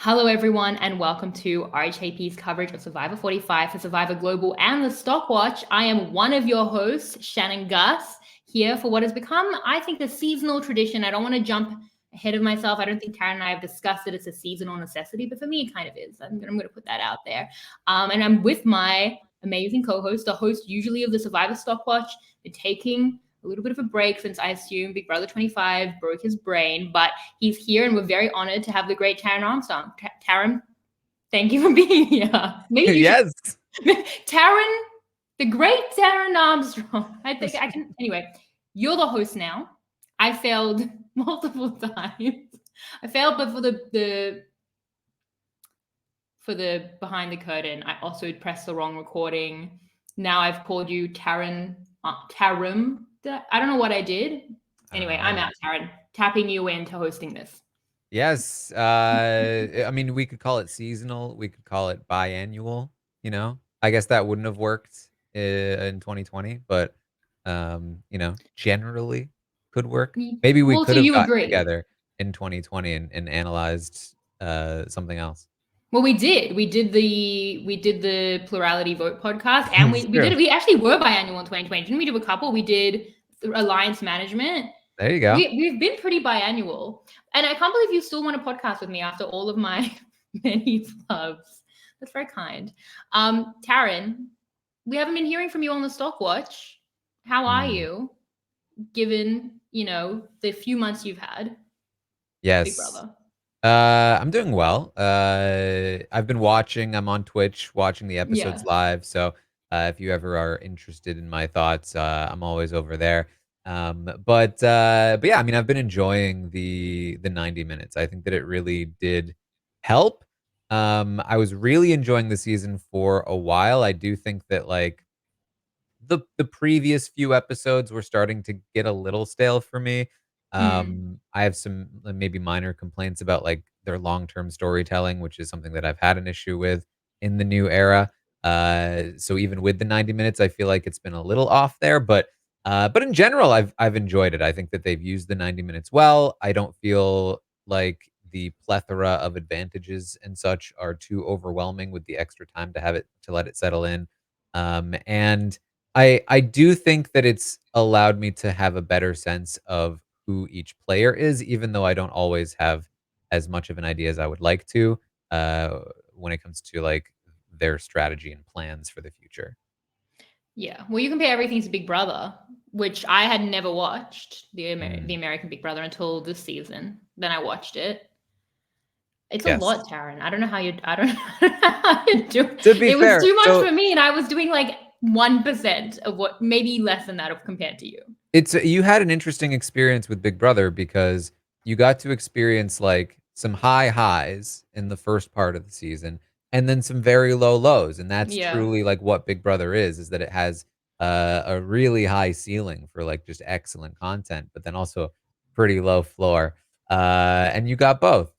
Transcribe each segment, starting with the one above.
Hello, everyone, and welcome to RHAP's coverage of Survivor 45 for Survivor Global and the Stockwatch. I am one of your hosts, Shannon Guss, here for what has become, I think, a seasonal tradition. I don't want to jump ahead of myself. I don't think Taran and I have discussed that it's a seasonal necessity, but for me, it kind of is. I'm going to put that out there. And I'm with my amazing co-host, the host usually of the Survivor Stockwatch. They're taking a little bit of a break since I assume Big Brother 25 broke his brain, but he's here and we're very honored to have the great Taran Armstrong. Taran, thank you for being here. Maybe yes. Taran, the great Taran Armstrong. I think I can. Anyway, you're the host now. I failed multiple times. I failed, but for the behind the curtain, I also pressed the wrong recording. Now I've called you Taran. I don't know what I did. Anyway, I'm out, Taran. Tapping you into hosting this. Yes. I mean, we could call it seasonal. We could call it biannual. I guess that wouldn't have worked in 2020, but generally could work. Maybe we could have gotten together in 2020 and analyzed something else. Well, we did. We did the Plurality Vote podcast, and we actually were biannual in 2020. Didn't we do a couple? We did Alliance Management. There you go. We've been pretty biannual, and I can't believe you still want to podcast with me after all of my many flubs. That's very kind. Taran, we haven't been hearing from you on the Stockwatch. How are you, given the few months you've had? Yes. Big Brother. I'm doing well. I've been watching. I'm on Twitch watching the episodes live. So if you ever are interested in my thoughts, I'm always over there. But yeah, I mean, I've been enjoying the 90 minutes. I think that it really did help. I was really enjoying the season for a while. I do think that like the previous few episodes were starting to get a little stale for me. I have some maybe minor complaints about like their long-term storytelling, which is something that I've had an issue with in the new era. So even with the 90 minutes, I feel like it's been a little off there, but in general, I've enjoyed it. I think that they've used the 90 minutes well. I don't feel like the plethora of advantages and such are too overwhelming with the extra time to let it settle in. And I do think that it's allowed me to have a better sense of who each player is, even though I don't always have as much of an idea as I would like to, when it comes to like their strategy and plans for the future. Yeah, well, you compare everything to Big Brother, which I had never watched the American Big Brother until this season. Then I watched it. It's a lot, Taran. I don't know how you do. It was too much for me, and I was doing like 1% of what, maybe less than that, of compared to you. You had an interesting experience with Big Brother because you got to experience like some high highs in the first part of the season, and then some very low lows, and that's truly like what Big Brother is that it has a really high ceiling for like just excellent content, but then also pretty low floor, and you got both.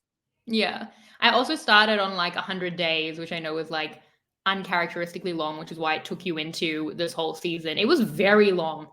Yeah, I also started on like 100 days, which I know was like uncharacteristically long, which is why it took you into this whole season. It was very long.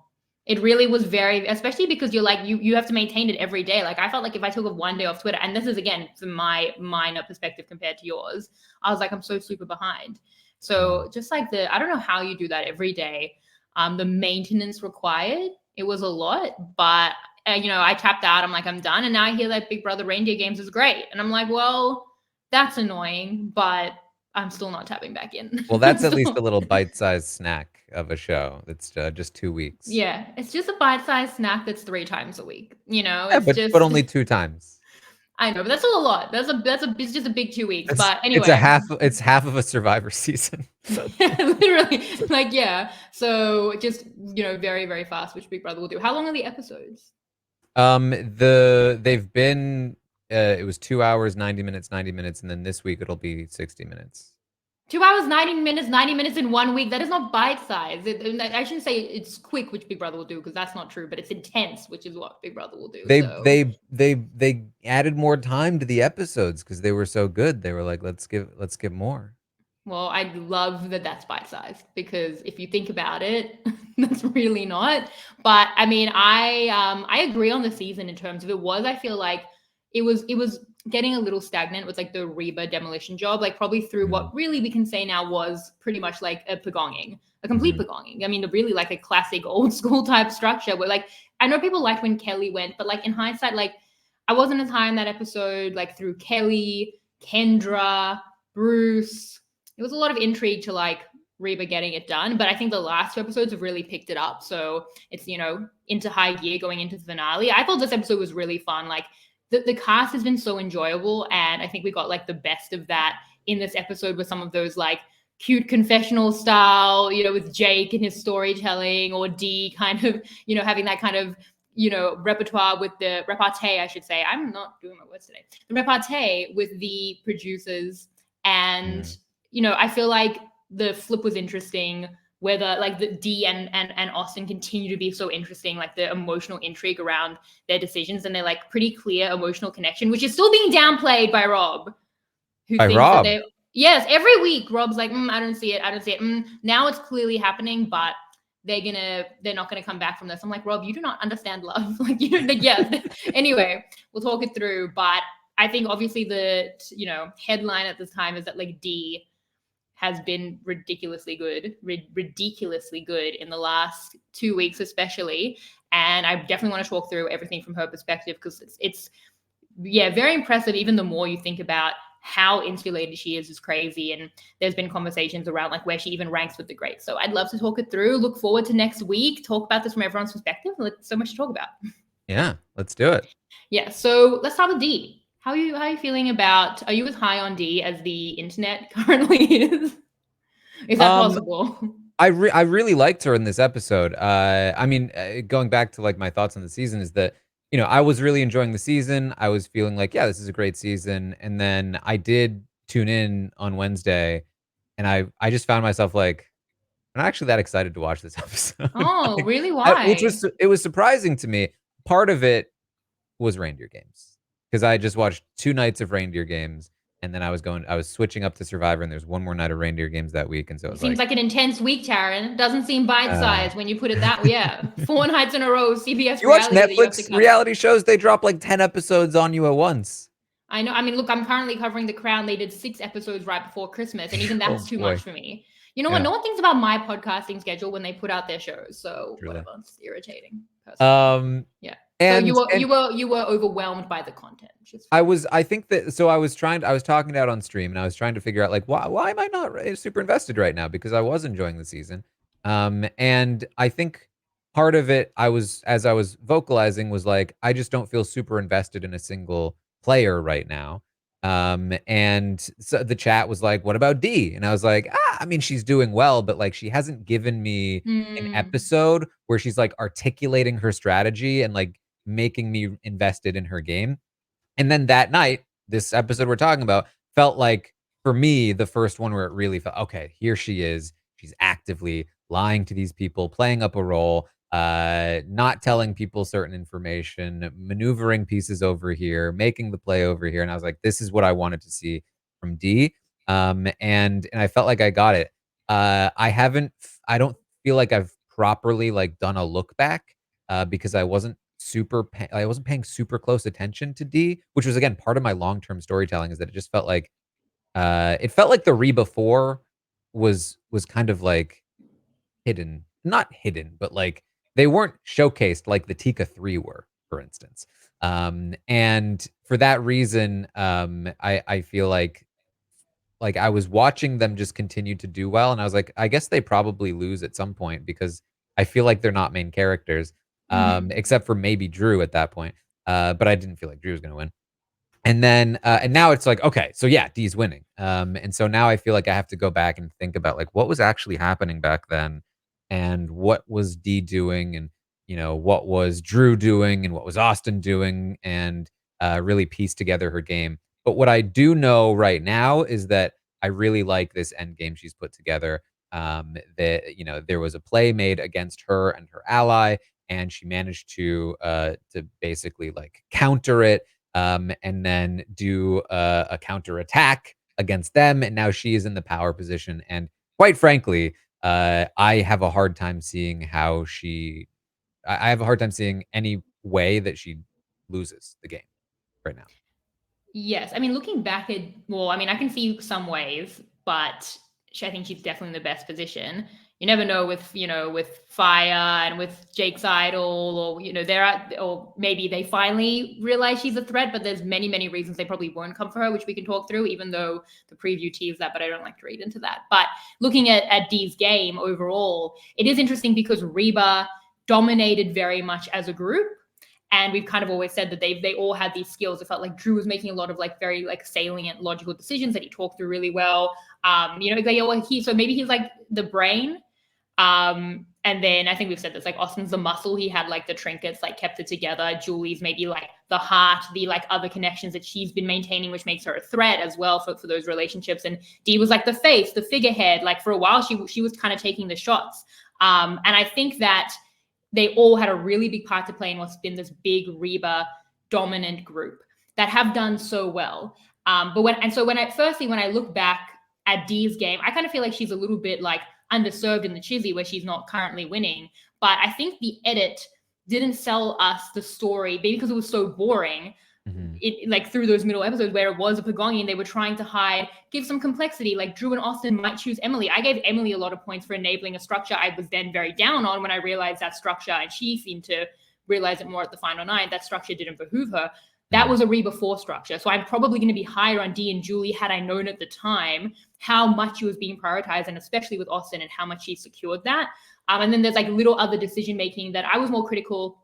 It really was very, especially because you're like, you have to maintain it every day. Like I felt like if I took one day off Twitter, and this is again from my minor perspective compared to yours, I was like, I'm so super behind. So just like I don't know how you do that every day. The maintenance required, it was a lot, but I tapped out. I'm like, I'm done. And now I hear that Big Brother Reindeer Games is great. And I'm like, well, that's annoying, but I'm still not tapping back in. Well, that's at least a little bite-sized snack of a show. That's just 2 weeks. Yeah, it's just a bite-sized snack that's 3 times a week. Yeah, but only 2 times. I know, but that's still a lot. It's just a big 2 weeks. But anyway, it's half of a Survivor season. Literally, like So just very very fast, which Big Brother will do. How long are the episodes? They've been it was 2 hours, 90 minutes, and then this week it'll be 60 minutes. 2 hours, 90 minutes in 1 week. That is not bite-sized. I shouldn't say it's quick, which Big Brother will do, because that's not true. But it's intense, which is what Big Brother will do. They added more time to the episodes because they were so good. They were like, let's give more. Well, I love that that's bite-sized, because if you think about it, that's really not. But I mean, I agree on the season in terms of I feel like it was getting a little stagnant with like the Reba demolition job, like probably through Mhm. what really we can say now was pretty much like a pagonging, a complete Mhm. pagonging. I mean, really like a classic old school type structure where like I know people liked when Kelly went, but like in hindsight, like I wasn't as high in that episode, like through Kelly, Kendra, Bruce. It was a lot of intrigue to like Reba getting it done, but I think the last two episodes have really picked it up. So it's, into high gear going into the finale. I thought this episode was really fun. Like the cast has been so enjoyable, and I think we got like the best of that in this episode with some of those like cute confessional style, with Jake and his storytelling, or D kind of, having that kind of, repertoire with the repartee, I should say. I'm not doing my words today. The repartee with the producers. And, Mm. I feel like the flip was interesting, whether like the D and Austin continue to be so interesting, like the emotional intrigue around their decisions and their like pretty clear emotional connection, which is still being downplayed by Rob, who By thinks that Rob. they, yes, every week Rob's like, I don't see it, I don't see it. Now it's clearly happening, but they're not gonna come back from this. I'm like, Rob, you do not understand love. Like, like, yeah. Anyway, we'll talk it through, but I think obviously the headline at this time is that like D has been ridiculously good, ridiculously good in the last 2 weeks, especially. And I definitely want to talk through everything from her perspective, because it's yeah, very impressive. Even the more you think about how insulated she is crazy. And there's been conversations around like where she even ranks with the greats. So I'd love to talk it through. Look forward to next week. Talk about this from everyone's perspective. There's so much to talk about. Yeah, let's do it. Yeah. So let's start with D. How are you feeling about? Are you as high on D as the internet currently is? Is that Um, possible? I really liked her in this episode. I mean, going back to like my thoughts on the season is that I was really enjoying the season. I was feeling like, yeah, this is a great season. And then I did tune in on Wednesday, and I just found myself like, I'm not actually that excited to watch this episode. Oh, Like, really? which Why? was it was surprising to me. Part of it was reindeer games, because I just watched 2 nights of reindeer games, and then I was switching up to Survivor, and there's one more night of reindeer games that week, and so it It was seems like, like an intense week, Taran. Doesn't seem uh bite-sized when you put it that way. Yeah. 4 nights in a row, CBS you watch reality that you have to Netflix cover. reality shows, they drop like 10 episodes on you at once. I know. I mean, look, I'm currently covering The Crown. They did 6 episodes right before Christmas, and even Oh that's too much boy. for me. You know what? Yeah, No one thinks about my podcasting schedule when they put out their shows. So truly. whatever. It's irritating, personally. Um, Yeah. So you and were you were you were overwhelmed by the content, which is fair. I think that, so I was talking it out on stream, and I was trying to figure out like, why am I not super invested right now, because I was enjoying the season. And I think part of it, as I was vocalizing, was like, I just don't feel super invested in a single player right now. And so the chat was like, what about D? And I was like, I mean, she's doing well, but like she hasn't given me an Mm, episode where she's like articulating her strategy and like making me invested in her game. And then that night, this episode we're talking about felt like, for me, the first one where it really felt, okay, here she is. She's actively lying to these people, playing up a role, not telling people certain information, maneuvering pieces over here, making the play over here. And I was like, this is what I wanted to see from D. And I felt like I got it. I don't feel like I've properly like done a look back, because I wasn't paying super close attention to D, which was again part of my long-term storytelling, is that it just felt like, it felt like the Reba 4 was kind of like hidden. Not hidden, but like they weren't showcased like the Tika 3 were, for instance. And for that reason, I feel like I was watching them just continue to do well, and I was like, I guess they probably lose at some point, because I feel like they're not main characters, hmm except for maybe Drew at that point. But I didn't feel like Drew was gonna win. And now it's like, okay, so yeah, D's winning. And so now I feel like I have to go back and think about like what was actually happening back then, and what was D doing, and what was Drew doing, and what was Austin doing, and really piece together her game. But what I do know right now is that I really like this end game she's put together. That there was a play made against her and her ally, and she managed to basically like counter it, and then do a counter attack against them. And now she is in the power position. And quite frankly, I have a hard time seeing how I have a hard time seeing any way that she loses the game right now. Yes. I mean, looking back at, well, I mean, I can see some ways, but I think she's definitely in the best position. You never know with, with Fire and with Jake's Idol, or, there are, or maybe they finally realize she's a threat, but there's many, many reasons they probably won't come for her, which we can talk through, even though the preview teased that, but I don't like to read into that. But looking at Dee's game overall, it is interesting because Reba dominated very much as a group. And we've kind of always said that they all had these skills. It felt like Drew was making a lot of like very like salient logical decisions that he talked through really well. They all so maybe he's like the brain. And then I think we've said this, like Austin's the muscle. He had like the trinkets, like kept it together. Julie's maybe like the heart, the like other connections that she's been maintaining, which makes her a threat as well for those relationships. And Dee was like the face, the figurehead. Like for a while, she was kind of taking the shots. And I think that they all had a really big part to play in what's been this big Reba dominant group that have done so well. But when I look back at Dee's game, I kind of feel like she's a little bit like underserved in the Chissy where she's not currently winning. But I think the edit didn't sell us the story, maybe because it was so boring. Mhm. Like through those middle episodes where it was a Pagani and they were trying to give some complexity. Like Drew and Austin might choose Emily. I gave Emily a lot of points for enabling a structure I was then very down on when I realized that structure, and she seemed to realize it more at the final night. That structure didn't behoove her. That was a Reba 4 structure. So I'm probably going to be higher on Dee and Julie had I known at the time how much she was being prioritized, and especially with Austin and how much she secured that. And then there's like little other decision making that I was more critical.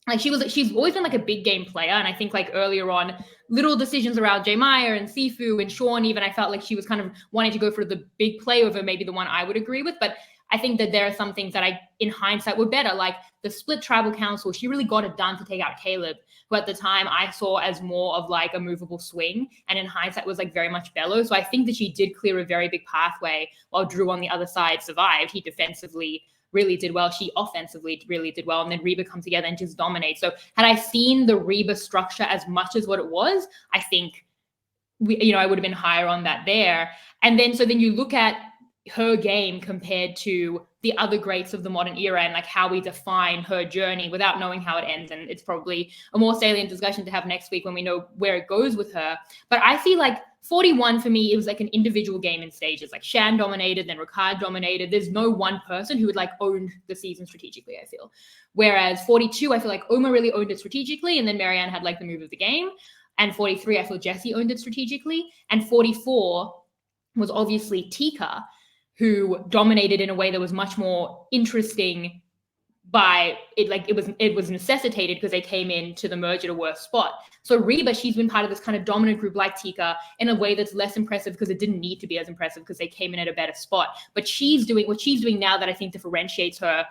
Like she's always been like a big game player. And I think like earlier on, little decisions around Jay Meyer and Sifu and Sean, even I felt like she was kind of wanting to go for the big play over maybe the one I would agree with. But I think that there are some things that in hindsight, were better. Like the split tribal council, she really got it done to take out Caleb, who at the time I saw as more of like a movable swing. And in hindsight was like very much Bello. So I think that she did clear a very big pathway while Drew on the other side survived. He defensively really did well. She offensively really did well. And then Reba come together and just dominate. So had I seen the Reba structure as much as what it was, I think I would have been higher on that there. And then you look at her game compared to the other greats of the modern era and like how we define her journey without knowing how it ends. And it's probably a more salient discussion to have next week when we know where it goes with her. But I see like 41 for me, it was like an individual game in stages. Like Shan dominated, then Ricard dominated. There's no one person who would like owned the season strategically, I feel. Whereas 42, I feel like Oma really owned it strategically, and then Marianne had like the move of the game. And 43, I feel Jessie owned it strategically. And 44 was obviously Tika, who dominated in a way that was much more interesting by it. Like it was necessitated because they came into the merge at a worse spot. So Reba, she's been part of this kind of dominant group like Tika in a way that's less impressive because it didn't need to be as impressive because they came in at a better spot. But she's doing what she's doing now that I think differentiates her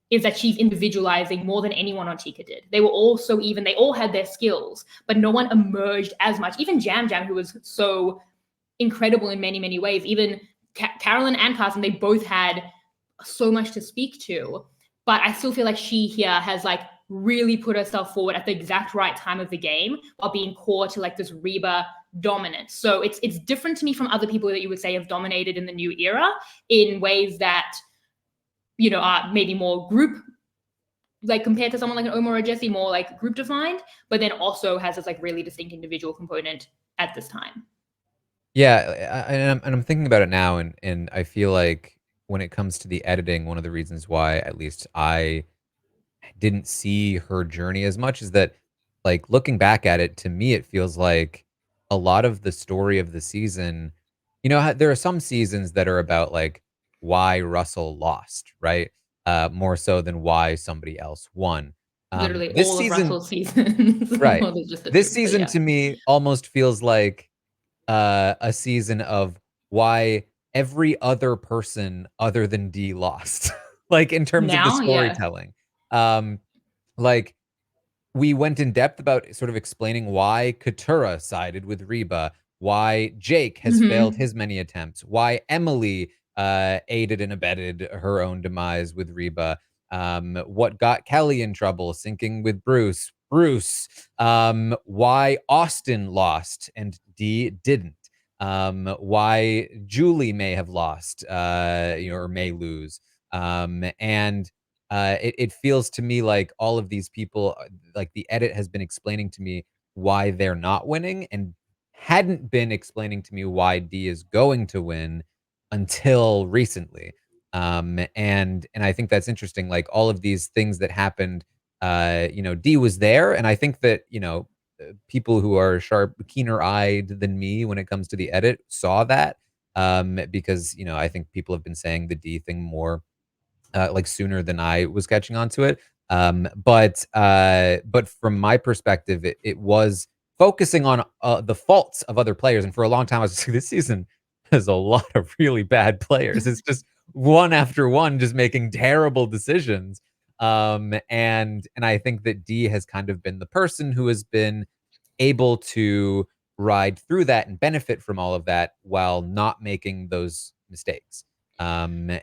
is that she's individualizing more than anyone on Tika did. They were all so even. They all had their skills, but no one emerged as much. Even Jam Jam, who was so incredible in many, many ways, even Carolyn and Carson, they both had so much to speak to. But I still feel like she here has like really put herself forward at the exact right time of the game while being core to like this Reba dominance. So it's different to me from other people that you would say have dominated in the new era in ways that, are maybe more group, like compared to someone like an Omar or Jessie, more like group defined, but then also has this like really distinct individual component at this time. Yeah, and I'm thinking about it now, and I feel like when it comes to the editing, one of the reasons why at least I didn't see her journey as much is that, like, looking back at it, to me, it feels like a lot of the story of the season, there are some seasons that are about, like, why Russell lost, right? More so than why somebody else won. Literally This all of season, Russell's seasons. right? Well, there's just the This two, but season yeah. to me almost feels like a season of why every other person other than D lost, like in terms of the Now, yeah. storytelling. Um, like we went in depth about sort of explaining why Katura sided with Reba, why Jake has failed Mm-hmm. his many attempts, why Emily aided and abetted her own demise with Reba, what got Kelly in trouble, syncing with Bruce, why Austin lost and Dee didn't, why Julie may have lost, or may lose, and it feels to me like all of these people, like the edit has been explaining to me why they're not winning, and hadn't been explaining to me why D is going to win until recently. And I think that's interesting. Like all of these things that happened, D was there, and I think that people who are keener eyed than me when it comes to the edit saw that, because I think people have been saying the D thing more like sooner than I was catching on to it. But from my perspective, it was focusing on the faults of other players. And for a long time, I was just like, this season has a lot of really bad players. It's just one after one, just making terrible decisions. And I think that D has kind of been the person who has been able to ride through that and benefit from all of that while not making those mistakes. And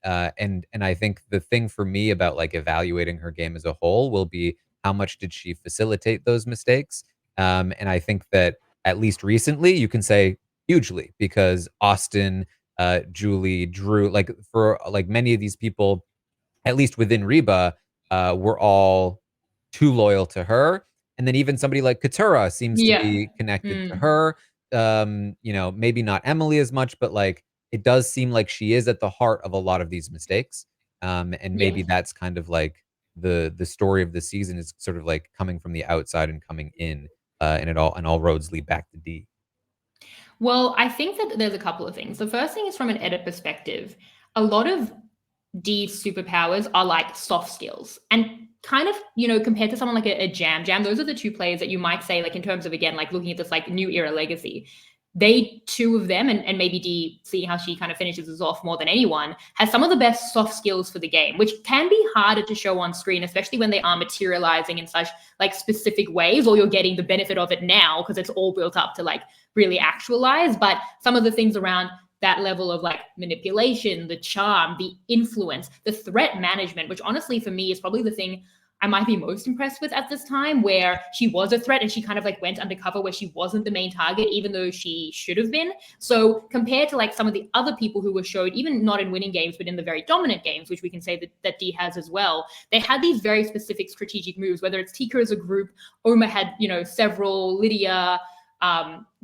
I think the thing for me about like evaluating her game as a whole will be how much did she facilitate those mistakes? And I think that at least recently you can say hugely, because Austin, Julie, Drew, like for like many of these people, at least within Reba, were all too loyal to her. And then even somebody like Katura seems to Yeah. be connected to Mm. her. Maybe not Emily as much, but like it does seem like she is at the heart of a lot of these mistakes. And maybe Yes. that's kind of like the story of the season is sort of like coming from the outside and coming in, and all roads lead back to D. Well, I think that there's a couple of things. The first thing is from an edit perspective. A lot of D's superpowers are like soft skills. And kind of, compared to someone like a Jam Jam, those are the two players that you might say, like in terms of, again, like looking at this like new era legacy, they, two of them, and maybe D, seeing how she kind of finishes us off more than anyone, has some of the best soft skills for the game, which can be harder to show on screen, especially when they are materializing in such like specific ways, or you're getting the benefit of it now because it's all built up to like really actualize. But some of the things around that level of like manipulation, the charm, the influence, the threat management, which honestly for me is probably the thing I might be most impressed with at this time, where she was a threat and she kind of like went undercover where she wasn't the main target, even though she should have been. So compared to like some of the other people who were showed, even not in winning games, but in the very dominant games, which we can say that D has as well, they had these very specific strategic moves, whether it's Tika as a group, Oma had, several, Lydia,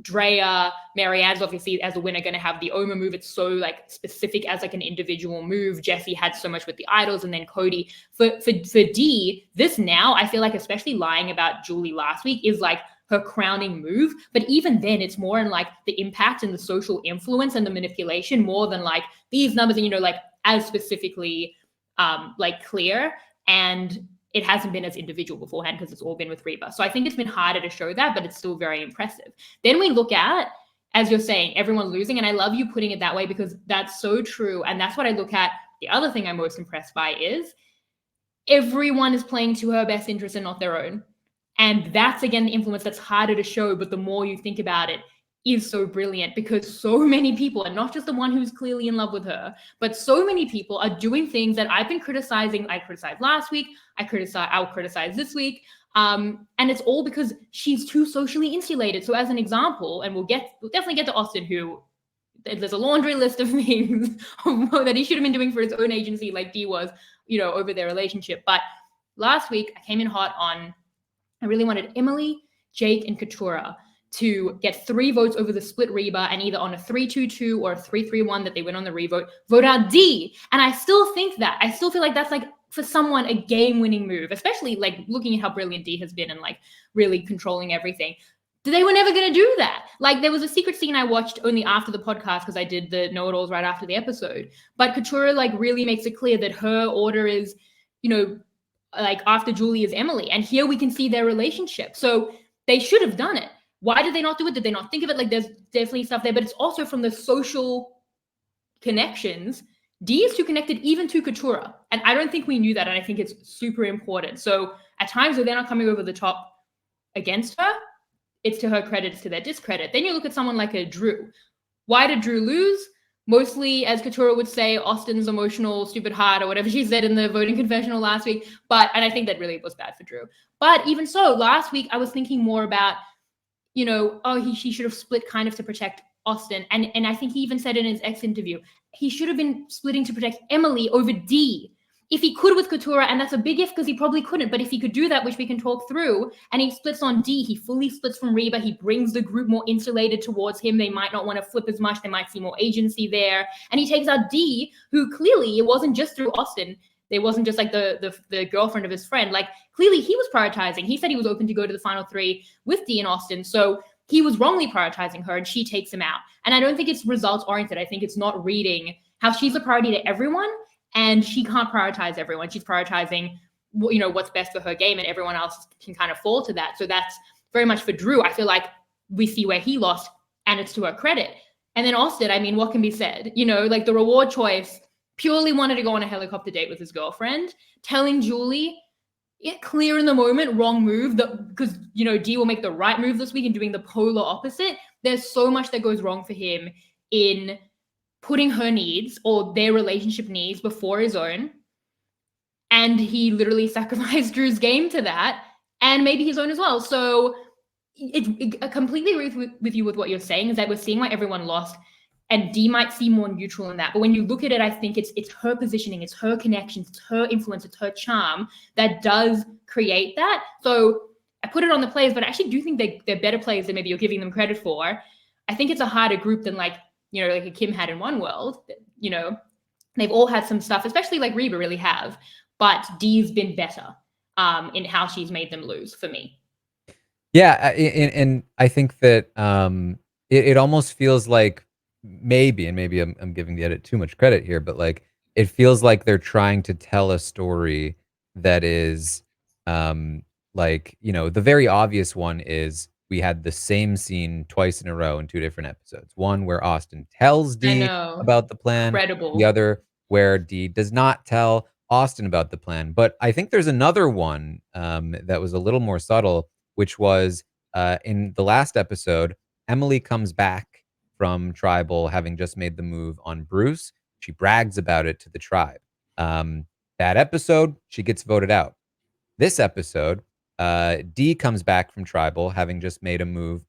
Drea, Marianne's obviously as a winner going to have the Oma move. It's so like specific as like an individual move. Jessie had so much with the idols, and then Cody. For D, this now I feel like, especially lying about Julie last week, is like her crowning move. But even then, it's more in like the impact and the social influence and the manipulation more than like these numbers, and like as specifically like clear. And it hasn't been as individual beforehand because it's all been with Reba. So I think it's been harder to show that, but it's still very impressive. Then we look at, as you're saying, everyone losing. And I love you putting it that way because that's so true. And that's what I look at. The other thing I'm most impressed by is everyone is playing to her best interest and not their own. And that's, again, the influence that's harder to show. But the more you think about it, is so brilliant, because so many people, and not just the one who's clearly in love with her, but so many people are doing things that I've been criticizing. I criticized last week. I'll criticize this week. And it's all because she's too socially insulated. So as an example, and we'll definitely get to Austin, who there's a laundry list of things that he should have been doing for his own agency, like D was, over their relationship. But last week I came in hot on, I really wanted Emily, Jake, and Katura to get 3 votes over the split Reba, and either on a 3-2-2 or a 3-3-1 that they win on the revote, vote out D. And I still feel like that's like, for someone, a game-winning move, especially like looking at how brilliant D has been and like really controlling everything. They were never going to do that. Like, there was a secret scene I watched only after the podcast because I did the know-it-alls right after the episode. But Katura like really makes it clear that her order is, like after Julie is Emily. And here we can see their relationship. So they should have done it. Why did they not do it? Did they not think of it? Like, there's definitely stuff there, but it's also from the social connections. D is too connected even to Katura. And I don't think we knew that. And I think it's super important. So at times where they're not coming over the top against her, it's to her credit, it's to their discredit. Then you look at someone like a Drew. Why did Drew lose? Mostly, as Katura would say, Austin's emotional, stupid heart, or whatever she said in the voting confessional last week. And I think that really was bad for Drew. But even so, last week I was thinking more about, he should have split kind of to protect Austin. And I think he even said in his ex interview, he should have been splitting to protect Emily over D. if he could with Katurah, and that's a big if because he probably couldn't, but if he could do that, which we can talk through, and he splits on D, he fully splits from Reba, he brings the group more insulated towards him. They might not want to flip as much, they might see more agency there. And he takes out D, who clearly, it wasn't just through Austin, it wasn't just like the girlfriend of his friend. Like, clearly he was prioritizing. He said he was open to go to the final 3 with D and Austin. So he was wrongly prioritizing her, and she takes him out. And I don't think it's results oriented. I think it's not reading how she's a priority to everyone, and she can't prioritize everyone. She's prioritizing, you know, what's best for her game, and everyone else can kind of fall to that. So that's very much for Drew. I feel like we see where he lost, and it's to her credit. And then Austin, I mean, what can be said? You know, like the reward choice, purely wanted to go on a helicopter date with his girlfriend, telling Julie, clear in the moment, wrong move, because, you know, D will make the right move this week and doing the polar opposite. There's so much that goes wrong for him in putting her needs or their relationship needs before his own. And he literally sacrificed Drew's game to that, and maybe his own as well. So I completely agree with you with what you're saying, is that we're seeing why everyone lost, and D might seem more neutral in that. But when you look at it, I think it's her positioning, it's her connections, it's her influence, it's her charm that does create that. So I put it on the players, but I actually do think they're better players than maybe you're giving them credit for. I think it's a harder group than like, you know, like a Kim had in One World. You know, they've all had some stuff, especially like Reba really have. But Dee's been better in how she's made them lose for me. Yeah, and I think that it almost feels like maybe I'm giving the edit too much credit here, but like it feels like they're trying to tell a story that is like, you know, the very obvious one is we had the same scene twice in a row in 2 different episodes. One where Austin tells D about the plan, the Incredible. other where D does not tell Austin about the plan. But I think there's another one that was a little more subtle, which was in the last episode, Emily comes back from Tribal having just made the move on Bruce. She brags about it to the tribe. That episode, she gets voted out. This episode, D comes back from Tribal having just made a move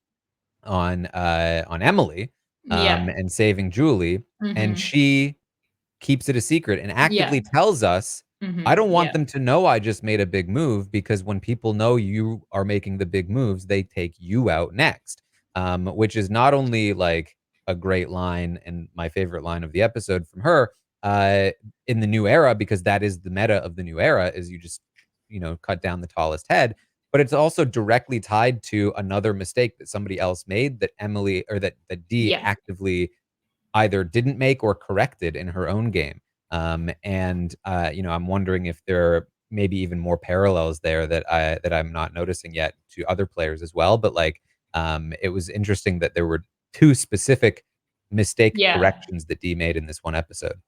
on Emily and saving Julie, and she keeps it a secret and actively tells us, I don't want them to know I just made a big move, because when people know you are making the big moves, they take you out next. Which is not only like a great line and my favorite line of the episode from her in the new era, because that is the meta of the new era, is you just, you know, cut down the tallest head. But it's also directly tied to another mistake that somebody else made that Emily or that D actively either didn't make or corrected in her own game. And you know, I'm wondering if there are maybe even more parallels there that I'm not noticing yet to other players as well. But like, it was interesting that there were 2 specific mistake corrections that D made in this one episode.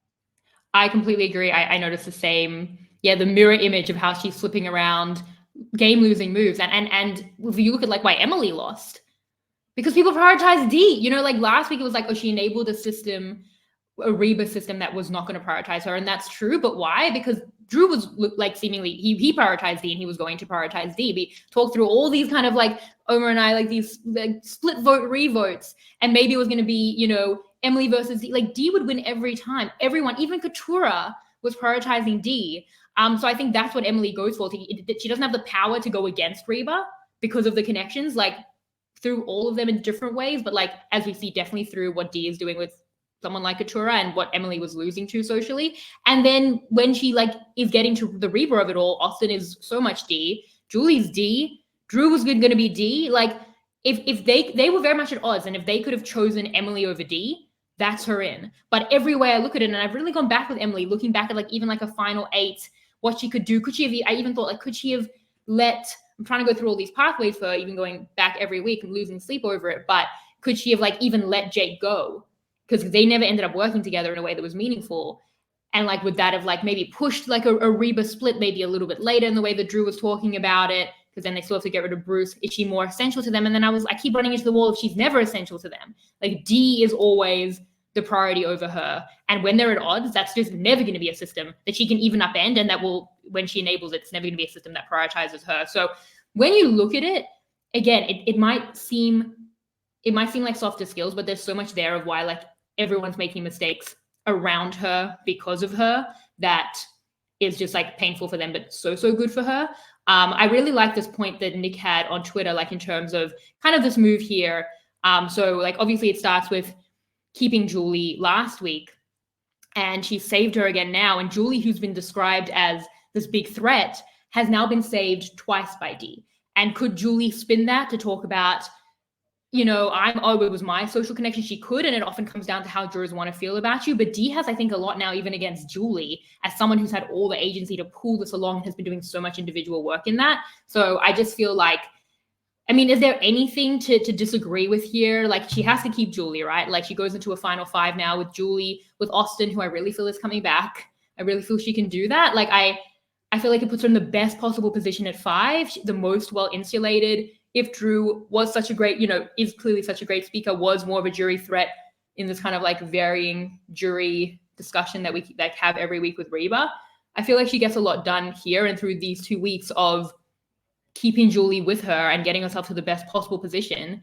I completely agree. I noticed the same. Yeah, the mirror image of how she's flipping around game losing moves. And if you look at like why Emily lost, because people prioritize D. You know, like last week it was like, oh, she enabled a system, a Reba system that was not going to prioritize her. And that's true. But why? Because Drew was like seemingly, he prioritized D and he was going to prioritize D. We talked through all these kind of like, Omer and I, like these like split vote revotes. And maybe it was going to be, you know, Emily versus D. Like D would win every time. Everyone, even Katurah was prioritizing D. So I think that's what Emily goes for. She doesn't have the power to go against Reba because of the connections. Like, through all of them in different ways, but like as we see, definitely through what D is doing with someone like Katurah and what Emily was losing to socially. And then when she like is getting to the Reba of it all, Austin is so much D, Julie's D, Drew was going to be D. Like if they were very much at odds, and if they could have chosen Emily over D, that's her in. But every way I look at it, and I've really gone back with Emily, looking back at like even like a final 8, what she could do. Could she have? I even thought like, could she have let? I'm trying to go through all these pathways for even going back every week and losing sleep over it. But could she have like even let Jake go? Because they never ended up working together in a way that was meaningful. And like, would that have like maybe pushed like a Reba split maybe a little bit later in the way that Drew was talking about it? Because then they still have to get rid of Bruce. Is she more essential to them? And then I keep running into the wall if she's never essential to them. Like D is always the priority over her. And when they're at odds, that's just never going to be a system that she can even upend. And that will, when she enables it, it's never going to be a system that prioritizes her. So when you look at it, again, it might seem like softer skills, but there's so much there of why like everyone's making mistakes around her because of her that is just like painful for them, but so good for her. I really like this point that Nick had on Twitter, like in terms of kind of this move here. So like obviously it starts with keeping Julie last week, and she saved her again now. And Julie, who's been described as this big threat, has now been saved twice by Dee. And could Julie spin that to talk about, it was my social connection? She could, and it often comes down to how jurors want to feel about you. But Dee has, I think, a lot now, even against Julie, as someone who's had all the agency to pull this along and has been doing so much individual work in that. So I just feel like, is there anything to disagree with here? Like, she has to keep Julie, right? Like, she goes into a final five now with Julie, with Austin, who I really feel is coming back. I really feel she can do that. Like, I feel like it puts her in the best possible position at five, the most well insulated. If Drew was such a great, is clearly such a great speaker, was more of a jury threat in this kind of like varying jury discussion that we like have every week with Reba, I feel like she gets a lot done here and through these 2 weeks of keeping Julie with her and getting herself to the best possible position,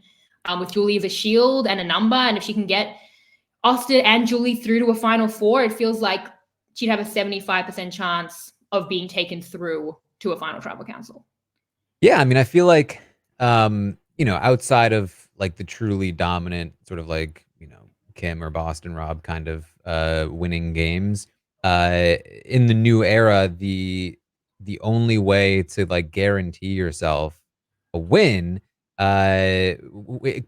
with Julie as a shield and a number. And if she can get Austin and Julie through to a final four, it feels like she'd have a 75% chance of being taken through to a final tribal council. Yeah, I feel like, outside of like the truly dominant sort of like, Kim or Boston Rob kind of winning games, in the new era, the only way to like guarantee yourself a win,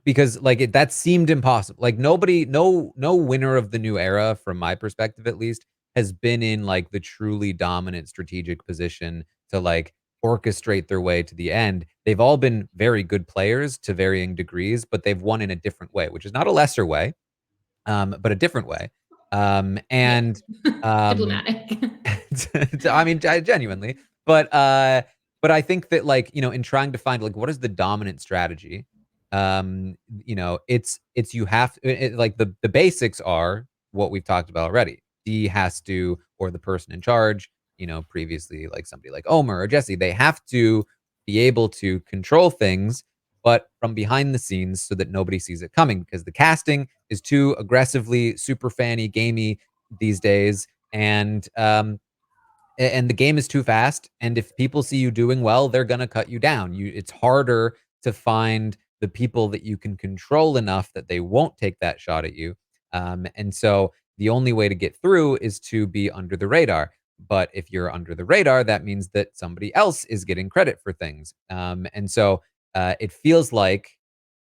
because like that seemed impossible. Like nobody, no winner of the new era, from my perspective at least, has been in like the truly dominant strategic position to like orchestrate their way to the end. They've all been very good players to varying degrees, but they've won in a different way, which is not a lesser way, but a different way. And um, Diplomatic. genuinely, but I think that like, in trying to find like what is the dominant strategy, it's you have like the basics are what we've talked about already. D has to, or the person in charge, previously like somebody like Omer or Jesse, they have to be able to control things, but from behind the scenes so that nobody sees it coming, because the casting is too aggressively super fanny gamey these days, and the game is too fast, and if people see you doing well, they're gonna cut you down. It's harder to find the people that you can control enough that they won't take that shot at you. And so the only way to get through is to be under the radar. But if you're under the radar, that means that somebody else is getting credit for things. And so it feels like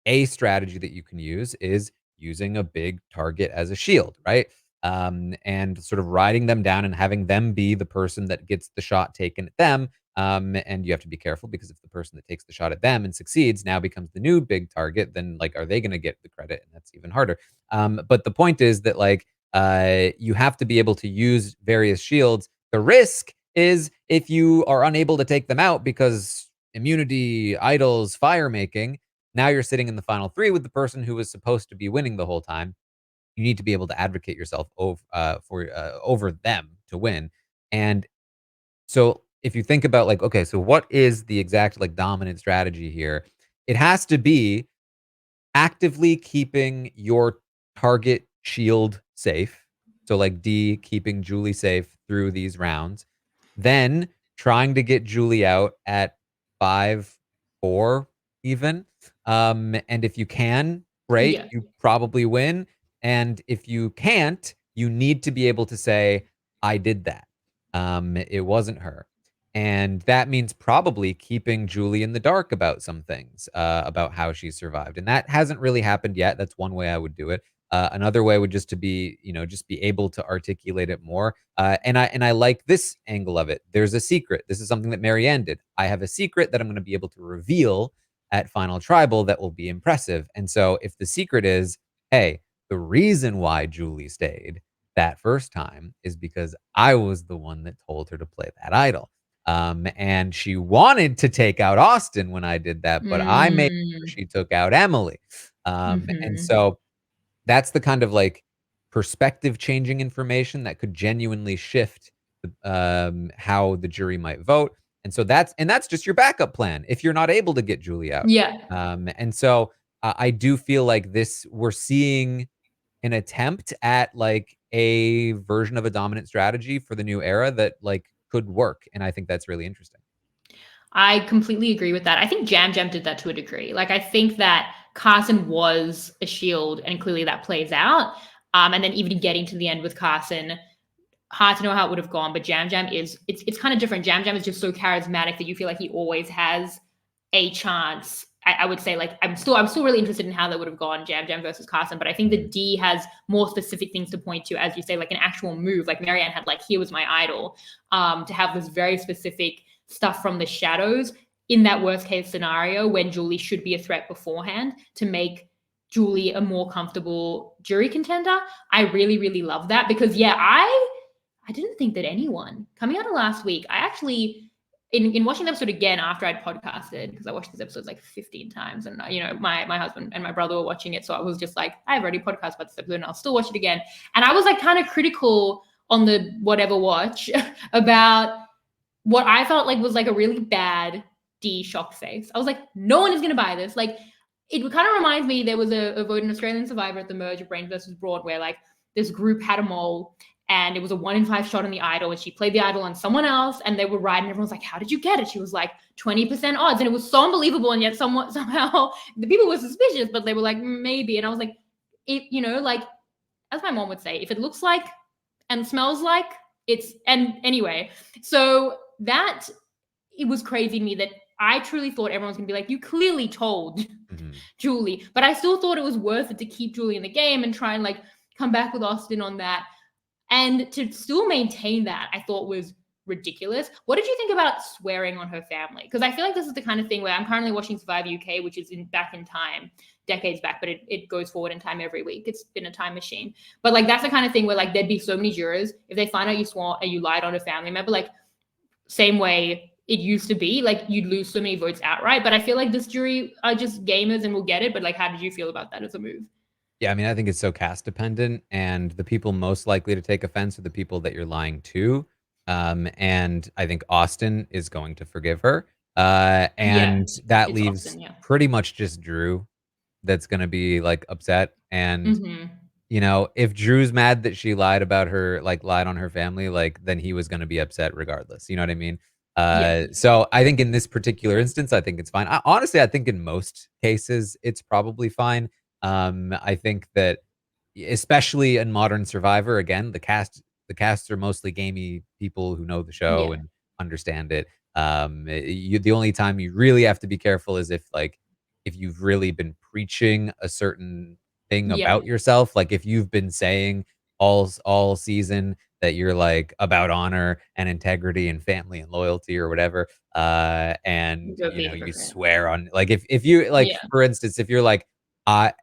a strategy that you can use is using a big target as a shield, right? And sort of riding them down and having them be the person that gets the shot taken at them. And you have to be careful, because if the person that takes the shot at them and succeeds now becomes the new big target, then like, are they going to get the credit? And that's even harder. But the point is that like, you have to be able to use various shields. The risk is if you are unable to take them out because immunity, idols, fire making, now you're sitting in the final three with the person who was supposed to be winning the whole time. You need to be able to advocate yourself over them to win. And so if you think about like, okay, so what is the exact like dominant strategy here? It has to be actively keeping your target shield safe. So like D keeping Julie safe through these rounds. Then trying to get Julie out at 5-4 even. And if you can, great, Yeah. you probably win. And if you can't, you need to be able to say, I did that. It wasn't her. And that means probably keeping Julie in the dark about some things, about how she survived. And that hasn't really happened yet. That's one way I would do it. Another way would just to be, just be able to articulate it more. And I like this angle of it. There's a secret. This is something that Marianne did. I have a secret that I'm going to be able to reveal at Final Tribal that will be impressive. And so if the secret is, hey, the reason why Julie stayed that first time is because I was the one that told her to play that idol. And she wanted to take out Austin when I did that, but I made sure Mm. she took out Emily. And Mm-hmm. so that's the kind of like perspective changing information that could genuinely shift how the jury might vote. And so that's just your backup plan if you're not able to get Julie out. Yeah. And so I do feel like this, we're seeing an attempt at like a version of a dominant strategy for the new era that like could work. And I think that's really interesting. I completely agree with that. I think Jam Jam did that to a degree. Like, I think that Carson was a shield, and clearly that plays out. And then even getting to the end with Carson, hard to know how it would have gone, but Jam Jam is it's kind of different. Jam Jam is just so charismatic that you feel like he always has a chance. I would say, like, I'm still really interested in how that would have gone, Jam Jam versus Carson. But I think the D has more specific things to point to, as you say, like an actual move. Like Marianne had, like, here was my idol. To have this very specific stuff from the shadows in that worst case scenario when Julie should be a threat beforehand to make Julie a more comfortable jury contender. I really, really love that because I didn't think that anyone coming out of last week, I actually, in watching the episode again after I'd podcasted, because I watched this episode like 15 times, and my husband and my brother were watching it, so I was just like, I've already podcasted about this episode and I'll still watch it again. And I was like kind of critical on the whatever watch about what I felt like was like a really bad D shock face. I was like, no one is gonna buy this. Like, it kind of reminds me, there was a vote in Australian Survivor at the merge of Brain versus Broad, where like this group had a mole and it was a 1 in 5 shot on the idol, and she played the idol on someone else, and they were right, and everyone's like, how did you get it? She was like 20% odds, and it was so unbelievable, and yet somehow the people were suspicious, but they were like, maybe. And I was like, like, as my mom would say, if it looks like and smells like, it's. And anyway, so that, it was crazy to me that I truly thought everyone was gonna be like, you clearly told Julie, but I still thought it was worth it to keep Julie in the game and try and like come back with Austin on that. And to still maintain that, I thought was ridiculous. What did you think about swearing on her family? Because I feel like this is the kind of thing where I'm currently watching Survivor UK, which is back in time, decades back, but it goes forward in time every week. It's been a time machine. But like, that's the kind of thing where like there'd be so many jurors, if they find out you swore and you lied on a family member, like same way it used to be, like you'd lose so many votes outright. But I feel like this jury are just gamers and will get it. But like, how did you feel about that as a move? Yeah, I mean, I think it's so cast dependent, and the people most likely to take offense are the people that you're lying to. And I think Austin is going to forgive her. And that It's leaves Austin, yeah. pretty much just Drew that's going to be like upset. And, if Drew's mad that she lied about her, like lied on her family, like then he was going to be upset regardless. You know what I mean? So I think in this particular instance, I think it's fine. Honestly, I think in most cases, it's probably fine. I think that especially in Modern Survivor, again, the casts are mostly gamey people who know the show Yeah. and understand it. The only time you really have to be careful is if you've really been preaching a certain thing Yeah. about yourself, like if you've been saying all season that you're like about honor and integrity and family and loyalty or whatever, and Don't be a you hypocrite. swear on like if you like Yeah. for instance, if you're like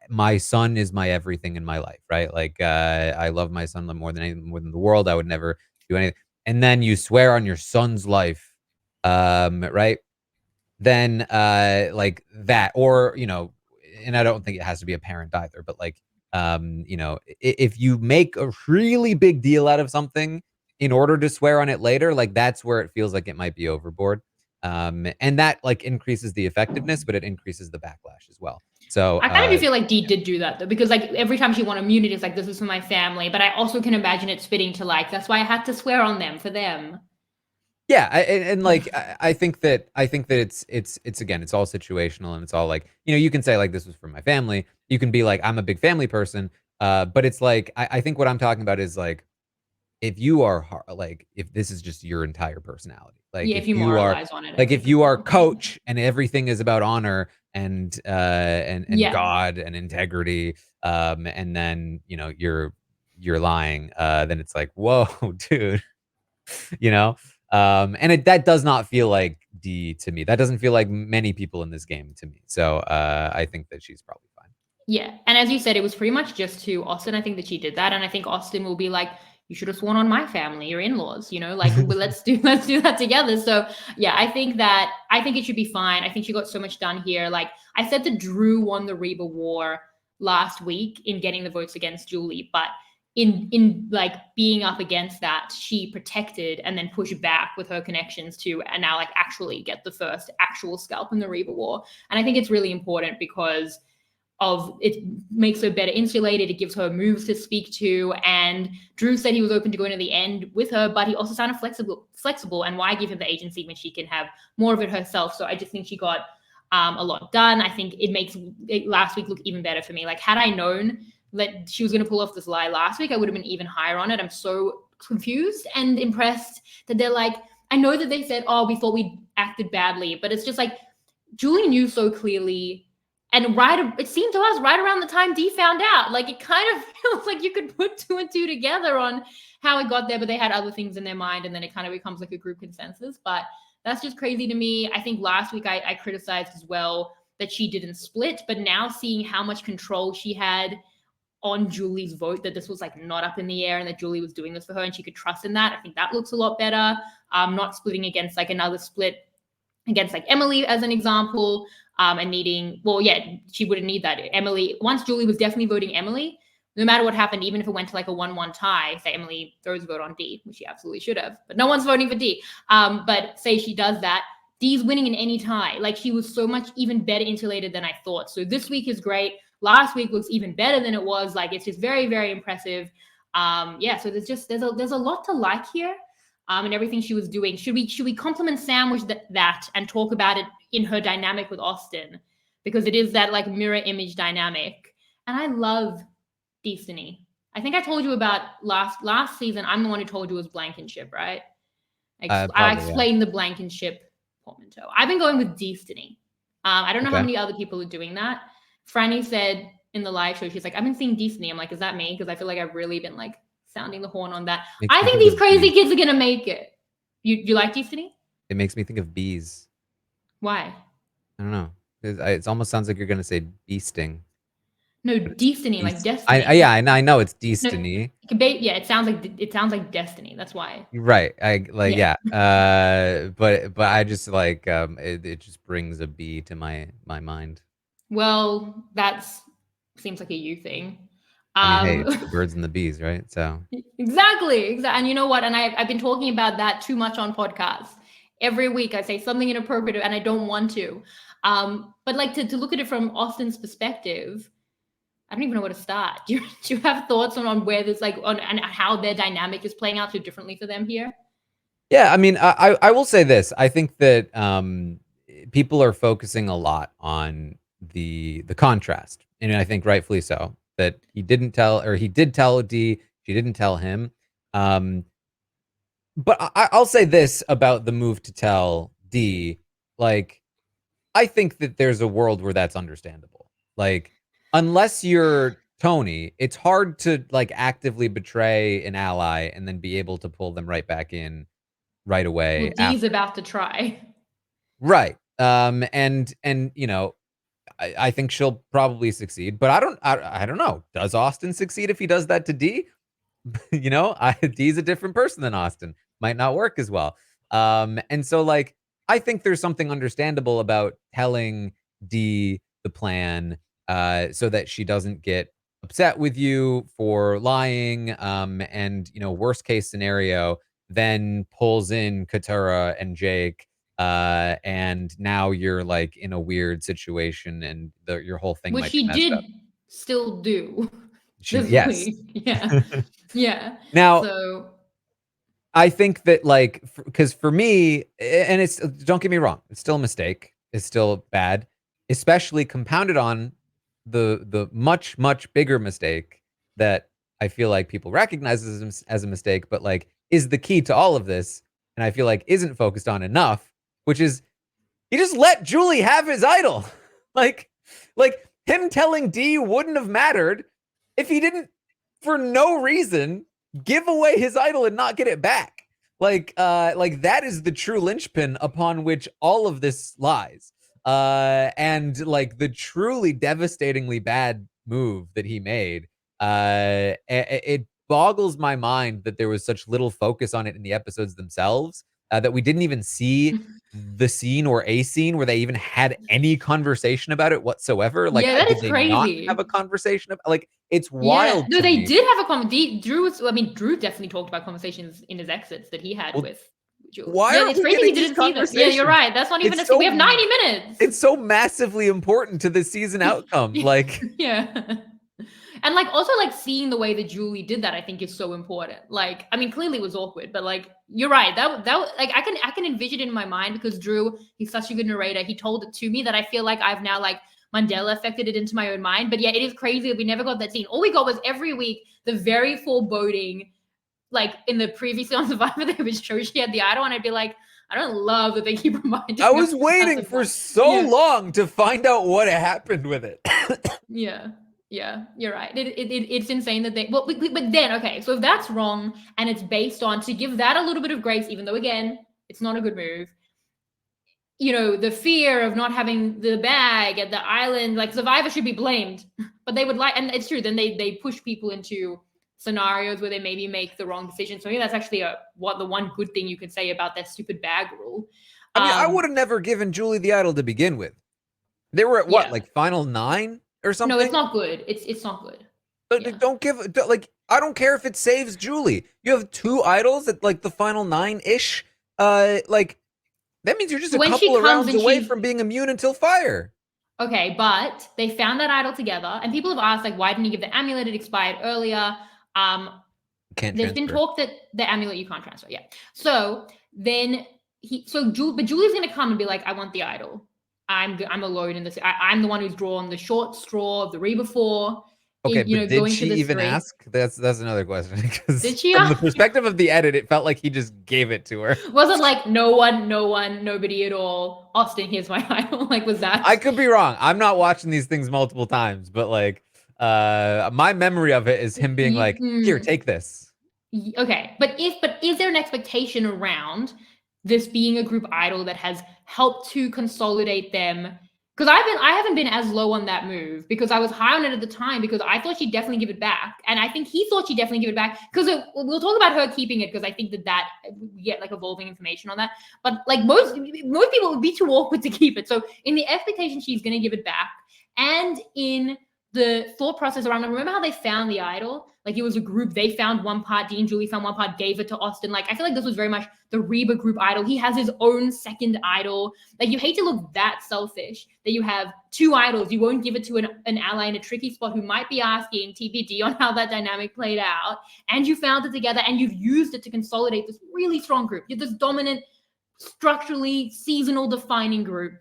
my son is my everything in my life, right? Like, I love my son more than the world. I would never do anything. And then you swear on your son's life, right? Then, like that, or and I don't think it has to be a parent either, but like, if you make a really big deal out of something in order to swear on it later, like that's where it feels like it might be overboard. And that like increases the effectiveness, but it increases the backlash as well. So, I kind of do feel like Dee did do that though, because like every time she won immunity, it's like, this is for my family. But I also can imagine it spitting to like, that's why I had to swear on them for them. yeah, and like I think that it's again, it's all situational, and it's all like you can say like this was for my family. You can be like I'm a big family person, but it's like I think what I'm talking about is like if you are like if this is just your entire personality, like Yeah, if if you you are moralize on it, I like if think is you more are important. coach and everything is about honor and Yeah. God and integrity, and then you're lying, then it's like whoa, dude. you know? And that does not feel like D to me. That doesn't feel like many people in this game to me. So I think that she's probably fine. Yeah. And as you said, it was pretty much just to Austin. I think that she did that. And I think Austin will be like, you should have sworn on my family, your in-laws, like, well, let's do that together. So yeah, I think it should be fine. I think she got so much done here. Like I said that Drew won the Reba war last week in getting the votes against Julie, but in like being up against that, she protected and then pushed back with her connections to and now like actually get the first actual scalp in the Reba war. And I think it's really important because of it makes her better insulated. It gives her moves to speak to. And Drew said he was open to going to the end with her, but he also sounded flexible. And why give her the agency when she can have more of it herself? So I just think she got a lot done. I think it makes last week look even better for me. Like, had I known that she was going to pull off this lie last week, I would have been even higher on it. I'm so confused and impressed that they're like, I know that they said, oh, we thought we acted badly, but it's just like Julie knew so clearly. And it seemed to us right around the time Dee found out. Like, it kind of feels like you could put 2 and 2 together on how it got there, but they had other things in their mind, and then it kind of becomes like a group consensus. But that's just crazy to me. I think last week I criticized as well that she didn't split, but now seeing how much control she had on Julie's vote, that this was like not up in the air and that Julie was doing this for her and she could trust in that, I think that looks a lot better. Not splitting against like another split against like Emily as an example, and needing, well, yeah, she wouldn't need that. Emily, once Julie was definitely voting Emily, no matter what happened, even if it went to like a 1-1 tie, say Emily throws a vote on Dee, which she absolutely should have, but no one's voting for Dee. But say she does that, Dee's winning in any tie. Like, she was so much even better insulated than I thought. So this week is great. Last week looks even better than it was. Like, it's just very, very impressive. Yeah, so there's a lot to like here. And everything she was doing. Should we compliment Sam with that and talk about it in her dynamic with Austin? Because it is that like mirror image dynamic. And I love Destiny. I think I told you about last season. I'm the one who told you it was Blankenship, right? I explained the Blankenship portmanteau. I've been going with Destiny. I don't know how many other people are doing that. Franny said in the live show, she's like, I've been seeing Destiny. I'm like, is that me? Because I feel like I've really been like sounding the horn on that. I think these crazy kids are gonna make it. You like Destiny? It makes me think of bees. Why? I don't know. It almost sounds like you're gonna say bee sting. No, Destiny, like Destiny. I know it's Destiny. No, yeah, it sounds like Destiny. That's why. Right. Yeah. But I just like it just brings a bee to my mind. Well, seems like a you thing. I mean, hey, it's the birds and the bees, right? So exactly. And you know what? And I've been talking about that too much on podcasts. Every week I say something inappropriate and I don't want to. But like to look at it from Austin's perspective, I don't even know where to start. Do you have thoughts on where this like on and how their dynamic is playing out so differently for them here? Yeah, I mean, I will say this. I think that people are focusing a lot on the contrast, and I think rightfully so. That he did tell Dee, she didn't tell him. But I'll say this about the move to tell Dee, like, I think that there's a world where that's understandable. Like, unless you're Tony, it's hard to like actively betray an ally and then be able to pull them right back in right away. Well, Dee's about to try. Right. And you know, I think she'll probably succeed, but I don't know. Does Austin succeed if he does that to Dee? You know, Dee's a different person than Austin. Might not work as well. And so like I think there's something understandable about telling Dee the plan so that she doesn't get upset with you for lying. And you know, worst case scenario, then pulls in Katura and Jake. And now you're like in a weird situation and your whole thing which might be messed up. Still do. Yes. Yeah. Yeah. Now, so I think that like, because for me, and it's, don't get me wrong, it's still a mistake. It's still bad, especially compounded on the much, much bigger mistake that I feel like people recognize as a mistake, but like is the key to all of this. And I feel like isn't focused on enough, which is he just let Julie have his idol. like him telling Dee wouldn't have mattered if he didn't, for no reason, give away his idol and not get it back. Like that is the true linchpin upon which all of this lies. And like the truly devastatingly bad move that he made, it boggles my mind that there was such little focus on it in the episodes themselves, that we didn't even see the scene or a scene where they even had any conversation about it whatsoever. Like, yeah, that did is they crazy. not have a conversation about, like, it's wild. No, they did have a conversation. Drew definitely talked about conversations in his exits that he had with Julie. Why Yeah, are it's we crazy getting we these didn't see that. Yeah, you're conversations? right. That's not even It's a. We so have 90 minutes. it's so massively important to the season outcome. Like, Yeah. And like also like seeing the way that Julie did that, I think is so important. Like, I mean, clearly it was awkward, but like you're right. Like I can envision it in my mind because Drew, he's such a good narrator. He told it to me that I feel like I've now like Mandela affected it into my own mind. But yeah, it is crazy that we never got that scene. All we got was every week the very foreboding, like in the previous on Survivor, they would show she had the idol, and I'd be like, I don't love that they keep reminding I us was waiting of for that. so Yeah. long to find out what happened with it. Yeah. Yeah, you're right. It's insane that they well, but then okay, so if that's wrong and it's based on to give that a little bit of grace, even though again it's not a good move. You know, the fear of not having the bag at the island, like Survivor should be blamed, but they would like, and it's true. Then they push people into scenarios where they maybe make the wrong decision. So maybe that's actually the one good thing you could say about that stupid bag rule. I mean, I would have never given Julie the idol to begin with. They were at what, Yeah. like final 9 or No, it's something? not good. It's not good. Yeah. Don't give like I don't care if it saves Julie. You have 2 idols at like the final 9-ish. Like that means you're just So a when she couple of comes rounds and away she's from being immune until fire. okay, but they found that idol together, and people have asked, like, why didn't you give the amulet? It expired earlier. Can't There's been transfer. talk that the amulet you can't transfer. Yeah. So then but Julie's gonna come and be like, I want the idol. I'm alone in this. I'm the one who's drawn the short straw of the Reba 4. Okay, You but know, did going she to this even 3. ask? That's another question because Did she from the ask? perspective of the edit, it felt like he just gave it to her. Was it like no one, nobody at all? Austin, here's my idol. Like, was that? I could be wrong. I'm not watching these things multiple times, but like my memory of it is him being like, "Here, take this." Okay, but is there an expectation around this being a group idol that has helped to consolidate them? Because I haven't been as low on that move because I was high on it at the time because I thought she'd definitely give it back, and I think he thought she'd definitely give it back because we'll talk about her keeping it because I think that we get like evolving information on that. But like most people would be too awkward to keep it. So in the expectation she's going to give it back, and in the thought process around, remember how they found the idol? Like it was a group, they found one part, Dean, Julie found one part, gave it to Austin. Like I feel like this was very much the Reba group idol. He has his own second idol. Like you hate to look that selfish that you have 2 idols. You won't give it to an ally in a tricky spot who might be asking TBD on how that dynamic played out. And you found it together and you've used it to consolidate this really strong group. You're this dominant, structurally seasonal defining group.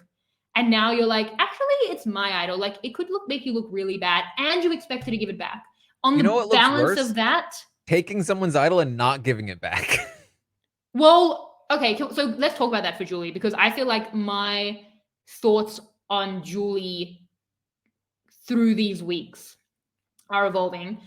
And now you're like, actually, it's my idol. Like it could make you look really bad, and you expect her to give it back. On You know what the looks balance worse? of that, Taking someone's idol and not giving it back. well, okay, so let's talk about that for Julie because I feel like my thoughts on Julie through these weeks are evolving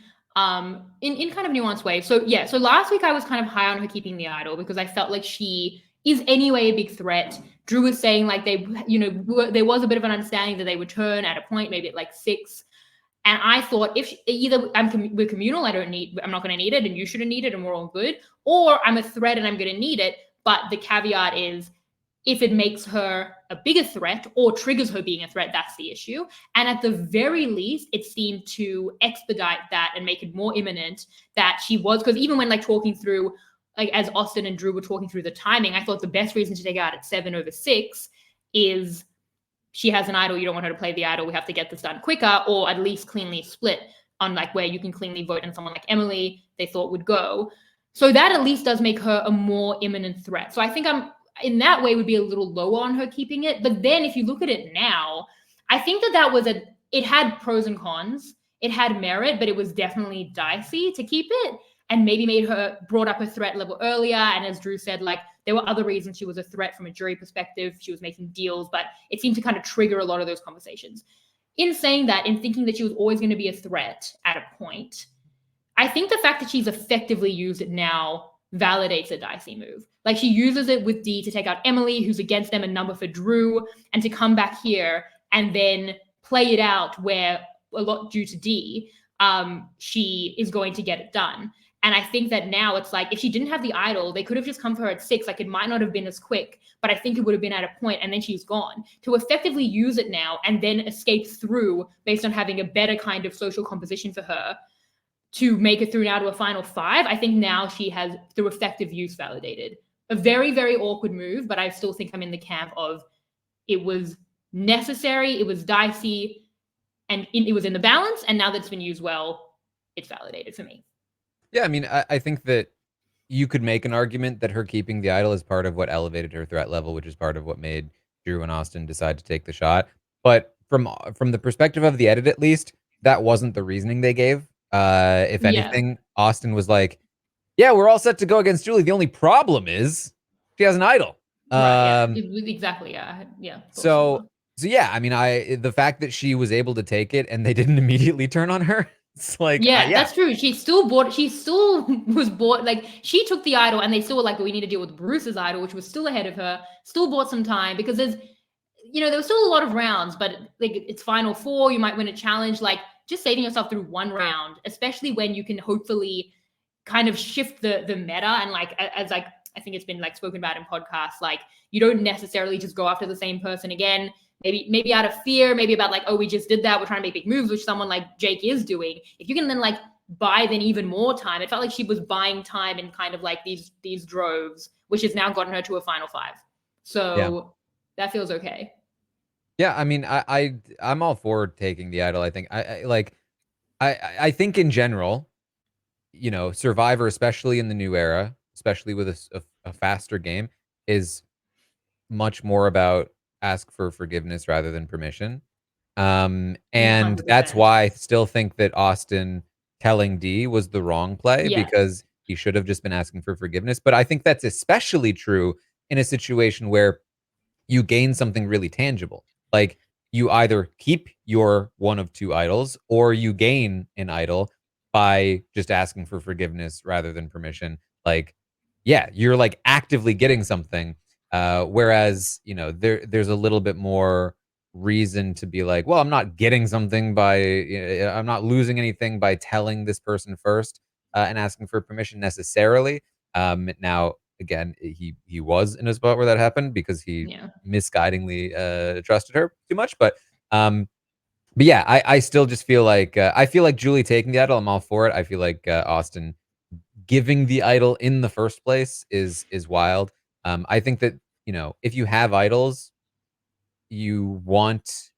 in kind of nuanced ways. So yeah, so last week I was kind of high on her keeping the idol because I felt like she is anyway a big threat. Drew was saying like they, you know, there was a bit of an understanding that they would turn at a point, maybe at like 6. And I thought if either we're communal, I'm not going to need it, and you shouldn't need it, and we're all good, or I'm a threat and I'm going to need it. But the caveat is if it makes her a bigger threat or triggers her being a threat, that's the issue. And at the very least, it seemed to expedite that and make it more imminent that she was, because even when like talking through, like as Austin and Drew were talking through the timing, I thought the best reason to take out at 7 over 6 is she has an idol, you don't want her to play the idol, we have to get this done quicker, or at least cleanly split on like where you can cleanly vote and someone like Emily they thought would go. So that at least does make her a more imminent threat. So I think I'm in that way would be a little lower on her keeping it. But then if you look at it now, I think that was it had pros and cons. It had merit, but it was definitely dicey to keep it and maybe brought up her threat level earlier. And as Drew said, like there were other reasons she was a threat from a jury perspective. She was making deals, but it seemed to kind of trigger a lot of those conversations. In saying that, in thinking that she was always going to be a threat at a point, I think the fact that she's effectively used it now validates a dicey move. Like she uses it with Dee to take out Emily, who's against them, a number for Drew, and to come back here and then play it out where a lot due to Dee, she is going to get it done. And I think that now it's like, if she didn't have the idol, they could have just come for her at 6. Like it might not have been as quick, but I think it would have been at a point and then she's gone. To effectively use it now and then escape through based on having a better kind of social composition for her to make it through now to a final 5, I think now she has, through effective use, validated a very, very awkward move, but I still think I'm in the camp of it was necessary, it was dicey, and it was in the balance. And now that it's been used well, it's validated for me. Yeah, I mean, I think that you could make an argument that her keeping the idol is part of what elevated her threat level, which is part of what made Drew and Austin decide to take the shot. But from the perspective of the edit, at least, that wasn't the reasoning they gave. If Yeah. anything, Austin was like, "Yeah, we're all set to go against Julie. The only problem is she has an idol." Right. Yeah. Exactly. Yeah. Yeah. Thought So similar. so yeah, I mean, the fact that she was able to take it and they didn't immediately turn on her, it's like, Yeah, yeah, that's true. She still bought. She still was bought. Like she took the idol, and they still were like, "We need to deal with Bruce's idol, which was still ahead of her." Still bought some time because there was still a lot of rounds, but like it's final four. You might win a challenge. Like just saving yourself through one round, especially when you can hopefully kind of shift the meta and as like I think it's been like spoken about in podcasts, like you don't necessarily just go after the same person again. Maybe out of fear, maybe about like, oh, we just did that, we're trying to make big moves, which someone like Jake is doing. If you can then like buy then even more time, it felt like she was buying time in kind of like these droves, which has now gotten her to a final five. yeah. So that feels okay. Yeah, I mean, I'm all for taking the idol. I think I think in general, Survivor, especially in the new era, especially with a faster game, is much more about ask for forgiveness rather than permission. And that's 100%. why I still think that Austin telling D was the wrong play Yeah. because he should have just been asking for forgiveness. But I think that's especially true in a situation where you gain something really tangible. Like you either keep your one of two idols or you gain an idol by just asking for forgiveness rather than permission. Like, yeah, you're like actively getting something. Whereas, there's a little bit more reason to be like, well, I'm not getting something I'm not losing anything by telling this person first and asking for permission necessarily. Now, again, he was in a spot where that happened because he Yeah. misguidingly trusted her too much. But yeah, I still just feel like I feel like Julie taking the idol. I'm all for it. I feel like Austin giving the idol in the first place is wild. I think that if you have idols, you want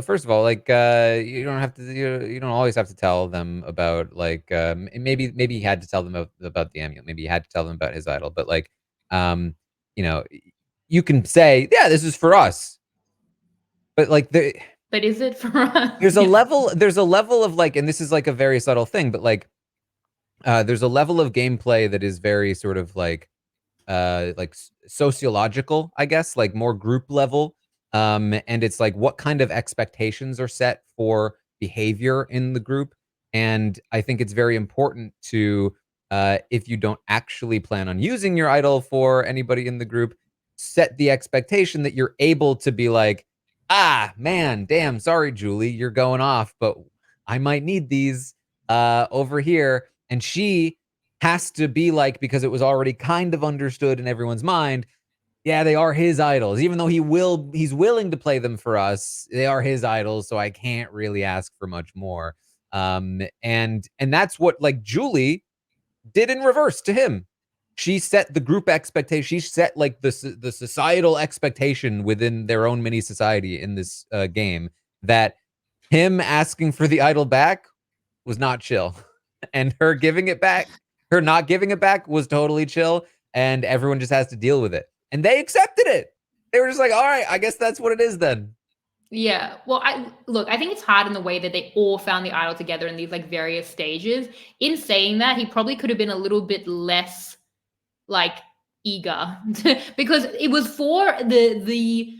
first of all, like you don't have to you don't always have to tell them about like maybe he had to tell them about the amulet, maybe he had to tell them about his idol, but like um you know you can say, yeah, this is for us, but like But is it for us? there's a Yeah. level of like, and this is like a very subtle thing, but like there's a level of gameplay that is very sort of like sociological, I guess, like more group level. And it's like what kind of expectations are set for behavior in the group. And I think it's very important to, if you don't actually plan on using your idol for anybody in the group, set the expectation that you're able to be like, ah, man, damn, sorry, Julie, you're going off, but I might need these over here. And she has to be like, because it was already kind of understood in everyone's mind, yeah, they are his idols. Even though he's willing to play them for us, they are his idols, so I can't really ask for much more. And that's what like Julie did in reverse to him. She set the group expectation. She set like the societal expectation within their own mini society in this game that him asking for the idol back was not chill. And her not giving it back was totally chill. And everyone just has to deal with it. And they accepted it. They were just like, all right, I guess that's what it is then. Yeah. Well, I think it's hard in the way that they all found the idol together in these like various stages. In saying that, he probably could have been a little bit less like eager because it was for the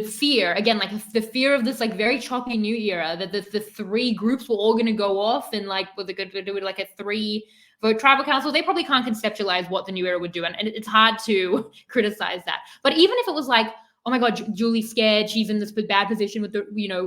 fear again, like the fear of this like very choppy new era that the three groups were all going to go off and like was it going to do like a three vote tribal council. They probably can't conceptualize what the new era would do, and it's hard to criticize that. But even if it was like, oh my god, Julie's scared, she's in this bad position with the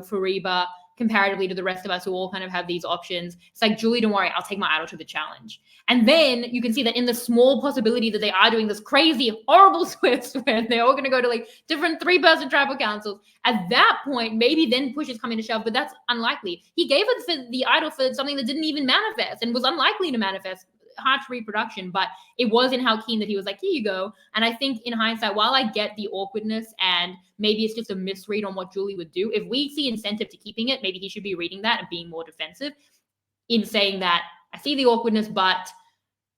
Fariba comparatively to the rest of us who all kind of have these options. It's like, Julie, don't worry, I'll take my idol to the challenge. And then you can see that in the small possibility that they are doing this crazy, horrible switch where they're all going to go to like different three-person tribal councils. At that point, maybe then push is coming to shove, but that's unlikely. He gave us the idol for something that didn't even manifest and was unlikely to manifest hard to read production, but it wasn't how keen that he was like, here you go. And I think in hindsight, while I get the awkwardness and maybe it's just a misread on what Julie would do, if we see incentive to keeping it, maybe he should be reading that and being more defensive in saying that I see the awkwardness, but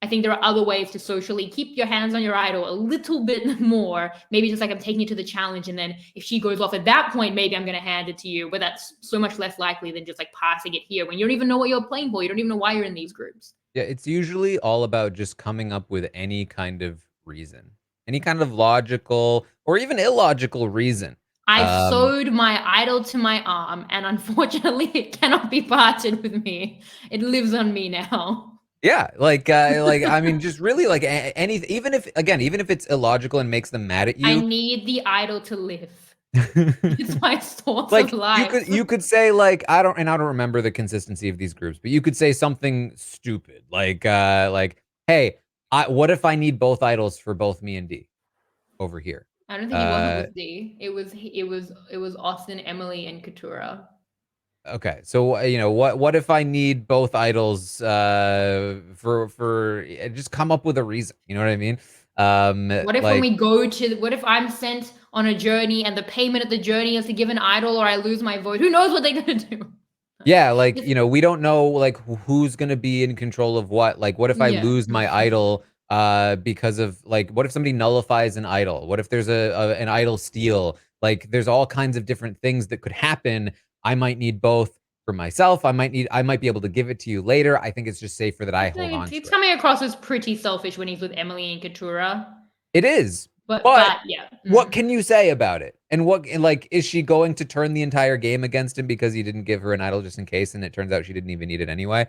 I think there are other ways to socially keep your hands on your idol a little bit more. Maybe just like I'm taking you to the challenge, and then if she goes off at that point, maybe I'm going to hand it to you. But that's so much less likely than just like passing it here when you don't even know what you're playing for. You don't even know why you're in these groups. Yeah, it's usually all about just coming up with any kind of reason, any kind of logical or even illogical reason. I sewed my idol to my arm, and unfortunately, it cannot be parted with me. It lives on me now. Yeah, like I mean, just really like any, even if it's illogical and makes them mad at you. I need the idol to live. It's my source like, of life. You could say like I don't remember the consistency of these groups, but you could say something stupid like hey, what if I need both idols for both me and D over here? I don't think he wasn't with D. It was Austin, Emily, and Katurah. Okay, so what if I need both idols for just come up with a reason? You know what I mean? What if when we go to what if I'm sent on a journey and the payment of the journey is to give an idol, or I lose my vote? Who knows what they're gonna do? Yeah, like we don't know like who's gonna be in control of what. Like, what if I lose my idol because of like what if somebody nullifies an idol? What if there's an idol steal? Like, there's all kinds of different things that could happen. I might need both for myself. I might be able to give it to you later. I think it's just safer that I hold on to it. It's coming across as pretty selfish when he's with Emily and Katurah. It is. But yeah. What can you say about it? And is she going to turn the entire game against him because he didn't give her an idol just in case, and it turns out she didn't even need it anyway?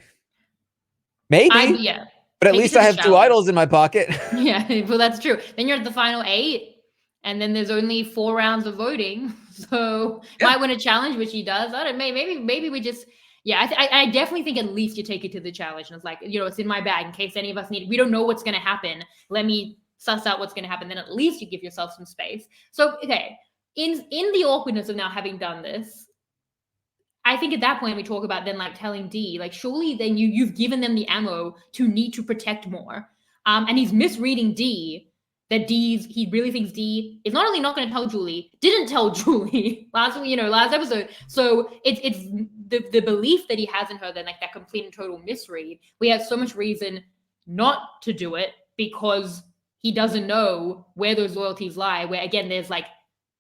Maybe. Yeah. But at least I have 2 idols in my pocket. Yeah, well, that's true. Then you're at the final 8, and then there's only 4 rounds of voting. So might win a challenge, which he does. I don't. Maybe we just. Yeah, I definitely think at least you take it to the challenge, and it's like, it's in my bag in case any of us need it. We don't know what's going to happen. Let me suss out what's going to happen. Then at least you give yourself some space. So okay, in the awkwardness of now having done this, I think at that point we talk about then like telling D, like, surely then you've given them the ammo to need to protect more. And he's misreading D, that he really thinks D is not only not going to tell Julie, didn't tell Julie last episode. So it's the belief that he has in her, then like that complete and total misread. We have so much reason not to do it because he doesn't know where those loyalties lie, where again, there's like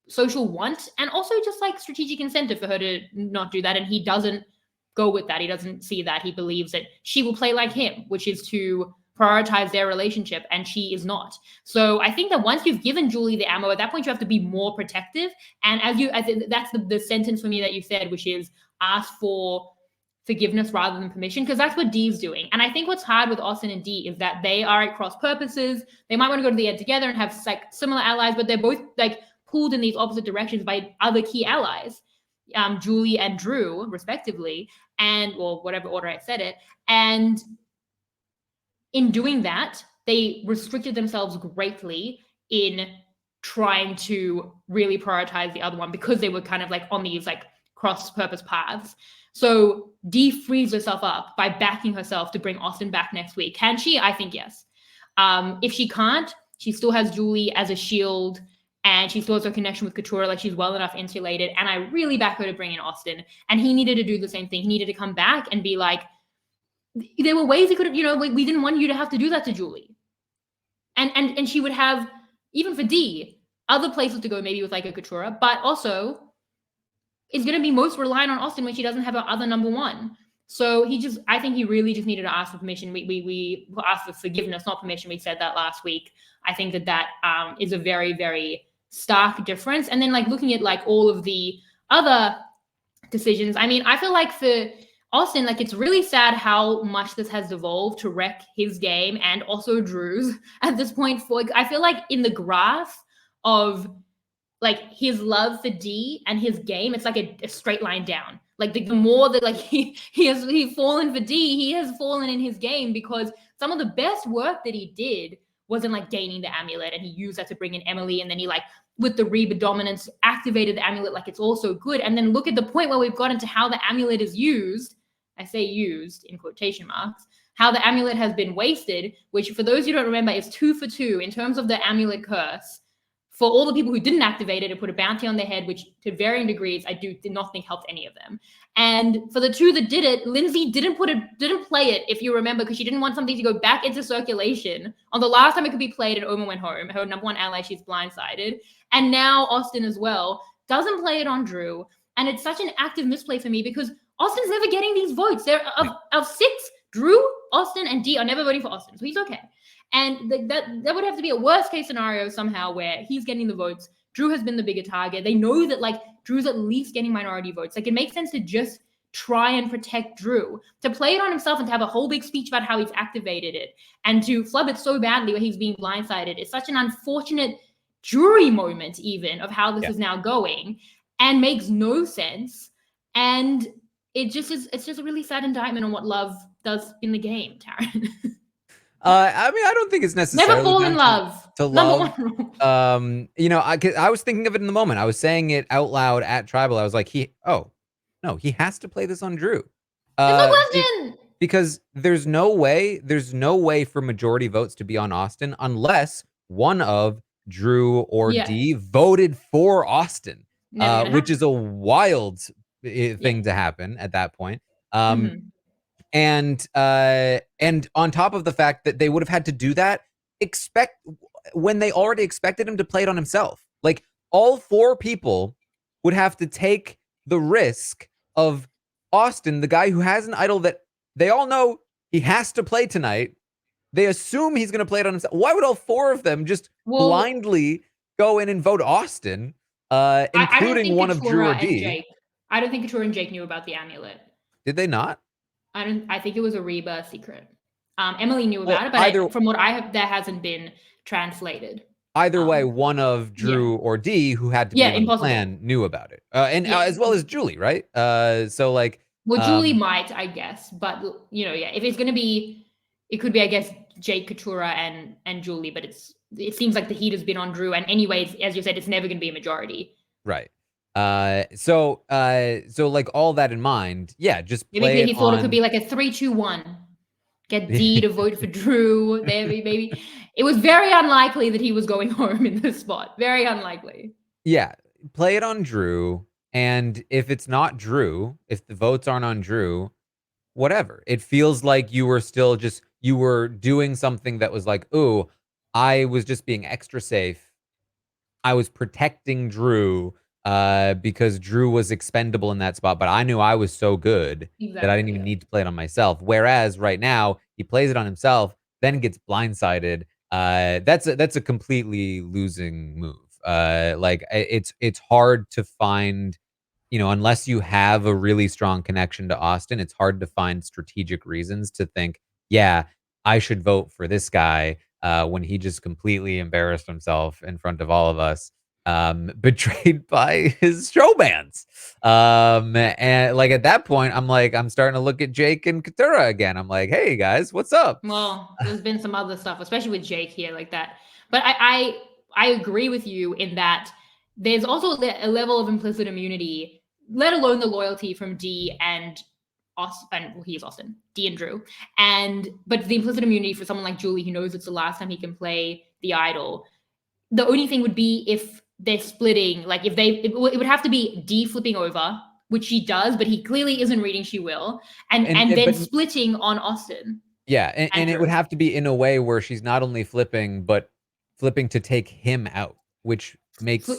social want and also just like strategic incentive for her to not do that. And he doesn't go with that. He doesn't see that. He believes that she will play like him, which is to prioritize their relationship, and she is not. So I think that once you've given Julie the ammo, at that point you have to be more protective. And that's the sentence for me that you said, which is ask for forgiveness rather than permission, because that's what Dee's doing. And I think what's hard with Austin and Dee is that they are at cross purposes. They might want to go to the end together and have like similar allies, but they're both like pulled in these opposite directions by other key allies, Julie and Drew, respectively, or whatever order I said it. And in doing that, they restricted themselves greatly in trying to really prioritize the other one because they were kind of like on these like cross-purpose paths. So Dee frees herself up by backing herself to bring Austin back next week. Can she? I think yes. If she can't, she still has Julie as a shield, and she still has her connection with Katurah, like she's well enough insulated. And I really back her to bring in Austin. And he needed to do the same thing. He needed to come back and be like, there were ways he could have, we didn't want you to have to do that to Julie. And she would have, even for Dee, other places to go, maybe with like a Katurah, but also is going to be most reliant on Austin when she doesn't have her other number one. So I think he really just needed to ask for permission. We asked for forgiveness, not permission. We said that last week. I think that is a very, very stark difference. And then like looking at like all of the other decisions, I mean, I feel like for Austin, like it's really sad how much this has devolved to wreck his game and also Drew's at this point. I feel like in the graph of like his love for Dee and his game, it's like a straight line down. Like the more that like he's fallen for Dee, he has fallen in his game, because some of the best work that he did was in like gaining the amulet, and he used that to bring in Emily, and then he like with the Reba dominance activated the amulet like it's also good. And then look at the point where we've gotten to how the amulet is used, I say used in quotation marks, how the amulet has been wasted, which for those who don't remember is 2 for 2 in terms of the amulet curse. For all the people who didn't activate it, it put a bounty on their head, which to varying degrees, did not think helped any of them. And for the 2 that did it, Lindsay didn't play it, if you remember, because she didn't want something to go back into circulation. On the last time it could be played and Oma went home, her number 1 ally, she's blindsided. And now Austin as well doesn't play it on Drew. And it's such an active misplay for me because Austin's never getting these votes. There of 6, Drew, Austin, and Dee are never voting for Austin, so he's okay. And that would have to be a worst case scenario somehow where he's getting the votes. Drew has been the bigger target. They know that like Drew's at least getting minority votes. Like it makes sense to just try and protect Drew. To play it on himself and to have a whole big speech about how he's activated it and to flub it so badly where he's being blindsided is such an unfortunate jury moment even of how this is now going and makes no sense. And it's just a really sad indictment on what love does in the game, Taran. I mean, I don't think it's necessarily never fall in love. To love. You know, I was thinking of it in the moment. I was saying it out loud at Tribal. I was like, he has to play this on Drew. There's no question. Because there's no way for majority votes to be on Austin unless one of Drew or Dee voted for Austin, which is a wild thing to happen at that point. And on top of the fact that they would have had to do that, when they already expected him to play it on himself. Like all 4 people would have to take the risk of Austin, the guy who has an idol that they all know he has to play tonight. They assume he's going to play it on himself. Why would all 4 of them just blindly go in and vote Austin, including one of Drew or Dee? I don't think Katurah and Jake knew about the amulet. Did they not? I think it was a Reba secret. Emily knew about it, but from what I have, that hasn't been translated. Either way, one of Drew or Dee, who had to be in the plan, knew about it, and as well as Julie, right? So like, Julie might, I guess, but you know, if it's gonna be, it could be, I guess, Jake, Katurah, and Julie, but it seems like the heat has been on Drew, and anyways, as you said, it's never gonna be a majority, right? So like all that in mind, just play maybe he thought it could be like a 3-2-1. Get Dee to vote for Drew. Maybe it was very unlikely that he was going home in this spot. Very unlikely. Yeah, play it on Drew, and if it's not Drew, if the votes aren't on Drew, whatever. It feels like you were doing something that was like, ooh, I was just being extra safe. I was protecting Drew. Because Drew was expendable in that spot, but I knew I was so good that I didn't even need to play it on myself. Whereas right now, he plays it on himself, then gets blindsided. That's a completely losing move. Like it's hard to find, you know, unless you have a really strong connection to Austin, it's hard to find strategic reasons to think, yeah, I should vote for this guy when he just completely embarrassed himself in front of all of us. Betrayed by his showmans. And like at that point, I'm starting to look at Jake and Katurah again. I'm like, hey guys, what's up? Well, there's been some other stuff, especially with Jake here, like that. But I agree with you in that there's also a level of implicit immunity, let alone the loyalty from Dee and Austin. Well, he is Austin, Dee and Drew. But the implicit immunity for someone like Julie, who knows it's the last time he can play the idol. The only thing would be if they're splitting, like if it would have to be Dee flipping over, which she does, but he clearly isn't reading she will, and then splitting on Austin. Yeah, and it would have to be in a way where she's not only flipping, but flipping to take him out, which makes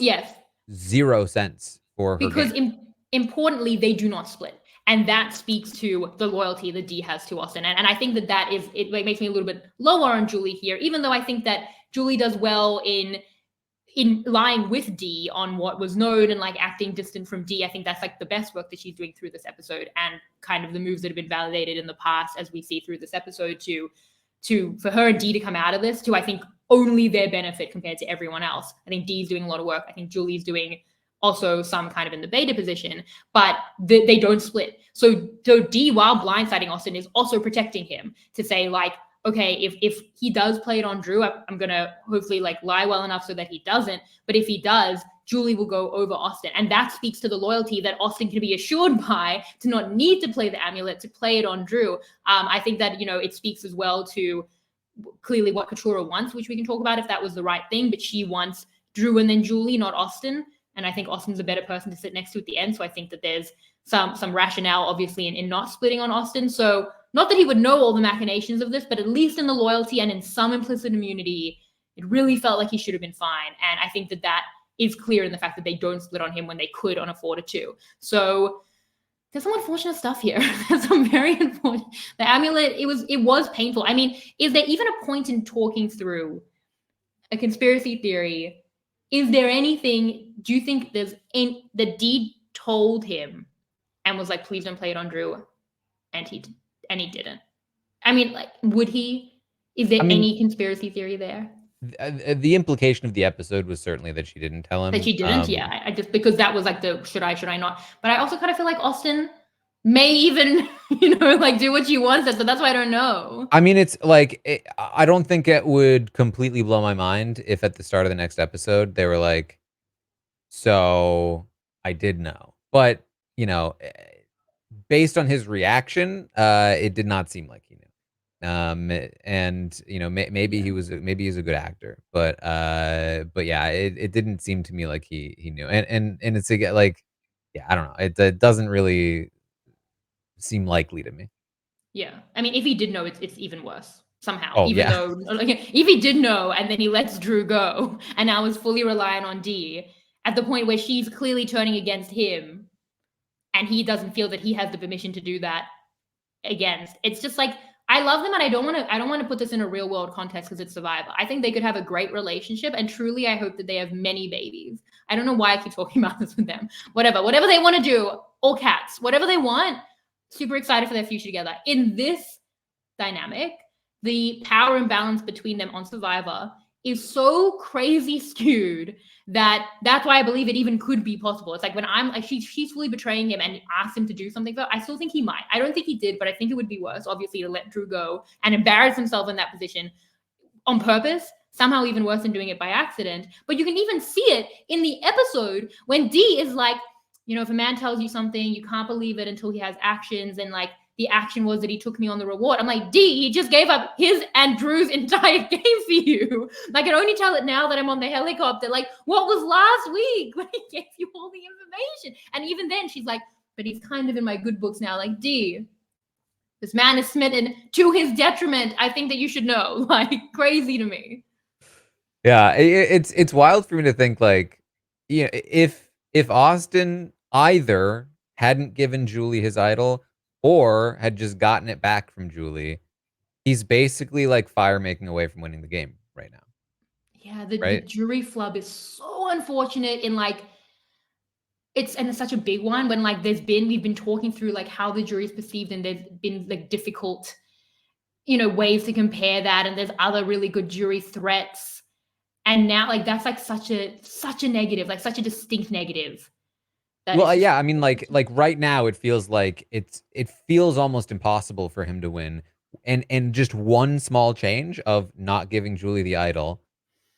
zero sense for her. Because importantly, they do not split. And that speaks to the loyalty that Dee has to Austin. And I think that is, it makes me a little bit lower on Julie here, even though I think that Julie does well in lying with Dee on what was known and like acting distant from Dee. I think that's like the best work that she's doing through this episode, and kind of the moves that have been validated in the past as we see through this episode to for her and Dee to come out of this to, I think, only their benefit compared to everyone else. I think Dee's doing a lot of work. I think Julie's doing also some kind of in the beta position, but they don't split. So Dee, while blindsiding Austin, is also protecting him to say like, okay, if he does play it on Drew, I'm going to hopefully like lie well enough so that he doesn't. But if he does, Julie will go over Austin. And that speaks to the loyalty that Austin can be assured by to not need to play the amulet, to play it on Drew. I think that, it speaks as well to clearly what Katurah wants, which we can talk about if that was the right thing, but she wants Drew and then Julie, not Austin. And I think Austin's a better person to sit next to at the end. So I think that there's some rationale, obviously, in not splitting on Austin. So not that he would know all the machinations of this, but at least in the loyalty and in some implicit immunity, it really felt like he should have been fine. And I think that is clear in the fact that they don't split on him when they could on a 4-2. So there's some unfortunate stuff here. There's some very unfortunate. The amulet, it was painful. I mean, is there even a point in talking through a conspiracy theory? Is there anything, do you think that Dee told him and was like, please don't play it on Drew, and he didn't? I mean, like, would he? Is there any conspiracy theory there? The implication of the episode was certainly that she didn't tell him. That she didn't, yeah. I just, because that was like the should I not? But I also kind of feel like Austin may even, like do what she wants. So that's why I don't know. I mean, it's like, I don't think it would completely blow my mind if at the start of the next episode they were like, so I did know. But, based on his reaction, it did not seem like he knew. And maybe he's a good actor, but yeah, it didn't seem to me like he knew. And it's again, like, yeah, I don't know. It doesn't really seem likely to me. Yeah. I mean, if he did know, it's even worse somehow. Oh, even yeah. though, like, if he did know and then he lets Drew go and now is fully reliant on Dee at the point where she's clearly turning against him and he doesn't feel that he has the permission to do that against. It's just like, I love them, and I don't want to put this in a real world context because it's Survivor. I think they could have a great relationship, and truly, I hope that they have many babies. I don't know why I keep talking about this with them. Whatever they want to do, all cats, whatever they want. Super excited for their future together. In this dynamic, the power imbalance between them on Survivor is so crazy skewed that's why I believe it even could be possible. It's like when I'm like, she's fully betraying him and asks him to do something, but I still think he might. I don't think he did, but I think it would be worse, obviously, to let Drew go and embarrass himself in that position on purpose, somehow even worse than doing it by accident. But you can even see it in the episode when Dee is like, if a man tells you something, you can't believe it until he has actions, and like, the action was that he took me on the reward. I'm like, Dee, he just gave up his and Drew's entire game for you. I can only tell it now that I'm on the helicopter. Like, what was last week when he gave you all the information? And even then, she's like, but he's kind of in my good books now. Like, Dee, this man is smitten to his detriment. I think that you should know. Like, crazy to me. Yeah, it's wild for me to think, like, if Austin either hadn't given Julie his idol or had just gotten it back from Julie, he's basically like fire making away from winning the game right now. Yeah, the jury flub is so unfortunate in like, it's such a big one when like we've been talking through like how the jury is perceived, and there's been like difficult, ways to compare that, and there's other really good jury threats. And now like that's like such a negative, like such a distinct negative. Well, yeah, I mean, like right now, it feels like it feels almost impossible for him to win, and just one small change of not giving Julie the idol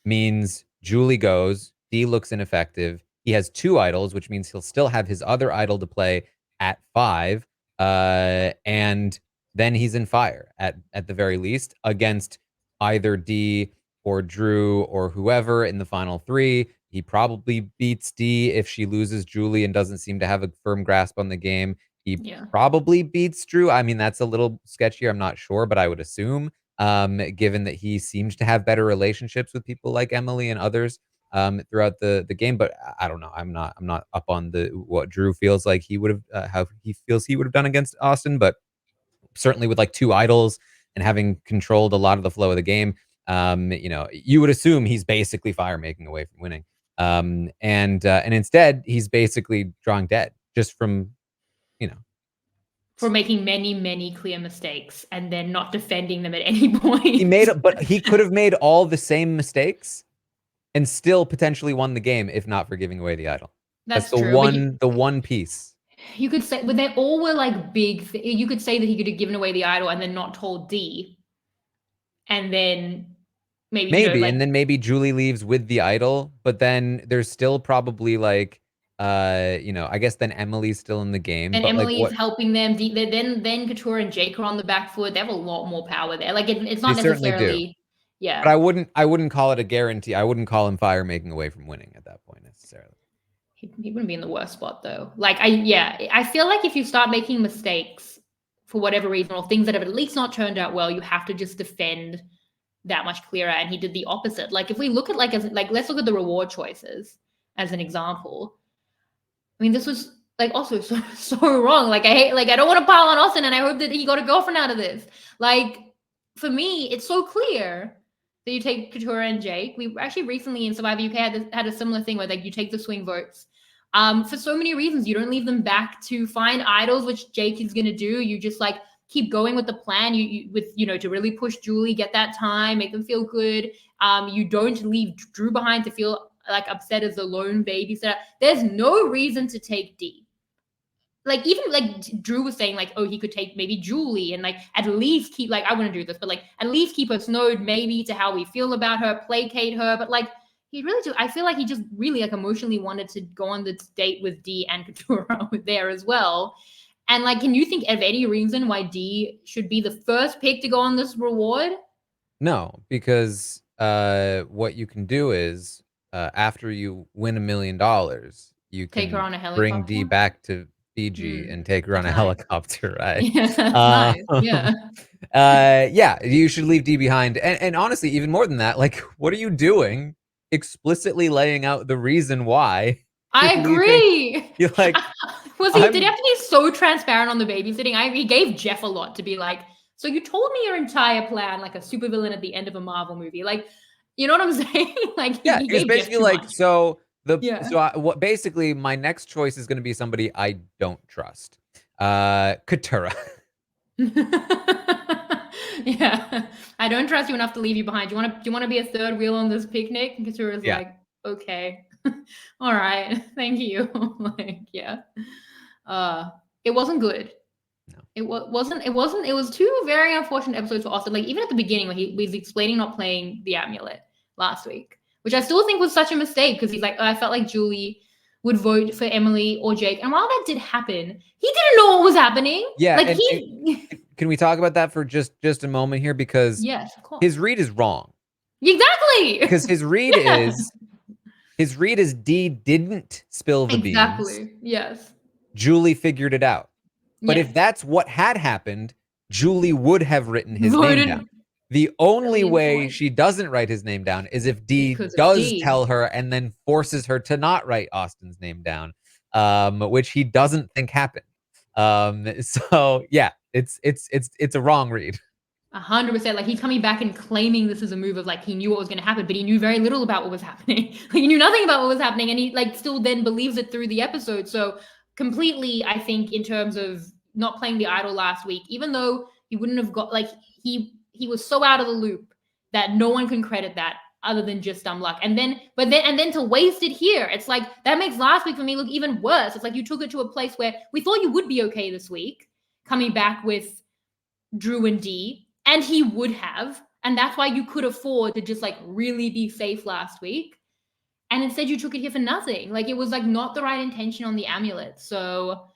means Julie goes, Dee looks ineffective. He has 2 idols, which means he'll still have his other idol to play at 5, and then he's in fire at the very least against either Dee or Drew or whoever in the final 3. He probably beats Dee if she loses Julie and doesn't seem to have a firm grasp on the game. He probably beats Drew. I mean, that's a little sketchier. I'm not sure, but I would assume, given that he seems to have better relationships with people like Emily and others throughout the game. But I don't know. I'm not up on what Drew feels like he would have, how he feels he would have done against Austin. But certainly with like 2 idols and having controlled a lot of the flow of the game, you would assume he's basically fire making away from winning. And instead he's basically drawing dead just from, for making many, many clear mistakes and then not defending them at any point. He could have made all the same mistakes and still potentially won the game if not for giving away the idol. That's the true. The one piece. You could say, but they all were like big. You could say that he could have given away the idol and then not told Dee, and then Maybe, Maybe, like, and then maybe Julie leaves with the idol, but then there's still probably like, I guess then Emily's still in the game, and but like Emily's what helping them. Then Couture and Jake are on the back foot. They have a lot more power there. Like it's they not certainly do. necessarily, But yeah. I wouldn't call it a guarantee. I wouldn't call him fire making away from winning at that point necessarily. He wouldn't be in the worst spot though. Like I feel like if you start making mistakes for whatever reason or things that have at least not turned out well, you have to just defend that much clearer. And he did the opposite. Like if we look at let's look at the reward choices as an example. I mean, this was like also so wrong. Like I don't want to pile on Austin, and I hope that he got a girlfriend out of this. Like for me, it's so clear that you take Katura and Jake. We actually recently in Survivor UK had a similar thing where like you take the swing votes. For so many reasons, you don't leave them back to find idols, which Jake is gonna do. You just like keep going with the plan. To really push Julie, get that time, make them feel good. You don't leave Drew behind to feel like upset as a lone babysitter. There's no reason to take D. Like even like Drew was saying, like, oh, he could take maybe Julie and like at least keep like I wouldn't do this, but like at least keep us snowed maybe to how we feel about her, placate her. But like he really just I feel like he just really like emotionally wanted to go on the date with D and Katura there as well. And like, can you think of any reason why D should be the first pick to go on this reward? No, because what you can do is after you win $1 million, you Take her can on a bring helicopter? D back to Fiji and take her on That's a nice. helicopter, right? Yeah, that's Uh, nice. Yeah. yeah, you should leave D behind. And honestly, even more than that, like, what are you doing? Explicitly laying out the reason why you're I leaving. agree. You're like, Did he I'm have to be so transparent on the babysitting? He gave Jeff a lot to be like, so you told me your entire plan like a supervillain at the end of a Marvel movie. Like, you know what I'm saying? Like yeah, he he was gave Jeff basically too like, much. so Yeah. what basically my next choice is going to be somebody I don't trust. Katura. Yeah. I don't trust you enough to leave you behind. Do you want to be a third wheel on this picnic? And Katura's Yeah. like, okay. All right. Thank you. Like, yeah. Uh it wasn't good. No. It was two very unfortunate episodes for Austin. Like even at the beginning when he was explaining not playing the amulet last week, which I still think was such a mistake because he's like, oh, I felt like Julie would vote for Emily or Jake. And while that did happen, he didn't know what was happening. Yeah, Like and can we talk about that for just a moment here because yes, of course. his read is wrong. Exactly. Because his read Yeah. is D didn't spill the beans. Exactly. Yes. Julie figured it out. But if Yes. that's what had happened, Julie would have written his name down. Voted The only brilliant way point. she doesn't write his name down is if D Because of does D. tell her and then forces her to not write Austin's name down, which he doesn't think happened. So yeah, it's a wrong read. 100%. Like he's coming back and claiming this is a move of like he knew what was going to happen, but he knew very little about what was happening. Like he knew nothing about what was happening, and he like still then believes it through the episode. So completely, I think in terms of not playing the idol last week, even though he wouldn't have got like he was so out of the loop that no one can credit that other than just dumb luck. And then to waste it here, it's like that makes last week for me look even worse. It's like you took it to a place where we thought you would be okay this week, coming back with Drew and D, and he would have. And that's why you could afford to just like really be safe last week. And instead you took it here for nothing. Like it was like not the right intention on the amulet. So,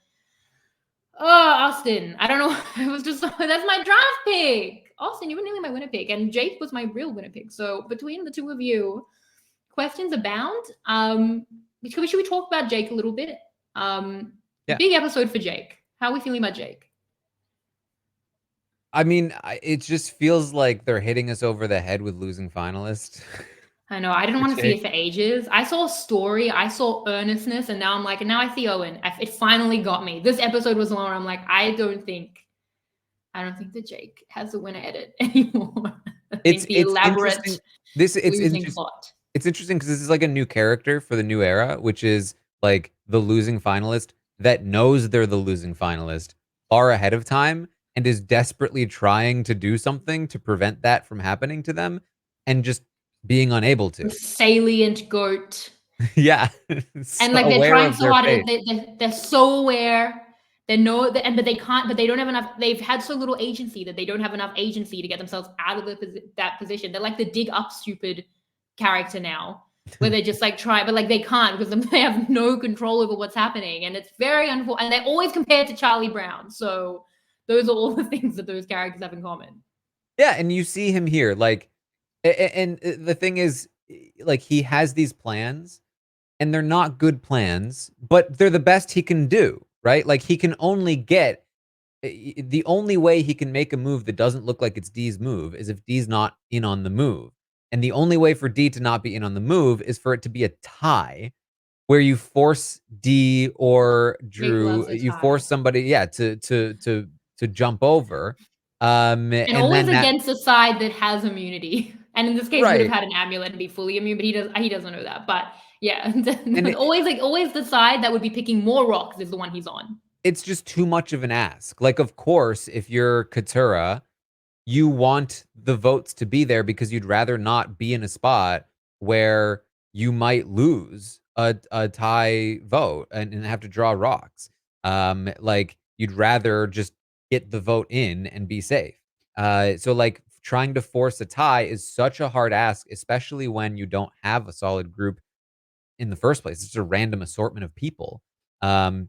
oh, Austin, I don't know. It was just, that's my draft pick. Austin, you were nearly my winner pick. And Jake was my real winner pick. So between the two of you, questions abound. Should we talk about Jake a little bit? Yeah. Big episode for Jake. How are we feeling about Jake? I mean, it just feels like they're hitting us over the head with losing finalists. I know. I didn't want to see it for ages. I saw story, I saw earnestness, and now I'm like, and now I see Owen. It finally got me. This episode was the one where I'm like, I don't think that Jake has the winner edit anymore. It's the elaborate interesting. losing plot. It's interesting because this is like a new character for the new era, which is like the losing finalist that knows they're the losing finalist far ahead of time and is desperately trying to do something to prevent that from happening to them and just being unable to. The salient goat. Yeah. And like they're trying so hard. They're so aware. but they can't, but they don't have enough. They've had so little agency that they don't have enough agency to get themselves out of that position. They're like the dig up stupid character now, where they're just like try, but like they can't because they have no control over what's happening, and it's very unfortunate. And they're always compared to Charlie Brown. So those are all the things that those characters have in common. Yeah, and you see him here, like, and the thing is, like, he has these plans, and they're not good plans, but they're the best he can do, right? Like, he can only get the only way he can make a move that doesn't look like it's D's move is if D's not in on the move. And the only way for D to not be in on the move is for it to be a tie where you force D or Jake Drew, loves a you force tie. somebody, yeah, to jump over. And And always then that against the side that has immunity. And in this case, would have right. had an amulet and be fully immune, but he doesn't know that. But yeah, And always the side that would be picking more rocks is the one he's on. it's just too much of an ask. Like, of course, if you're Katura, you want the votes to be there because you'd rather not be in a spot where you might lose a tie vote and have to draw rocks. Like, you'd rather just get the vote in and be safe. So like trying to force a tie is such a hard ask, especially when you don't have a solid group in the first place. It's just a random assortment of people. Um,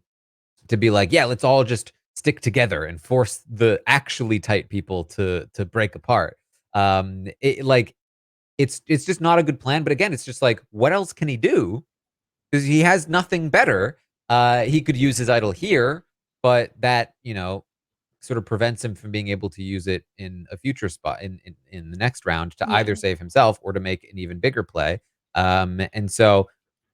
to be like, yeah, let's all just stick together and force the actually tight people to break apart. Like it's just not a good plan. But again, it's just like, what else can he do? Because he has nothing better. He could use his idol here, but that sort of prevents him from being able to use it in a future spot in the next round to Yeah. either save himself or to make an even bigger play. And so,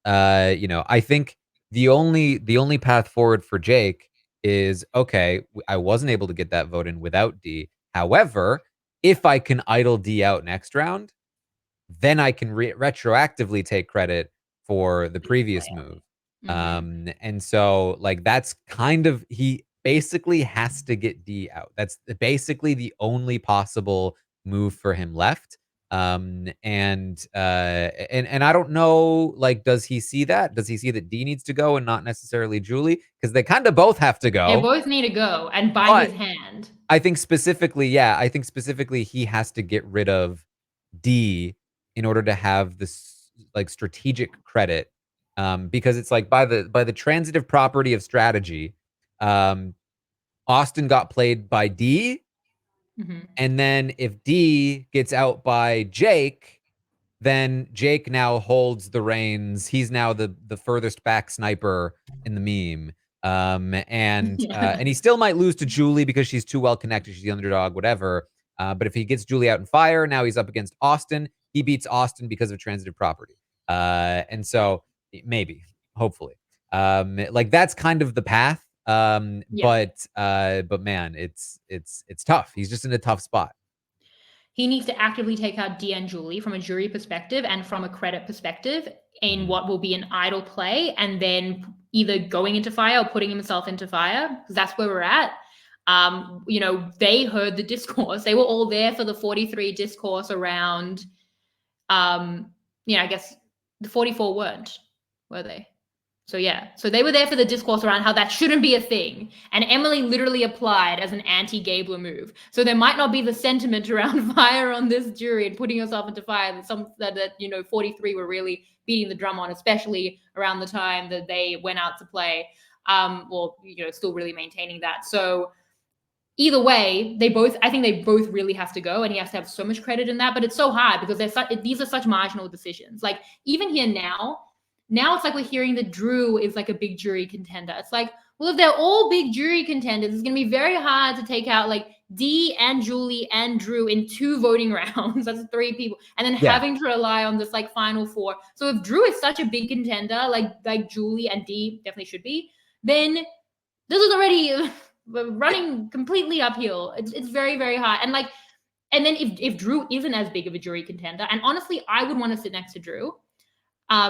I think the only path forward for Jake is okay. I wasn't able to get that vote in without D. However, if I can idle D out next round, then I can retroactively take credit for the previous move. Mm-hmm. And so like that's kind of he basically has to get D out. That's basically the only possible move for him left. And I don't know, like, does he see that? Does he see that D needs to go and not necessarily Julie? Because they kind of both have to They go. both need to go and by But his hand. I think specifically he has to get rid of D in order to have this like strategic credit. Because it's like by the transitive property of strategy, um, Austin got played by D, Mm-hmm. and then if D gets out by Jake, then Jake now holds the reins. He's now the furthest back sniper in the meme. Yeah. And he still might lose to Julie because she's too well connected. She's the underdog, whatever. But if he gets Julie out in fire, now he's up against Austin. He beats Austin because of transitive property. And so maybe, hopefully, like that's kind of the path. Yeah. But man, it's tough. He's just in a tough spot. He needs to actively take out D and Julie from a jury perspective and from a credit perspective in Mhm. what will be an idle play, and then either going into fire or putting himself into fire, because that's where we're at. They heard the discourse. They were all there for the 43 discourse around, I guess the 44 weren't, were they? So yeah, so they were there for the discourse around how that shouldn't be a thing, and Emily literally applied as an anti-Gabler move. So there might not be the sentiment around fire on this jury and putting yourself into fire that 43 were really beating the drum on, especially around the time that they went out to play. Still really maintaining that. So either way, I think they both really have to go, and he has to have so much credit in that. But it's so hard because these are such marginal decisions. Like even here now it's like we're hearing that Drew is like a big jury contender. It's like, well, if they're all big jury contenders, it's going to be very hard to take out like D and Julie and Drew in 2 voting rounds. That's 3 people, and then Yeah. having to rely on this like final 4. So if Drew is such a big contender, like Julie and D definitely should be, then this is already running completely uphill. It's very, very hard. And then if Drew isn't as big of a jury contender, and honestly, I would want to sit next to Drew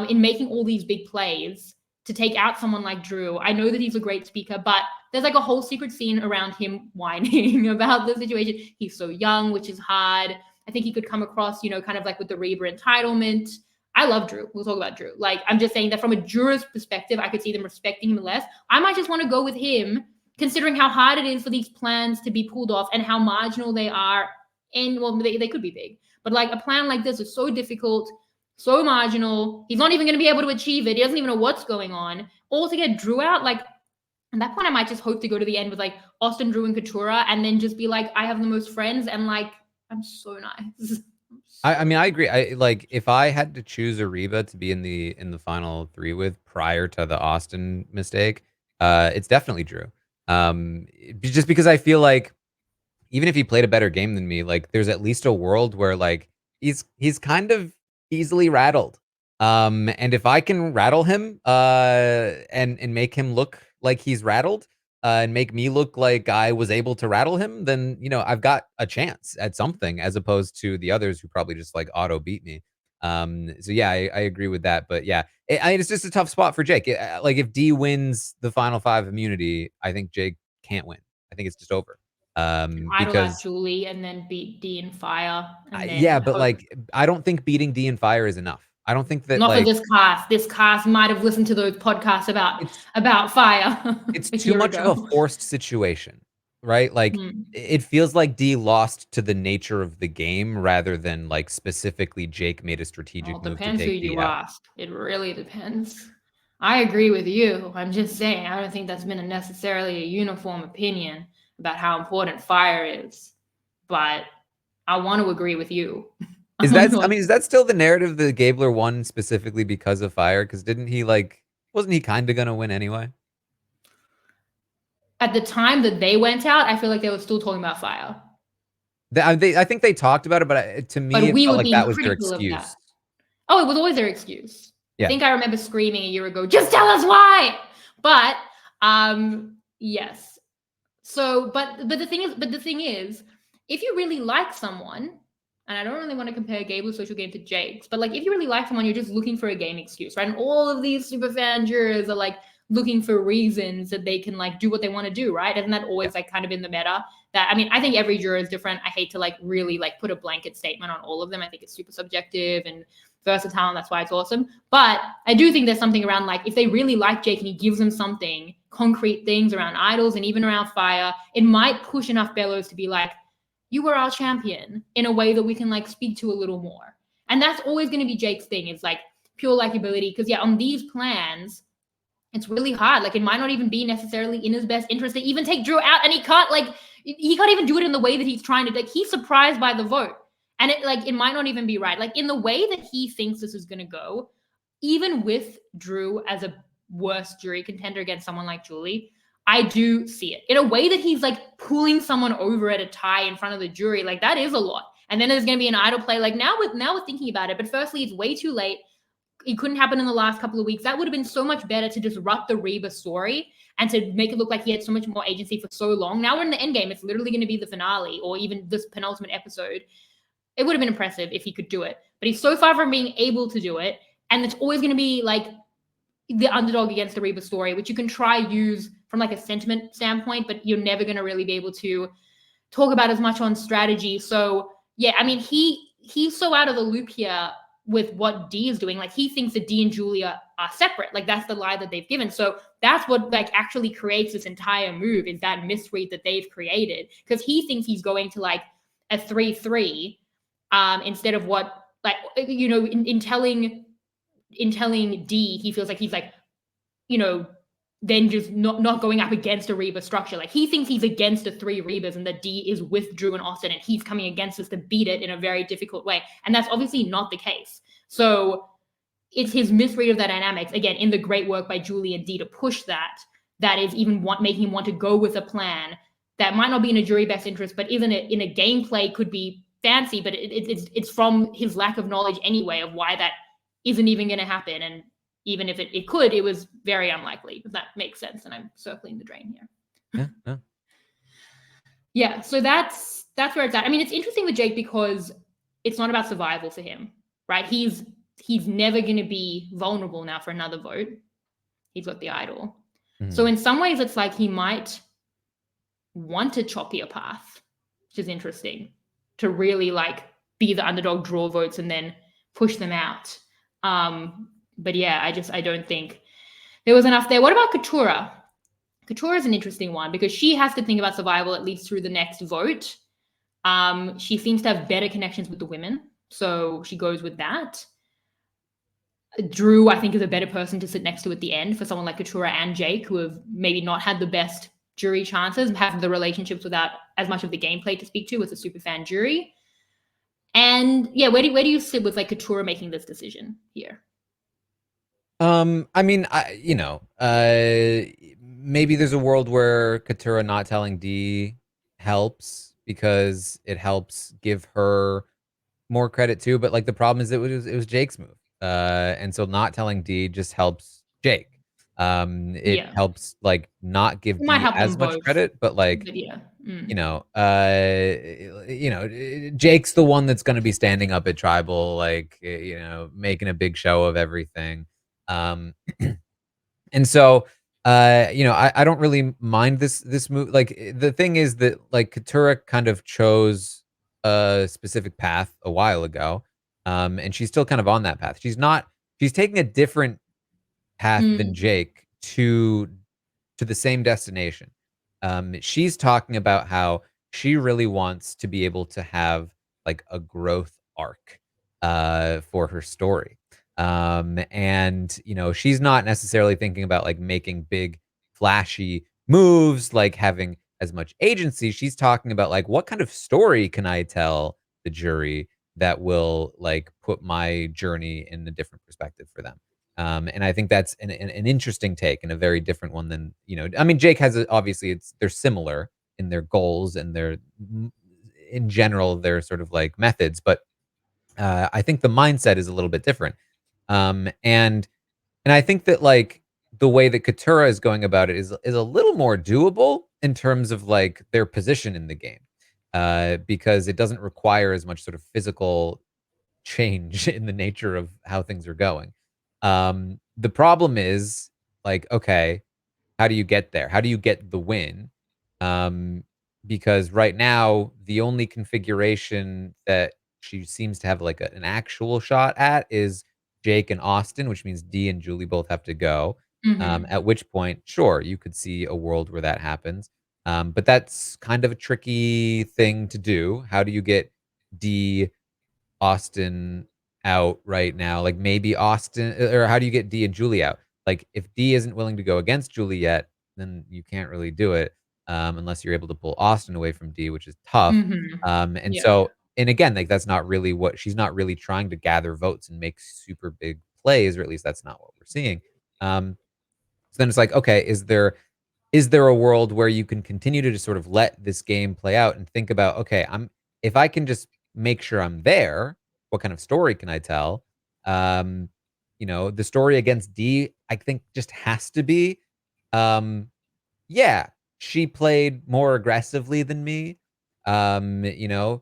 in making all these big plays to take out someone like Drew. I know that he's a great speaker, but there's like a whole secret scene around him whining about the situation. He's so young, which is hard. I think he could come across, kind of like with the Reba entitlement. I love Drew. We'll talk about Drew. Like, I'm just saying that from a juror's perspective, I could see them respecting him less. I might just want to go with him considering how hard it is for these plans to be pulled off and how marginal they are. And well, they could be big, but like a plan like this is so difficult, so marginal. He's not even going to be able to achieve it. He doesn't even know what's going on. All to get Drew out, like at that point, I might just hope to go to the end with like Austin, Drew, and Katura, and then just be like, I have the most friends, and like I'm so nice. I mean, I agree. I like if I had to choose Ariba to be in the final three with prior to the Austin mistake, it's definitely Drew. Just because I feel like even if he played a better game than me, like there's at least a world where like he's kind of easily rattled. And if I can rattle him, and make him look like he's rattled, and make me look like I was able to rattle him, then I've got a chance at something, as opposed to the others who probably just like auto beat me. So yeah, I agree with that. But yeah, it's just a tough spot for Jake. Like if D wins the final five immunity, I think Jake can't win. I think it's just over. Idle out Because Julie and then beat D and Fire, and yeah, then but hope. like I don't think beating D and Fire is enough. I don't think that Not for like this cast. This cast might have listened to those podcasts it's about Fire it's a too year much of a ago. forced situation, right? Like it feels like D lost to the nature of the game rather than like specifically Jake made a Well, strategic it move to depends who take D you out. ask. It really depends. I agree with you. I'm just saying, I don't think that's been necessarily a uniform opinion about how important fire is. But I want to agree with you. Is that I mean, is that still the narrative that Gabler won specifically because of Fire? Because didn't he like wasn't he kind of gonna win anyway? At the time that they went out, I feel like they were still talking about fire. I think they talked about it, but to me, But it we felt were like that being was their critical of that. excuse. Oh, it was always their excuse. I Yeah. think I remember screaming a year ago, just tell us why. But yes. So, but the thing is, if you really like someone, and I don't really want to compare Gable's social game to Jake's, but like if you really like someone, you're just looking for a game excuse, right? And all of these super fan jurors are like looking for reasons that they can like do what they want to do, right? Isn't that Yeah. always like kind of in the meta? That I mean, I think every juror is different. I hate to like really like put a blanket statement on all of them. I think it's super subjective and versatile, and that's why it's awesome. But I do think there's something around like if they really like Jake and he gives them something, concrete things around idols and even around fire, it might push enough bellows to be like, you were our champion in a way that we can like speak to a little more. And that's always going to be Jake's thing. It's like pure likability. Because yeah, on these plans, it's really hard. Like it might not even be necessarily in his best interest to even take Drew out, and he can't even do it in the way that he's trying to. Like he's surprised by the vote, and it might not even be right. Like in the way that he thinks this is going to go, even with Drew as a worse jury contender against someone like Julie, I do see it in a way that he's like pulling someone over at a tie in front of the jury. Like that is a lot. And then there's going to be an idol play. Like now we're thinking about it, but firstly, it's way too late. It couldn't happen in the last couple of weeks. That would have been so much better to disrupt the Reba story and to make it look like he had so much more agency for so long. Now we're in the end game. It's literally going to be the finale or even this penultimate episode. It would have been impressive if he could do it, but he's so far from being able to do it. And it's always going to be like the underdog against the Reba story, which you can try use from like a sentiment standpoint, but you're never going to really be able to talk about as much on strategy. So yeah, I mean, he's so out of the loop here with what D is doing. Like he thinks that D and Julia are separate. Like that's the lie that they've given. So that's what like actually creates this entire move is that misread that they've created. Because he thinks he's going to like a 3-3 instead of what like in telling D, he feels like he's like, then just not going up against a Reba structure. Like he thinks he's against a 3 Rebas and that D is with Drew and Austin and he's coming against us to beat it in a very difficult way. And that's obviously not the case. So it's his misread of that dynamics, again, in the great work by Julie and D to push that is even making him want to go with a plan that might not be in a jury best interest, but isn't it in a gameplay could be fancy, but it's from his lack of knowledge anyway of why that isn't even going to happen. And even if it could, it was very unlikely, if that makes sense. And I'm circling the drain here. Yeah. Yeah, so that's where it's at. I mean, it's interesting with Jake because it's not about survival for him, right? He's never going to be vulnerable now for another vote. He's got the idol. Mm-hmm. So in some ways, it's like he might want a choppier path, which is interesting, to really like be the underdog, draw votes, and then push them out. But yeah, I don't think there was enough there. What about Katura? Katura is an interesting one because she has to think about survival at least through the next vote. She seems to have better connections with the women, so she goes with that. Drew, I think, is a better person to sit next to at the end for someone like Katura and Jake, who have maybe not had the best jury chances, have the relationships without as much of the gameplay to speak to as a super fan jury. And yeah, where do you sit with like Katura making this decision here? I mean, maybe there's a world where Katura not telling D helps because it helps give her more credit too. But like the problem is it was Jake's move, and so not telling D just helps Jake. It Yeah, helps like not give it might D help them as much both, credit, but like but yeah. you know, Jake's the one that's going to be standing up at tribal, like making a big show of everything. Um, and so, I don't really mind this move. Like the thing is that like Katura kind of chose a specific path a while ago, and she's still kind of on that path. She's taking a different path than Mm, Jake to the same destination. She's talking about how she really wants to be able to have like a growth arc for her story. And she's not necessarily thinking about like making big flashy moves, like having as much agency. She's talking about like what kind of story can I tell the jury that will like put my journey in a different perspective for them. And I think that's an interesting take and a very different one than, I mean, Jake has obviously they're similar in their goals and in general, their sort of like methods, but I think the mindset is a little bit different. And I think that like the way that Katura is going about it is a little more doable in terms of like their position in the game. Because it doesn't require as much sort of physical change in the nature of how things are going. The problem is like, okay, how do you get there? How do you get the win? Um, because right now, the only configuration that she seems to have like an actual shot at is Jake and Austin, which means D and Julie both have to go. mm-hmm. At which point, sure, you could see a world where that happens. But that's kind of a tricky thing to do. How do you get D Austin out right now? Like maybe Austin, or how do you get D and Julie out? Like if D isn't willing to go against Julie yet, then you can't really do it unless you're able to pull Austin away from D, which is tough. Mm-hmm. And Yeah. so, and again, like that's not really what she's not really trying to gather votes and make super big plays, or at least that's not what we're seeing. So then it's like, okay, is there a world where you can continue to just sort of let this game play out and think about, okay, if I can just make sure I'm there, what kind of story can I tell? Um, the story against D, I think just has to be, um, yeah, she played more aggressively than me. Um, you know,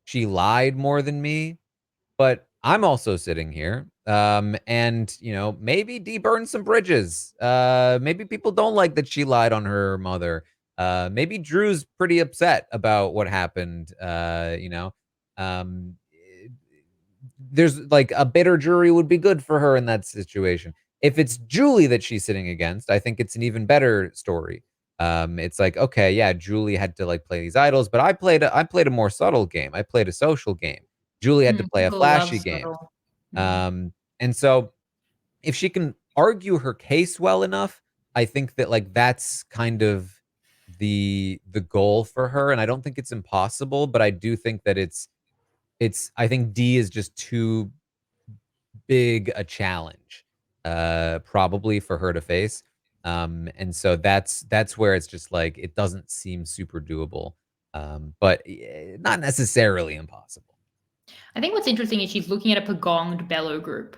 she lied more than me. But I'm also sitting here, and, maybe D burned some bridges. Maybe people don't like that she lied on her mother. Maybe Drew's pretty upset about what happened, there's like a bitter jury would be good for her in that situation. If it's Julie that she's sitting against, I think it's an even better story. It's like, okay, yeah, Julie had to like play these idols, but I played a more subtle game. I played a social game. Julie had to play a People love flashy game. subtle. Mm. And so if she can argue her case well enough, I think that like that's kind of the goal for her. And I don't think it's impossible, but I do think that I think D is just too big a challenge, probably for her to face. And so that's where it's just like it doesn't seem super doable, but not necessarily impossible. I think what's interesting is she's looking at a pagonged Bello group.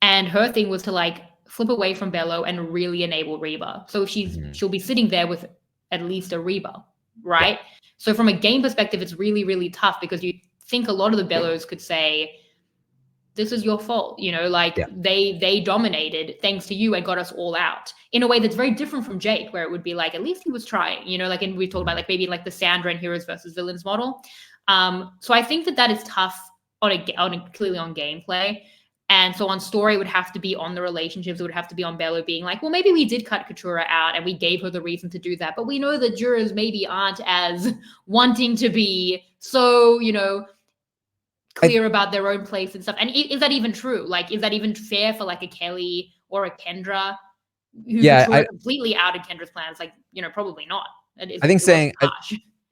And her thing was to like flip away from Bello and really enable Reba. So Mhm. she'll be sitting there with at least a Reba, Yeah. right? So from a game perspective, it's really, really tough because you think a lot of the Bellos could say, this is your fault, like Yeah. they dominated thanks to you and got us all out in a way that's very different from Jake, where it would be like at least he was trying, like, and we talked about Mhm. like maybe like the Sandra and heroes versus villains model. So I think that is tough on clearly on gameplay. And so on story, it would have to be on the relationships. It would have to be on Bello being like, well, maybe we did cut Katurah out and we gave her the reason to do that. But we know the jurors maybe aren't as wanting to be so, clear about their own place and stuff. And is that even true? Like, is that even fair for like a Kelly or a Kendra who Katurah completely outed Kendra's plans? Like, probably not. I think saying,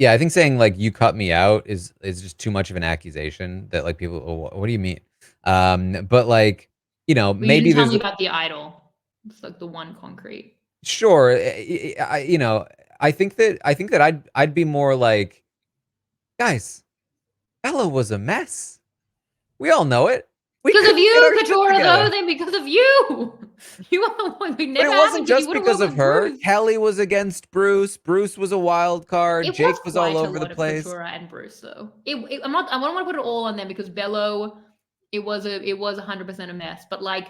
I think saying like you cut me out is just too much of an accusation that like people, oh, what do you mean? But like, maybe you didn't tell me about the idol. It's like the one concrete. Sure, I think that I'd be more like, guys, Ella was a mess. We all know it. Because of you, Katurah, though, then because of you. You are the one who never. But it wasn't just because of her. Kelly was against Bruce. Bruce was a wild card. Jake was all over the place. Katurah and Bruce, though. I don't want to put it all on them because Bello, it was 100% a mess. But like,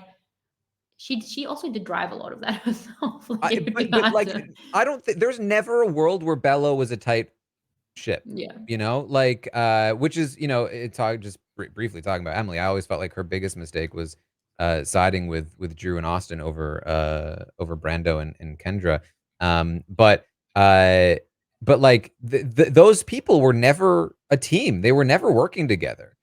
she also did drive a lot of that herself. I don't think there's never a world where Bello was a tight ship. Yeah. Which is, just briefly talking about Emily, I always felt like her biggest mistake was siding with Drew and Austin over Brando and Kendra. But like those people were never a team. They were never working together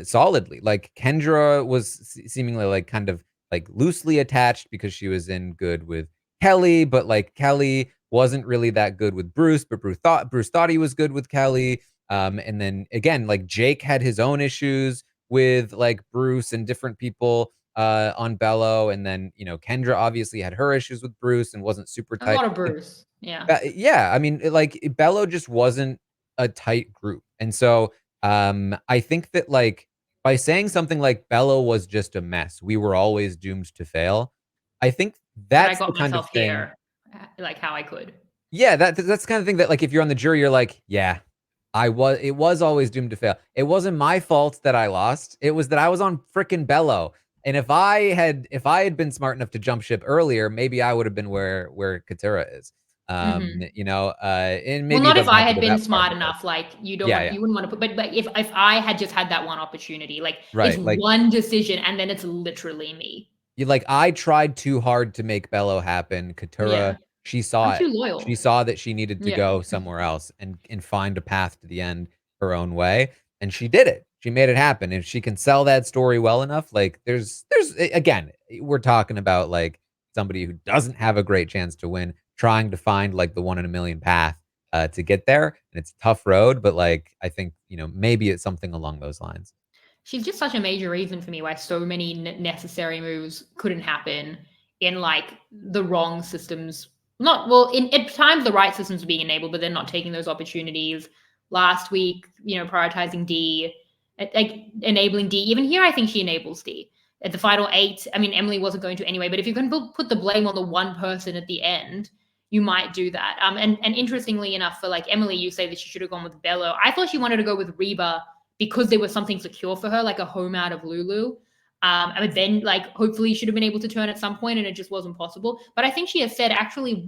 solidly. Like Kendra was seemingly like kind of like loosely attached because she was in good with Kelly, but like Kelly wasn't really that good with Bruce, but Bruce thought he was good with Kelly. And then again, like Jake had his own issues with like Bruce and different people on Bello. And then, Kendra obviously had her issues with Bruce and wasn't super tight. A lot of Bruce. Yeah. Yeah. I mean, like Bello just wasn't a tight group. And so I think that like by saying something like Bello was just a mess, we were always doomed to fail. I think that's the kind of thing. Here, like how I could. Yeah, that's the kind of thing that like if you're on the jury, you're like, yeah, it was always doomed to fail. It wasn't my fault that I lost. It was that I was on frickin' Bello. And if I had been smart enough to jump ship earlier, maybe I would have been where Katurah is. And maybe not if I had been smart enough. Like you wouldn't want to put. But if I had just had that one opportunity, like it's like, one decision, and then it's literally me. I tried too hard to make Bello happen. Katurah, she saw it. Too loyal. She saw that she needed to go somewhere else and find a path to the end her own way, and she did it. She made it happen. If she can sell that story well enough, like there's again, we're talking about like somebody who doesn't have a great chance to win, trying to find like the 1 in a million path to get there, and it's a tough road. But like I think maybe it's something along those lines. She's just such a major reason for me why so many necessary moves couldn't happen in like the wrong systems. At times the right systems are being enabled, but they're not taking those opportunities. Last week, prioritizing D, like enabling D. Even here, I think she enables D. At the final 8, I mean, Emily wasn't going to anyway, but if you can put the blame on the one person at the end, you might do that. And interestingly enough, for like Emily, you say that she should have gone with Bello. I thought she wanted to go with Reba because there was something secure for her, like a home out of Lulu. And then, like, hopefully should have been able to turn at some point, and it just wasn't possible. But I think she has said, actually,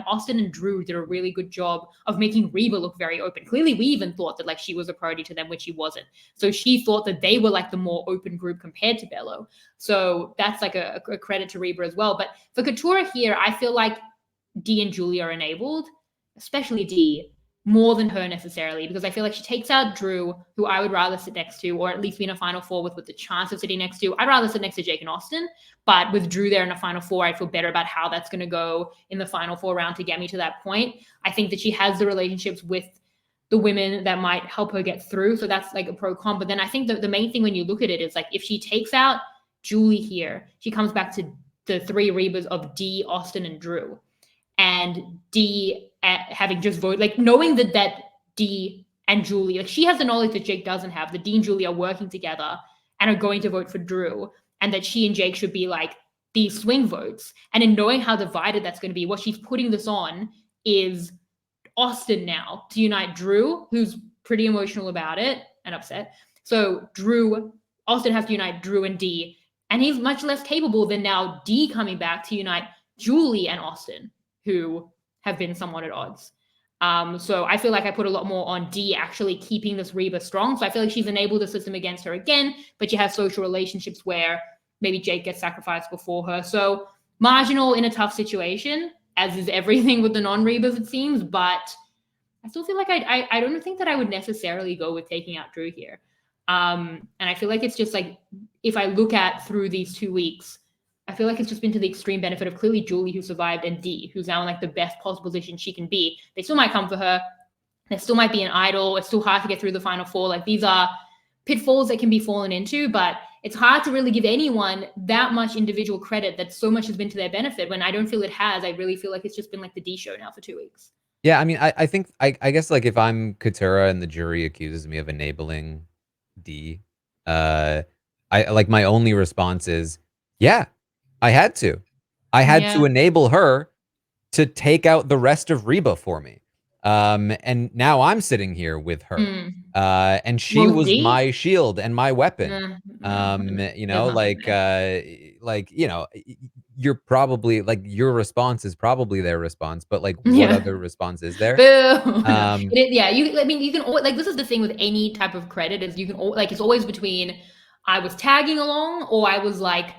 Austin and Drew did a really good job of making Reba look very open. Clearly, we even thought that, like, she was a priority to them, which she wasn't. So she thought that they were, like, the more open group compared to Bello. So that's, like, a credit to Reba as well. But for Katurah here, I feel like D and Julie are enabled, especially D, more than her necessarily, because I feel like she takes out Drew, who I would rather sit next to, or at least be in a Final Four with the chance of sitting next to. I'd rather sit next to Jake and Austin, but with Drew there in a Final Four, I feel better about how that's going to go in the Final Four round to get me to that point. I think that she has the relationships with the women that might help her get through, so that's like a pro-con. But then I think the main thing when you look at it is like if she takes out Julie here, she comes back to the 3 Rebas of D, Austin, and Drew. And D having just voted, like knowing that D and Julie, like she has the knowledge that Jake doesn't have, that D and Julie are working together and are going to vote for Drew, and that she and Jake should be like these swing votes. And in knowing how divided that's going to be, what she's putting this on is Austin now to unite Drew, who's pretty emotional about it and upset. So Austin has to unite Drew and D, and he's much less capable than now D coming back to unite Julie and Austin, who have been somewhat at odds. So I feel like I put a lot more on D actually keeping this Reba strong. So I feel like she's enabled the system against her again, but she has social relationships where maybe Jake gets sacrificed before her. So marginal in a tough situation, as is everything with the non-Rebas, it seems. But I still feel like I don't think that I would necessarily go with taking out Drew here. And I feel like it's just like, if I look at through these 2 weeks, I feel like it's just been to the extreme benefit of clearly Julie, who survived, and Dee, who's now in like the best possible position she can be. They still might come for her. There still might be an idol. It's still hard to get through the final four. Like, these are pitfalls that can be fallen into, but it's hard to really give anyone that much individual credit that so much has been to their benefit, when I don't feel it has. I really feel like it's just been like the D show now for 2 weeks. Yeah, I mean, I think I guess, like, if I'm Katura and the jury accuses me of enabling D, I like, my only response is, yeah, I had to. I had to enable her to take out the rest of Reba for me. And now I'm sitting here with her. And she was my shield and my weapon. You know, like, you know, you're probably like, your response is probably their response, but like, what other response is there? Boo. I mean, you can always, like, this is the thing with any type of credit, is you can like, it's always between, I was tagging along, or I was like,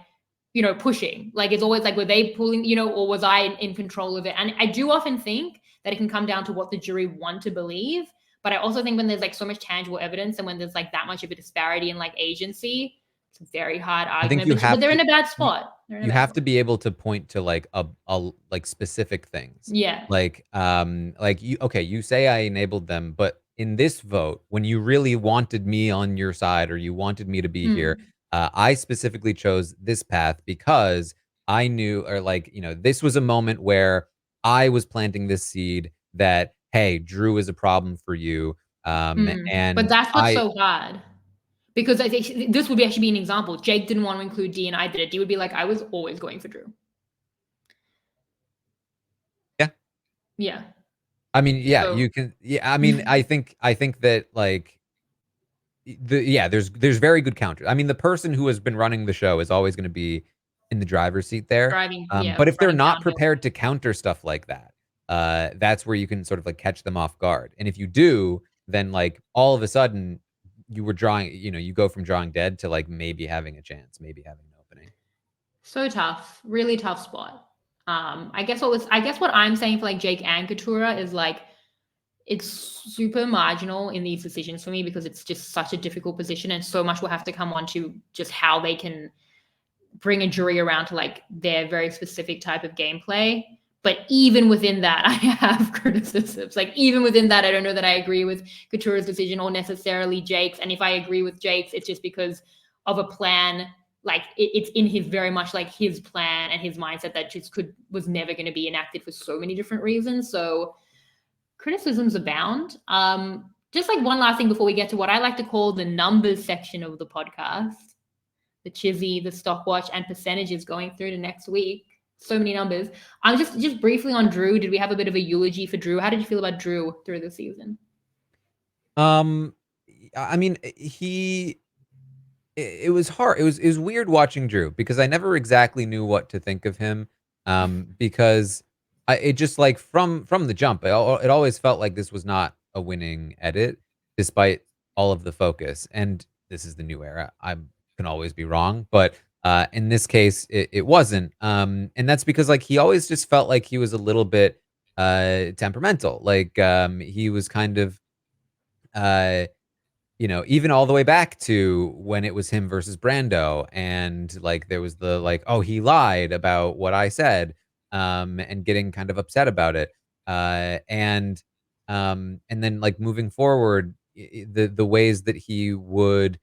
pushing. Like, it's always like, were they pulling, or was I in control of it? And I do often think that it can come down to what the jury want to believe. But I also think when there's like so much tangible evidence, and when there's like that much of a disparity in like agency, it's a very hard argument. But they're in a bad spot. You have to be able to point to like a like specific things. Yeah. Like you say I enabled them, but in this vote, when you really wanted me on your side, or you wanted me to be here, I specifically chose this path because I knew, or like, this was a moment where I was planting this seed that, hey, Drew is a problem for you. And but that's what's so hard. Because I think this would actually be an example. Jake didn't want to include D, and I did it. D would be like, I was always going for Drew. Yeah. Yeah. I mean, yeah, you can. Yeah, I mean, I think that, like, there's very good counters. I mean, the person who has been running the show is always going to be in the driver's seat there. But if they're not prepared to counter stuff like that, that's where you can sort of like catch them off guard. And if you do, then like all of a sudden you were drawing, you go from drawing dead to like maybe having a chance, maybe having an opening. So tough, really tough spot. I guess what I'm saying for like Jake and Katura is like, it's super marginal in these decisions for me, because it's just such a difficult position, and so much will have to come on to just how they can bring a jury around to like their very specific type of gameplay. But even within that, I have criticisms. Like, even within that, I don't know that I agree with Katura's decision or necessarily Jake's. And if I agree with Jake's, it's just because of a plan. Like, it's in his very much like his plan and his mindset that just was never going to be enacted for so many different reasons. So criticisms abound. Just like one last thing before we get to what I like to call the numbers section of the podcast, the Chissy, the Stockwatch, and percentages going through to next week. So many numbers. I'm just briefly on Drew. Did we have a bit of a eulogy for Drew? How did you feel about Drew through the season? I mean, it was hard. It was weird watching Drew, because I never exactly knew what to think of him. Because it just, like, from the jump, it always felt like this was not a winning edit, despite all of the focus. And this is the new era. I can always be wrong, but in this case, it wasn't. And that's because, like, he always just felt like he was a little bit temperamental. Like, he was kind of even all the way back to when it was him versus Brando, and like there was the like, oh, he lied about what I said, and getting kind of upset about it, and then like moving forward, the ways that he would,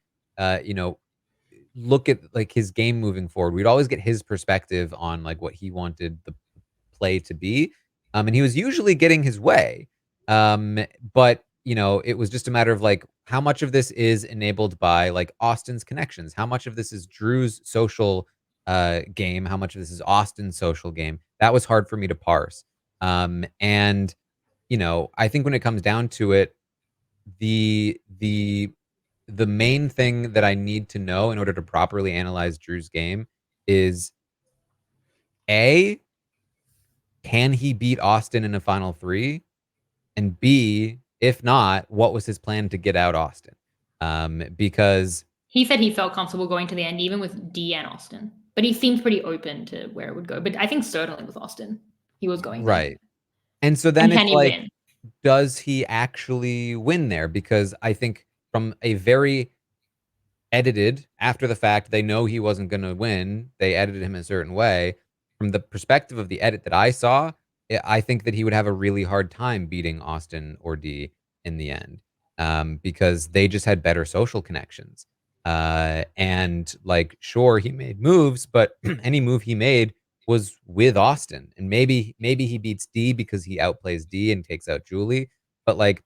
look at like his game moving forward, we'd always get his perspective on like what he wanted the play to be, and he was usually getting his way, but it was just a matter of like how much of this is enabled by like Austin's connections, how much of this is Drew's social game, how much of this is Austin's social game. That was hard for me to parse, and I think when it comes down to it, the main thing that I need to know in order to properly analyze Drew's game is, A, can he beat Austin in a final three? And B, if not, what was his plan to get out Austin? Because He said he felt comfortable going to the end, even with D and Austin. But he seemed pretty open to where it would go. But I think certainly with Austin, he was going there. Right. And so then And can it's he like, win? does he actually win there? Because I think from a very edited after the fact, they know he wasn't going to win. They edited him a certain way. From the perspective of the edit that I saw, I think that he would have a really hard time beating Austin or D in the end, because they just had better social connections. And like, sure, he made moves, but any move he made was with Austin, and maybe he beats D because he outplays D and takes out Julie, but like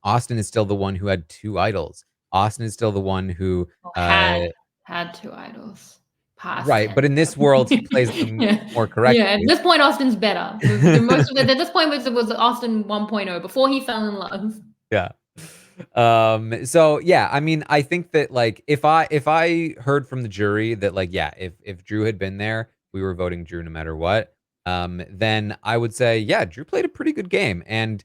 Austin is still the one who had 2 idols. Austin is still the one who, Well, uh had two idols. Past right, but tense. in this world, he plays them Yeah. more Yeah. At correctly. this point, Austin's better. The most of it at this point was Austin 1.0 before he fell in love. Yeah. So yeah, I mean, I think that like if I heard from the jury that like, yeah, if Drew had been there, we were voting Drew no matter what, then I would say, yeah, Drew played a pretty good game. And,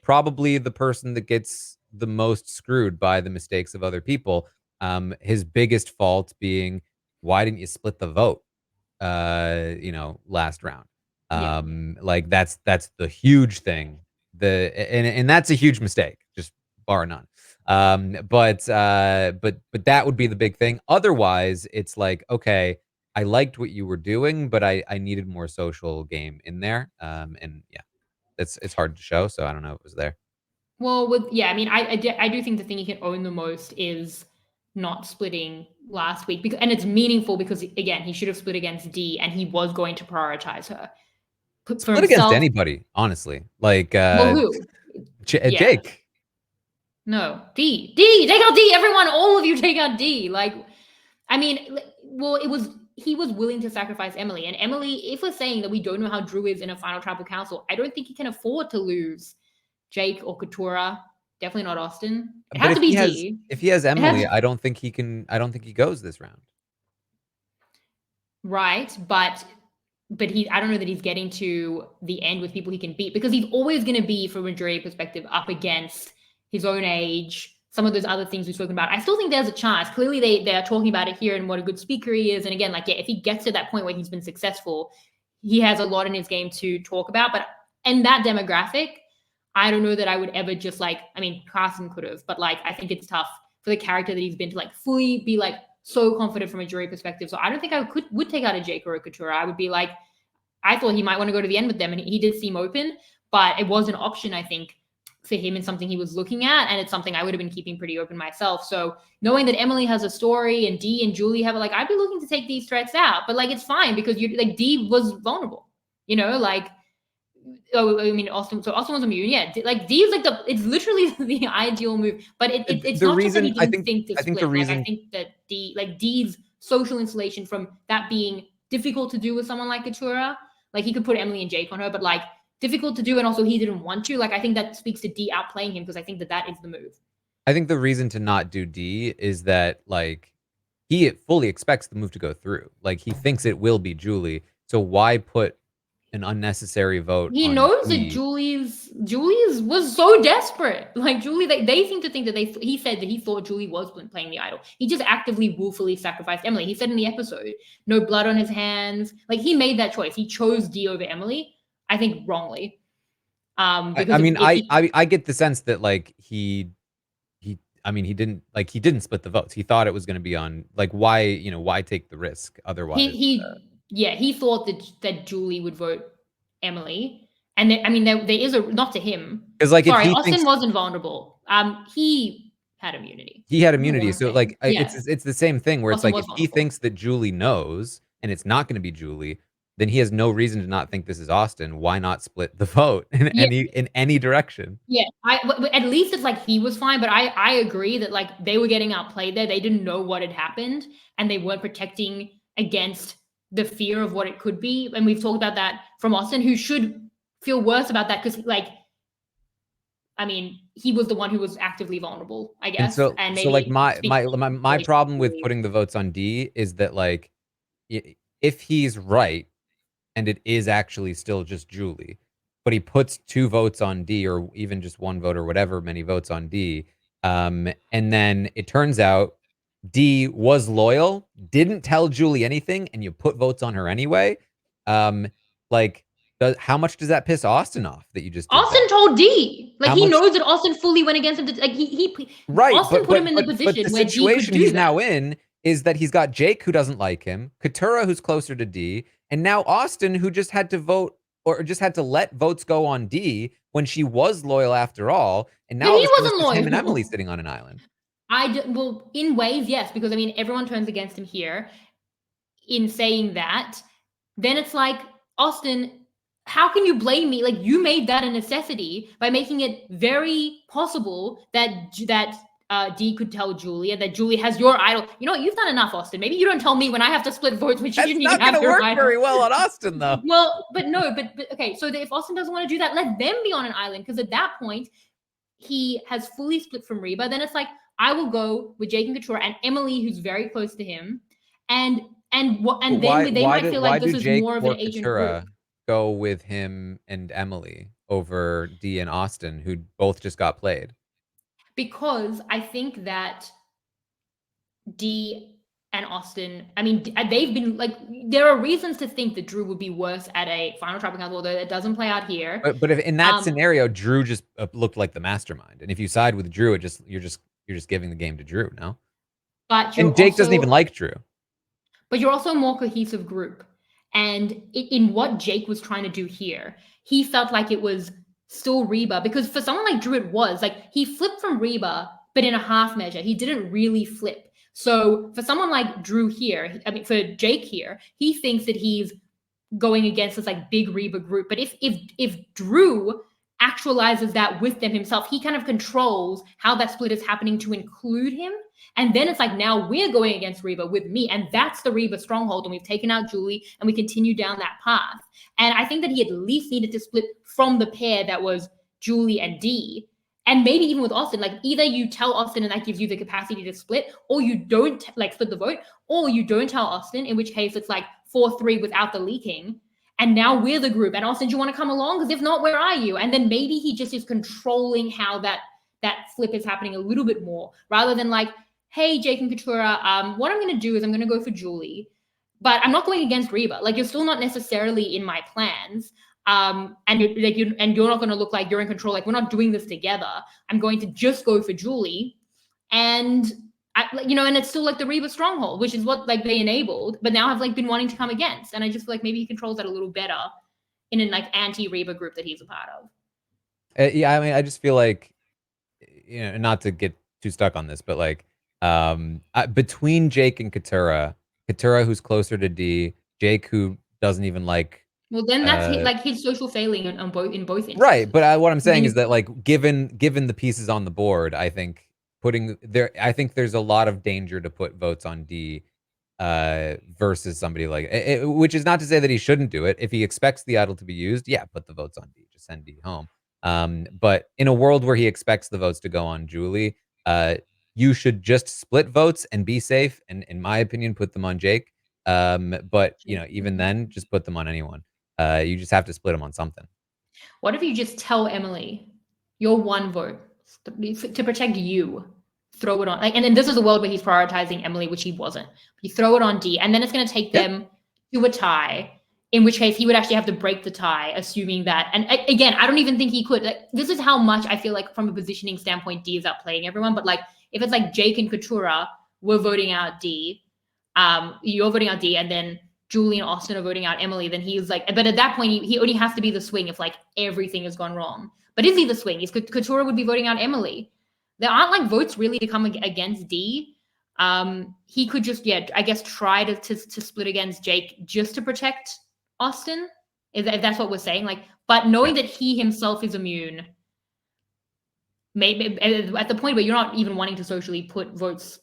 probably the person that gets the most screwed by the mistakes of other people, his biggest fault being, why didn't you split the vote? Last round. Yeah. Like that's the huge thing. And that's a huge mistake, just bar none. But that would be the big thing. Otherwise, it's like, okay, I liked what you were doing, but I needed more social game in there. And yeah, it's hard to show, so I don't know if it was there. Well, I mean, I do think the thing you can own the most is not splitting last week because, and it's meaningful because again, he should have split against D, and he was going to prioritize her for Split against himself. anybody, honestly. Like Well, who? Yeah, Jake. no, D, take out D, everyone, all of you take out D. Like, I mean, well, he was willing to sacrifice Emily, and Emily. If we're saying that we don't know how Drew is in a final tribal council, I don't think he can afford to lose Jake or Katura. Definitely not Austin. It But had to be D. if he has It had Emily, to, I don't think he goes this round. right, but I don't know that he's getting to the end with people he can beat because he's always going to be, from a jury perspective, up against his own age. Some of those other things we've spoken about. I still think there's a chance. Clearly, they are talking about it here and what a good speaker he is. And again, like, yeah, if he gets to that point where he's been successful, he has a lot in his game to talk about. But in that demographic, I don't know that I would ever just like, I mean, Carson could have, but like, I think it's tough for the character that he's been to like fully be like so confident from a jury perspective. So I don't think I would take out a Jake or a Katura. I would be like, I thought he might want to go to the end with them, and he did seem open, but it was an option, I think, for him and something he was looking at, and it's something I would have been keeping pretty open myself. So knowing that Emily has a story and D and Julie have it, like, I'd be looking to take these threats out, but like, it's fine because you like D was vulnerable, like. Oh, I mean, Austin. So Austin was immune. Yeah, like D is like it's literally the ideal move. But it's The not just that he reason didn't think to I think the split. Like I reason think that D's social insulation from that being difficult to do with someone like Katura. Like he could put Emily and Jake on her, but like difficult to do, and also he didn't want to. Like I think that speaks to D outplaying him because I think that is the move. I think the reason to not do D is that like he fully expects the move to go through. Like he thinks it will be Julie. So why put an unnecessary vote He on knows that D? Julie's was so desperate. Like Julie, they seem to think that he said that he thought Julie was playing the idol. He just actively woefully sacrificed Emily. He said in the episode, no blood on his hands. Like he made that choice. He chose D over Emily. I think wrongly. I Because mean, if he I get the sense that like he didn't split the votes. He thought it was going to be on like why take the risk otherwise? he thought that Julie would vote Emily. And I mean there is a not to him. Because like if Sorry, he Austin thinks wasn't vulnerable. He had immunity. he had I don't know what immunity. I'm So saying. like Yeah, it's the same thing where it's Austin like was if he vulnerable. thinks that Julie knows and it's not going to be Julie, then he has no reason to not think this is Austin. Why not split the vote in Yeah, any direction? yeah. At least it's like he was fine, but I agree that like they were getting outplayed there. They didn't know what had happened, and they weren't protecting against the fear of what it could be. And we've talked about that from Austin, who should feel worse about that because like I mean he was the one who was actively vulnerable, I And guess, so and so like maybe speaks my problem with putting the votes on D is that like if he's right and it is actually still just Julie, but he puts 2 votes on D or even just 1 vote or whatever many votes on D, and then it turns out D was loyal, didn't tell Julie anything, and you put votes on her anyway, like, how much does that piss Austin off that you just did Austin that? told D. Like How he much? knows that Austin fully went against him. Like Right, Austin put him in the but the position where D could situation do he's that. now in is that he's got Jake who doesn't like him, Katurah who's closer to D, and now Austin who just had to vote or just had to let votes go on D when she was loyal after all, and But now all he of a sudden it's just him wasn't and Emily loyal. sitting on an island. Well, in ways, yes, because I mean, everyone turns against him here. In saying that, then it's like, Austin, how can you blame me? Like, you made that a necessity by making it very possible that D could tell Julia that Julie has your idol. You know what? You've done enough, Austin. Maybe you don't tell me when I have to split votes when she That's didn't even not going have to your work idol. very well on Austin, though. Well, but no, but okay. So if Austin doesn't want to do that, let them be on an island, because at that point he has fully split from Reba. Then it's like, I will go with Jake and Katurah and Emily, who's very close to him, and But then they might feel why like do this is Jake more of an or agent group. Katurah go with him and Emily over D and Austin, who both just got played? Because I think that D and Austin, I mean, they've been like, there are reasons to think that Drew would be worse at a final trap encounter, although it doesn't play out here. But if in that scenario, Drew just looked like the mastermind, and if you side with Drew, you're just giving the game to Drew, no? But And Jake doesn't even like Drew. But you're also a more cohesive group. And in what Jake was trying to do here, he felt like it was still Reba, because for someone like Drew, it was like he flipped from Reba, but in a half measure. He didn't really flip. So for someone like Drew here, I mean, for Jake here, he thinks that he's going against this like big Reba group. But if Drew actualizes that with them himself, he kind of controls how that split is happening to include him. And then it's like, now we're going against Reba with me. And that's the Reba stronghold. And we've taken out Julie and we continue down that path. And I think that he at least needed to split from the pair that was Julie and D. And maybe even with Austin, like either you tell Austin and that gives you the capacity to split, or you don't like split the vote, or you don't tell Austin, in which case it's like 4-3 without the leaking. And now we're the group. And Austin, do you want to come along? Because if not, where are you? And then maybe he just is controlling how that flip is happening a little bit more, rather than like, hey, Jake and Katurah, what I'm going to do is I'm going to go for Julie, but I'm not going against Reba. Like, you're still not necessarily in my plans. And you're not going to look like you're in control. Like, we're not doing this together. I'm going to just go for Julie, and and it's still like the Reba stronghold, which is what like they enabled, but now have like been wanting to come against. And I just feel like maybe he controls that a little better in an like anti-Reba group that he's a part of. Yeah, I mean, I just feel like, not to get too stuck on this, but like, between Jake and Katurah, who's closer to D, Jake who doesn't even like. Well, then that's like his social failing in both instances. Right, but what I'm saying is that like given the pieces on the board, I think there's a lot of danger to put votes on D versus somebody like which is not to say that he shouldn't do it. If he expects the idol to be used, yeah, put the votes on D, just send D home. But in a world where he expects the votes to go on Julie, you should just split votes and be safe, and in my opinion, put them on Jake. But even then, just put them on anyone. You just have to split them on something. What if you just tell Emily your one vote to protect you? Throw it on, like, and then this is a world where he's prioritizing Emily, which he wasn't. You throw it on D, and then it's going to take them to a tie. In which case, he would actually have to break the tie, assuming that. And again, I don't even think he could. Like, this is how much I feel like, from a positioning standpoint, D is outplaying everyone. But like, if it's like Jake and Katurah, we're voting out D. You're voting out D, and then Julie and Austin are voting out Emily, then he's like, but at that point, he only has to be the swing if like everything has gone wrong. But is he the swing? Katurah would be voting out Emily. There aren't like votes really to come against D. He could just, I guess, try to split against Jake just to protect Austin, if that's what we're saying. Like, but knowing that he himself is immune, maybe at the point where you're not even wanting to socially put votes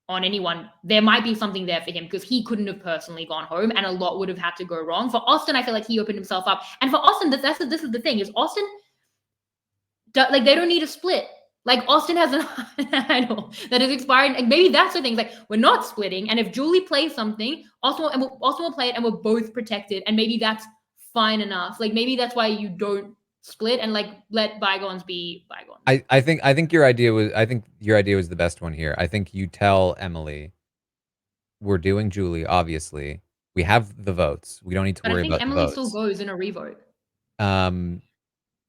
on anyone, there might be something there for him, because he couldn't have personally gone home, and a lot would have had to go wrong. For Austin, I feel like he opened himself up, and for Austin, this is the thing: is Austin, like, they don't need a split. Like, Austin has an idol that is expiring. Like, maybe that's the thing. Like, we're not splitting, and if Julie plays something, Austin will play it, and we're both protected, and maybe that's fine enough. Like, maybe that's why you don't split and like let bygones be bygones. I think your idea was the best one here. I think you tell Emily, we're doing Julie, obviously. We have the votes. We don't need to But I worry think about the Emily still votes. goes in a revote. Um,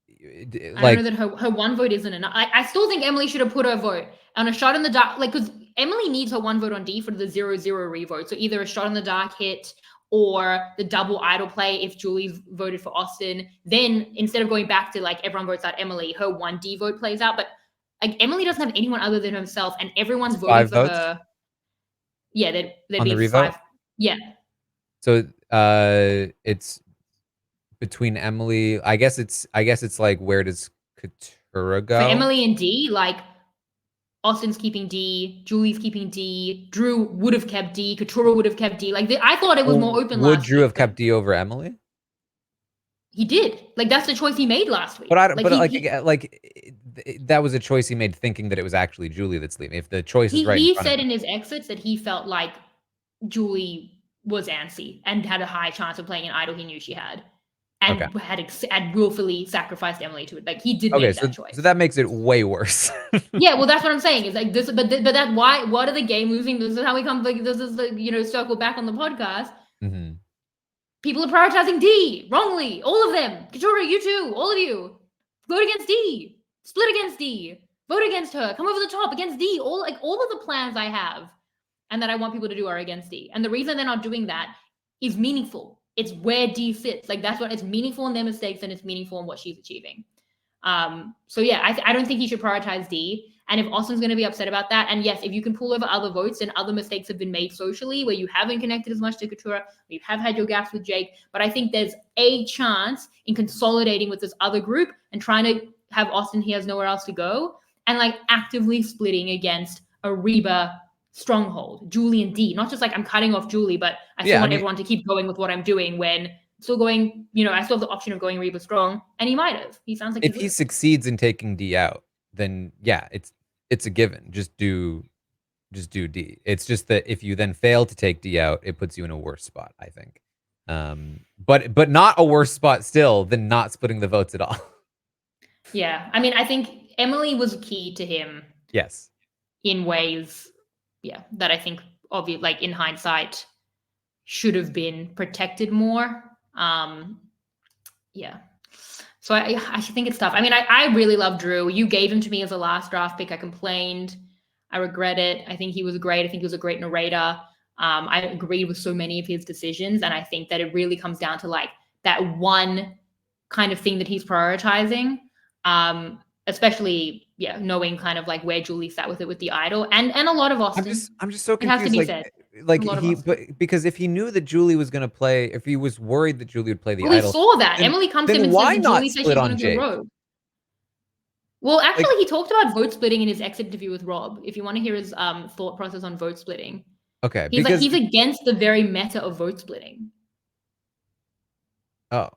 I don't know like, that her one vote isn't enough. I still think Emily should have put her vote on a shot in the dark, like because Emily needs her one vote on D for the 0-0 revote. So either a shot in the dark hit or the double idol play if Julie's voted for Austin. Then instead of going back to like everyone votes out Emily, her 1D vote plays out. But like Emily doesn't have anyone other than herself, and everyone's voting 5 for votes her. Yeah, there'd on the be revote. 5. Yeah. So, it's between Emily. I guess it's like, where does Katura For go? Emily and D, like Austin's keeping D, Julie's keeping D, Drew would have kept D, Katura would have kept D. Like I thought it was Well, more open would last Drew week, have but kept D over Emily? he did. Like that's the choice he made last week. But I don't. Like But that was a choice he made, thinking that it was actually Julie that's leaving. If the choice is right in he front of said him. in his exits that he felt like Julie was antsy and had a high chance of playing an idol he knew she had, Okay. and had willfully sacrificed Emily to it. Like he did Okay. make So that choice. that makes it way worse. Yeah, well, that's what I'm saying. Is like this, but that's why. What are the game losing? This is how we come. Like this is the circle back on the podcast. Mm-hmm. People are prioritizing D wrongly. All of them. Katura, you too. All of you. Vote against D. Split against D. Vote against her. Come over the top against D. All of the plans I have and that I want people to do are against D. And the reason they're not doing that is meaningful. It's where D sits. Like that's what it's meaningful in their mistakes and it's meaningful in what she's achieving. So yeah, I don't think he should prioritize D. And if Austin's going to be upset about that, and yes, if you can pull over other votes and other mistakes have been made socially where you haven't connected as much to Katura, you have had your gaps with Jake, but I think there's a chance in consolidating with this other group and trying to have Austin he has nowhere else to go and like actively splitting against a Reba stronghold, Julie and D. Not just like I'm cutting off Julie, but I still want everyone to keep going with what I'm doing when still going, I still have the option of going Reba strong, and he might have. He sounds like if he succeeds in taking D out, then yeah, it's a given. Just do D. It's just that if you then fail to take D out, it puts you in a worse spot, I think. But not a worse spot still than not splitting the votes at all. Yeah, I mean, I think Emily was key to him. Yes. In ways, yeah, that I think like in hindsight should have been protected more. Yeah. So I think it's tough. I mean, I really love Drew. You gave him to me as a last draft pick. I complained. I regret it. I think he was great. I think he was a great narrator. I agreed with so many of his decisions. And I think that it really comes down to like that one kind of thing that he's prioritizing. Especially, yeah, knowing kind of like where Julie sat with it with the idol and a lot of Austin. I'm just so confused. It has to be said. Because if he knew that Julie was going to play, if he was worried that Julie would play the well, idol, we saw that Emily comes to him and why says not Julie says split she's on going to go Jake? rogue. Well, actually, he talked about vote splitting in his exit interview with Rob. If you want to hear his thought process on vote splitting, okay, he's like he's against the very meta of vote splitting. Oh.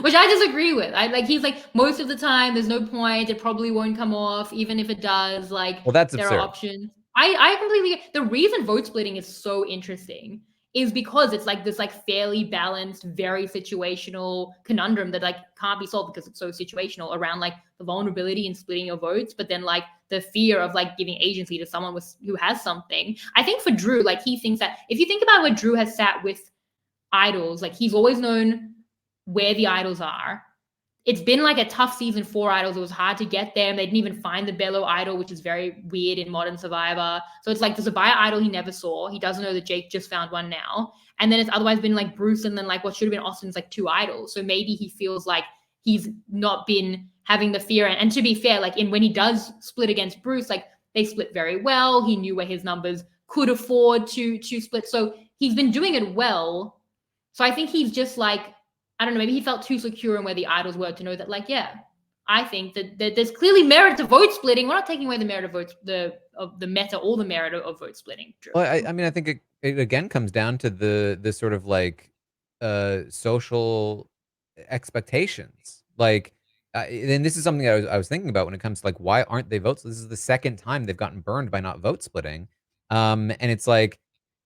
Which I disagree with. He's like most of the time there's no point. It probably won't come off, even if it does. Like, well, that's there absurd. are options. I completely the reason vote splitting is so interesting is because it's like this like fairly balanced, very situational conundrum that like can't be solved because it's so situational around like the vulnerability in splitting your votes, but then like the fear of like giving agency to someone who has something. I think for Drew, like he thinks that if you think about where Drew has sat with idols, like he's always known where the idols are. It's been like a tough season for idols. It was hard to get them. They didn't even find the Bello idol, which is very weird in Modern Survivor. So it's like there's a Zabaya idol he never saw. He doesn't know that Jake just found one now. And then it's otherwise been like Bruce and then like what should have been Austin's like 2 idols. So maybe he feels like he's not been having the fear. And to be fair, like when he does split against Bruce, like they split very well. He knew where his numbers could afford to split. So he's been doing it well. So I think he's just like, I don't know, maybe he felt too secure in where the idols were to know that, like, yeah, I think that there's clearly merit to vote splitting. We're not taking away the merit of votes, of the meta or the merit of vote splitting. Drew. Well, I mean, I think it again comes down to the sort of like social expectations. Like, and this is something I was thinking about when it comes to like, why aren't they votes? This is the second time they've gotten burned by not vote splitting. And it's like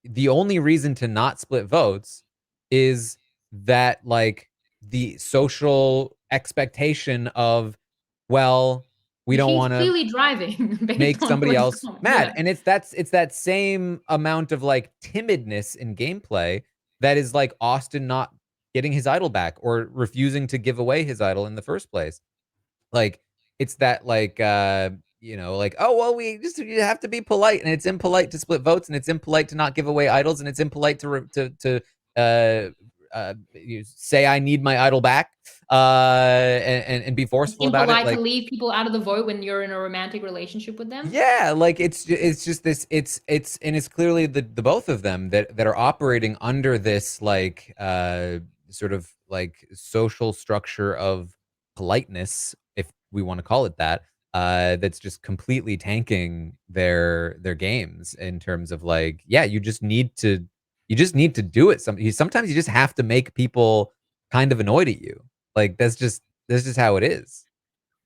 the only reason to not split votes is that like the social expectation of, well, we don't He's want to clearly driving based make on somebody what he's else calling. mad. Yeah. And it's that same amount of like timidness in gameplay that is like Austin not getting his idol back or refusing to give away his idol in the first place. Like, it's that like like, oh well, you have to be polite, and it's impolite to split votes, and it's impolite to not give away idols, and it's impolite to say I need my idol back, and be forceful about it. Impolite to Like, leave people out of the vote when you're in a romantic relationship with them. yeah, like it's just this, and it's clearly the both of them that are operating under this like sort of like social structure of politeness, if we want to call it that, that's just completely tanking their games in terms of like, yeah, you just need to do it. Sometimes you just have to make people kind of annoyed at you. Like, that's just how it is.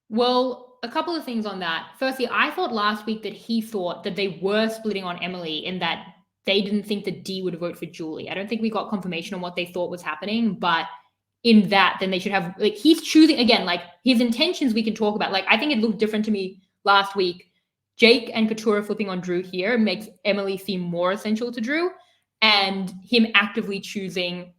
Well, a couple of things on that. Firstly, I thought last week that he thought that they were splitting on Emily in that they didn't think that Dee would vote for Julie. I don't think we got confirmation on what they thought was happening, but in that, then they should have, like, he's choosing again, like his intentions we can talk about. Like, I think it looked different to me last week. Jake and Katurah flipping on Drew here makes Emily seem more essential to Drew, and him actively choosing,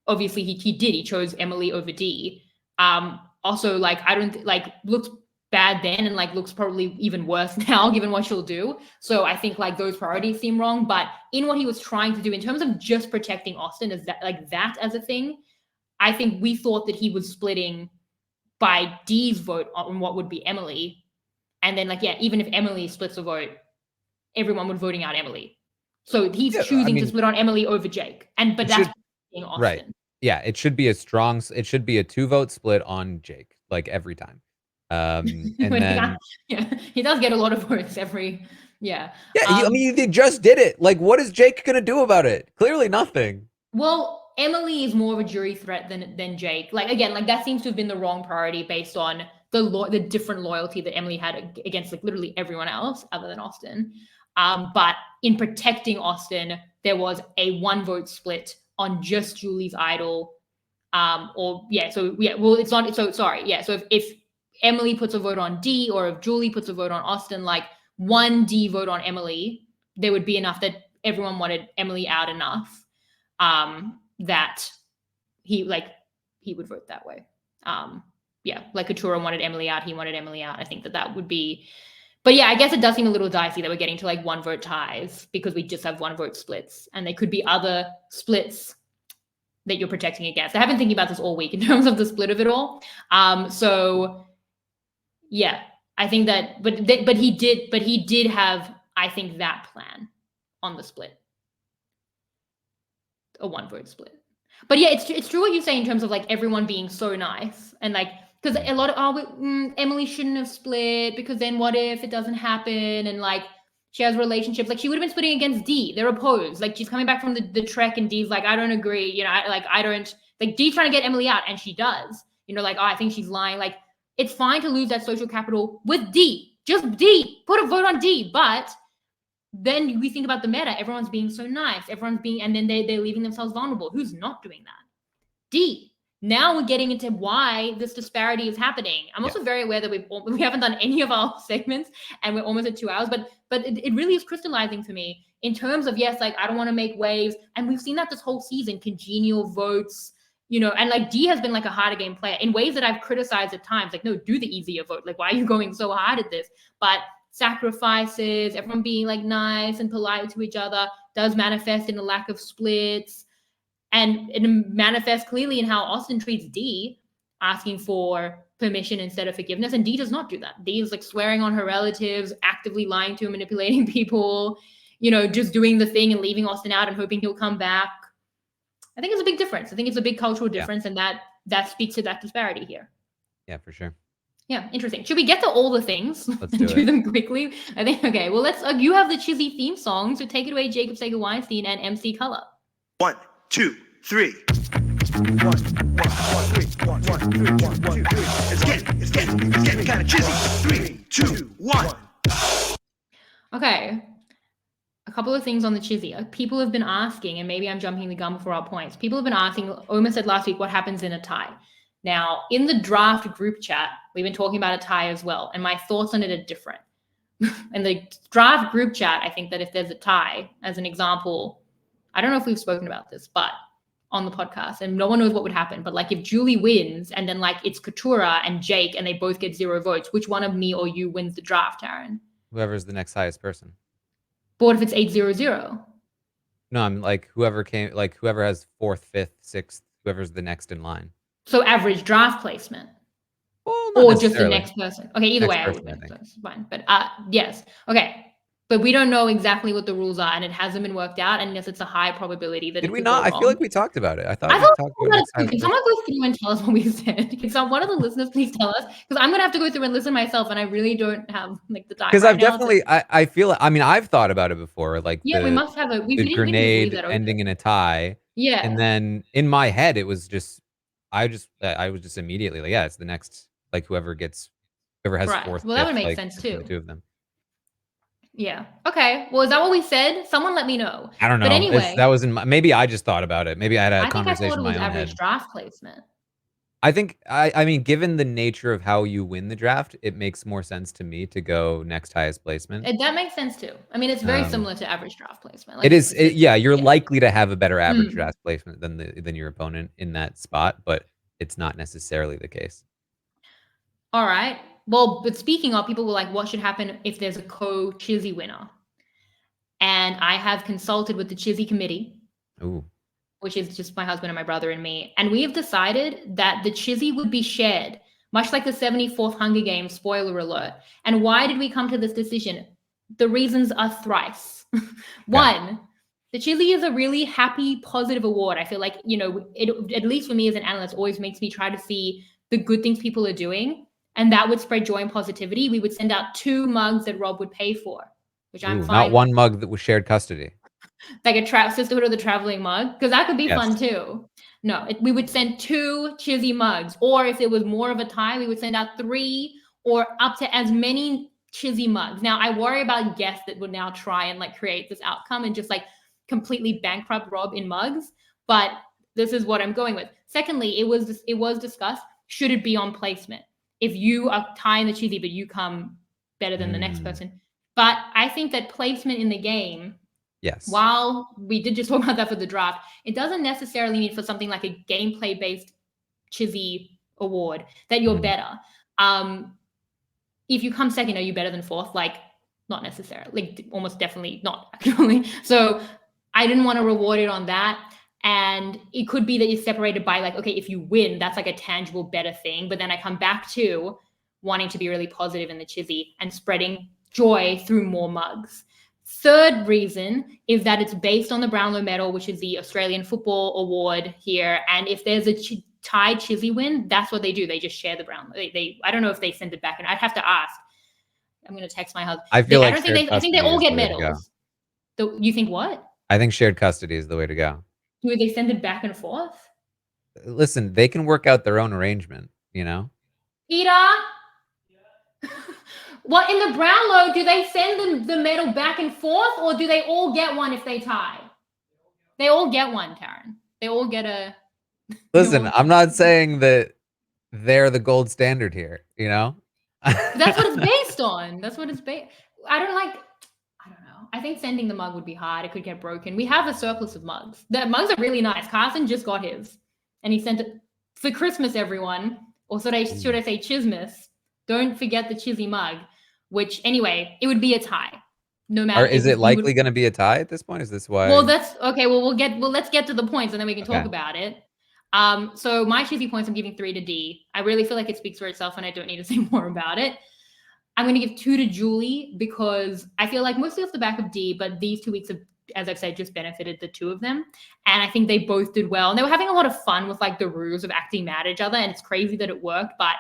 obviously he chose Emily over Dee. Also, like, I don't like looks bad then, and like looks probably even worse now given what she'll do. So I think like those priorities seem wrong. But in what he was trying to do in terms of just protecting Austin as that as a thing, I think we thought that he was splitting by Dee's vote on what would be Emily, and then like, yeah, even if Emily splits a vote, everyone would voting out Emily. So he's choosing to split on Emily over Jake, but that's being Austin. Right. Yeah, it should be a 2-vote split on Jake, like every time. And then he does get a lot of votes every. Yeah, I mean, they just did it. Like, what is Jake gonna do about it? Clearly nothing. Well, Emily is more of a jury threat than Jake. Like, again, like that seems to have been the wrong priority based on the different loyalty that Emily had against like literally everyone else other than Austin. But in protecting Austin, there was a 1-vote split on just Julie's idol. Well, it's not, so sorry. Yeah. So if Emily puts a vote on Dee, or if Julie puts a vote on Austin, like 1 Dee vote on Emily, there would be enough that everyone wanted Emily out enough that he would vote that way. Like Katurah wanted Emily out, he wanted Emily out. I think that would be, but yeah, I guess it does seem a little dicey that we're getting to like 1-vote ties because we just have 1-vote splits, and there could be other splits that you're protecting against. I have been thinking about this all week in terms of the split of it all. So yeah, I think that, but he did have, I think, that plan on the split, a 1-vote split. But yeah, it's true what you say in terms of like everyone being so nice and like, because a lot of Emily shouldn't have split because then what if it doesn't happen, and like she has relationships, like she would have been splitting against Dee. They're opposed. Like she's coming back from the trek, and Dee's like, I don't agree. I don't like Dee's trying to get Emily out, and she does. Like, oh, I think she's lying. Like, it's fine to lose that social capital with Dee. Just Dee. Put a vote on Dee. But then we think about the meta. Everyone's being so nice. And then they're leaving themselves vulnerable. Who's not doing that? Dee. Now we're getting into why this disparity is happening. I'm also very aware that we haven't done any of our segments, and we're almost at 2 hours, but it really is crystallizing for me in terms of, yes, like I don't want to make waves. And we've seen that this whole season, congenial votes, and like Dee has been like a harder game player in ways that I've criticized at times. Like, no, do the easier vote. Like, why are you going so hard at this? But sacrifices, everyone being like nice and polite to each other does manifest in a lack of splits. And it manifests clearly in how Austin treats Dee, asking for permission instead of forgiveness. And Dee does not do that. Dee is like swearing on her relatives, actively lying to and manipulating people, just doing the thing and leaving Austin out and hoping he'll come back. I think it's a big difference. I think it's a big cultural difference, and that speaks to that disparity here. Yeah, for sure. Yeah, interesting. Should we get to all the things? Let's do them quickly. I think, okay, well, let's, you have the Chissy theme song, so take it away, Jacob Sager-Weinstein and MC Color. 1, 2, 3. 1, 1, 1, 3, 1, 1, 3, 1, 1, 3. It's getting kind of chizzy. 3, 2, 1. Okay. a couple of things on the Chizzy. People have been asking, and maybe I'm jumping the gun before our points. People have been asking, Oma said last week, what happens in a tie? Now, in the draft group chat, we've been talking about a tie as well, and my thoughts on it are different. In the draft group chat, I think that if there's a tie, as an example, I don't know if we've spoken about this, but on the podcast, and no one knows what would happen, but like if Julie wins and then like it's Katura and Jake and they both get 0 votes, which one of me or you wins the draft, Taran? Whoever's the next highest person. But what if it's 8-0-0? No, I'm like whoever has 4th, 5th, 6th, whoever's the next in line. So average draft placement. Well, or just the next person. Okay, either way, I would win. So it's fine. But yes. Okay. But we don't know exactly what the rules are, and it hasn't been worked out. And yes, it's a high probability that did we not? I feel like we talked about it. I thought we talked about it. Can someone go through and tell us what we said? Can one of the listeners please tell us? Because I'm gonna have to go through and listen myself, and I really don't have like the time. Because I've definitely, I feel. I mean, I've thought about it before. Like we must have the grenade ending in a tie. Yeah. And then in my head, it was just, I was just immediately like, yeah, it's the next, like whoever has 4th. Well, that would make sense too. The 2 of them. Yeah. Okay. Well, is that what we said? Someone let me know. I don't know. But anyway, that was maybe I just thought about it. Maybe I had a conversation in my own head. Average draft placement. I think, I mean, given the nature of how you win the draft, it makes more sense to me to go next highest placement. That makes sense too. I mean, it's very similar to average draft placement. Like, it is. You're likely to have a better average draft placement than your opponent in that spot, but it's not necessarily the case. All right. Well, but speaking of, people were like, what should happen if there's a co-Chizzy winner? And I have consulted with the Chizzy committee, which is just my husband and my brother and me. And we have decided that the Chizzy would be shared, much like the 74th Hunger Games, spoiler alert. And why did we come to this decision? The reasons are thrice. One, the Chizzy is a really happy, positive award. I feel like, it, at least for me as an analyst, always makes me try to see the good things people are doing. And that would spread joy and positivity. We would send out 2 mugs that Rob would pay for, which I'm fine. Not one mug that was shared custody. Like a Sisterhood of the Traveling mug, because that could be fun too. No, we would send 2 Chizzy mugs, or if it was more of a tie, we would send out 3 or up to as many Chizzy mugs. Now, I worry about guests that would now try and like create this outcome and just like completely bankrupt Rob in mugs, but this is what I'm going with. Secondly, it was discussed, should it be on placement? If you are tying the Chizzy, but you come better than the next person. But I think that placement in the game, while we did just talk about that for the draft, it doesn't necessarily mean for something like a gameplay-based Chizzy award that you're better. If you come second, are you better than 4th? Like, not necessarily. Like, almost definitely not, actually. So I didn't want to reward it on that. And it could be that you're separated by like, okay, if you win, that's like a tangible, better thing. But then I come back to wanting to be really positive in the Chizzy and spreading joy through more mugs. Third reason is that it's based on the Brownlow Medal, which is the Australian Football Award here. And if there's a tied Chizzy win, that's what they do. They just share the Brownlow. I don't know if they send it back, and I'd have to ask. I'm going to text my husband. I think they all get medals. You think what? I think shared custody is the way to go. Do they send it back and forth? Listen, they can work out their own arrangement, Peter? Well, in the Brownlow, do they send the medal back and forth, or do they all get one if they tie? They all get one, Taran. They all get a... Listen, I'm not saying that they're the gold standard here, That's what it's based on. That's what it's based... I don't know. I think sending the mug would be hard. It could get broken. We have a surplus of mugs. The mugs are really nice. Carson just got his, and he sent it for Christmas, everyone. Or should I say Chismas? Don't forget the Chizzy mug, which anyway, it would be a tie. No matter. Or is it likely going to be a tie at this point? Is this why? Well, that's okay. Well, let's get to the points and then we can talk about it. So my Chizzy points, I'm giving 3 to D. I really feel like it speaks for itself and I don't need to say more about it. I'm going to give 2 to Julie because I feel like mostly off the back of D, but these 2 weeks have, as I've said, just benefited the 2 of them. And I think they both did well. And they were having a lot of fun with like the rules of acting mad at each other. And it's crazy that it worked, but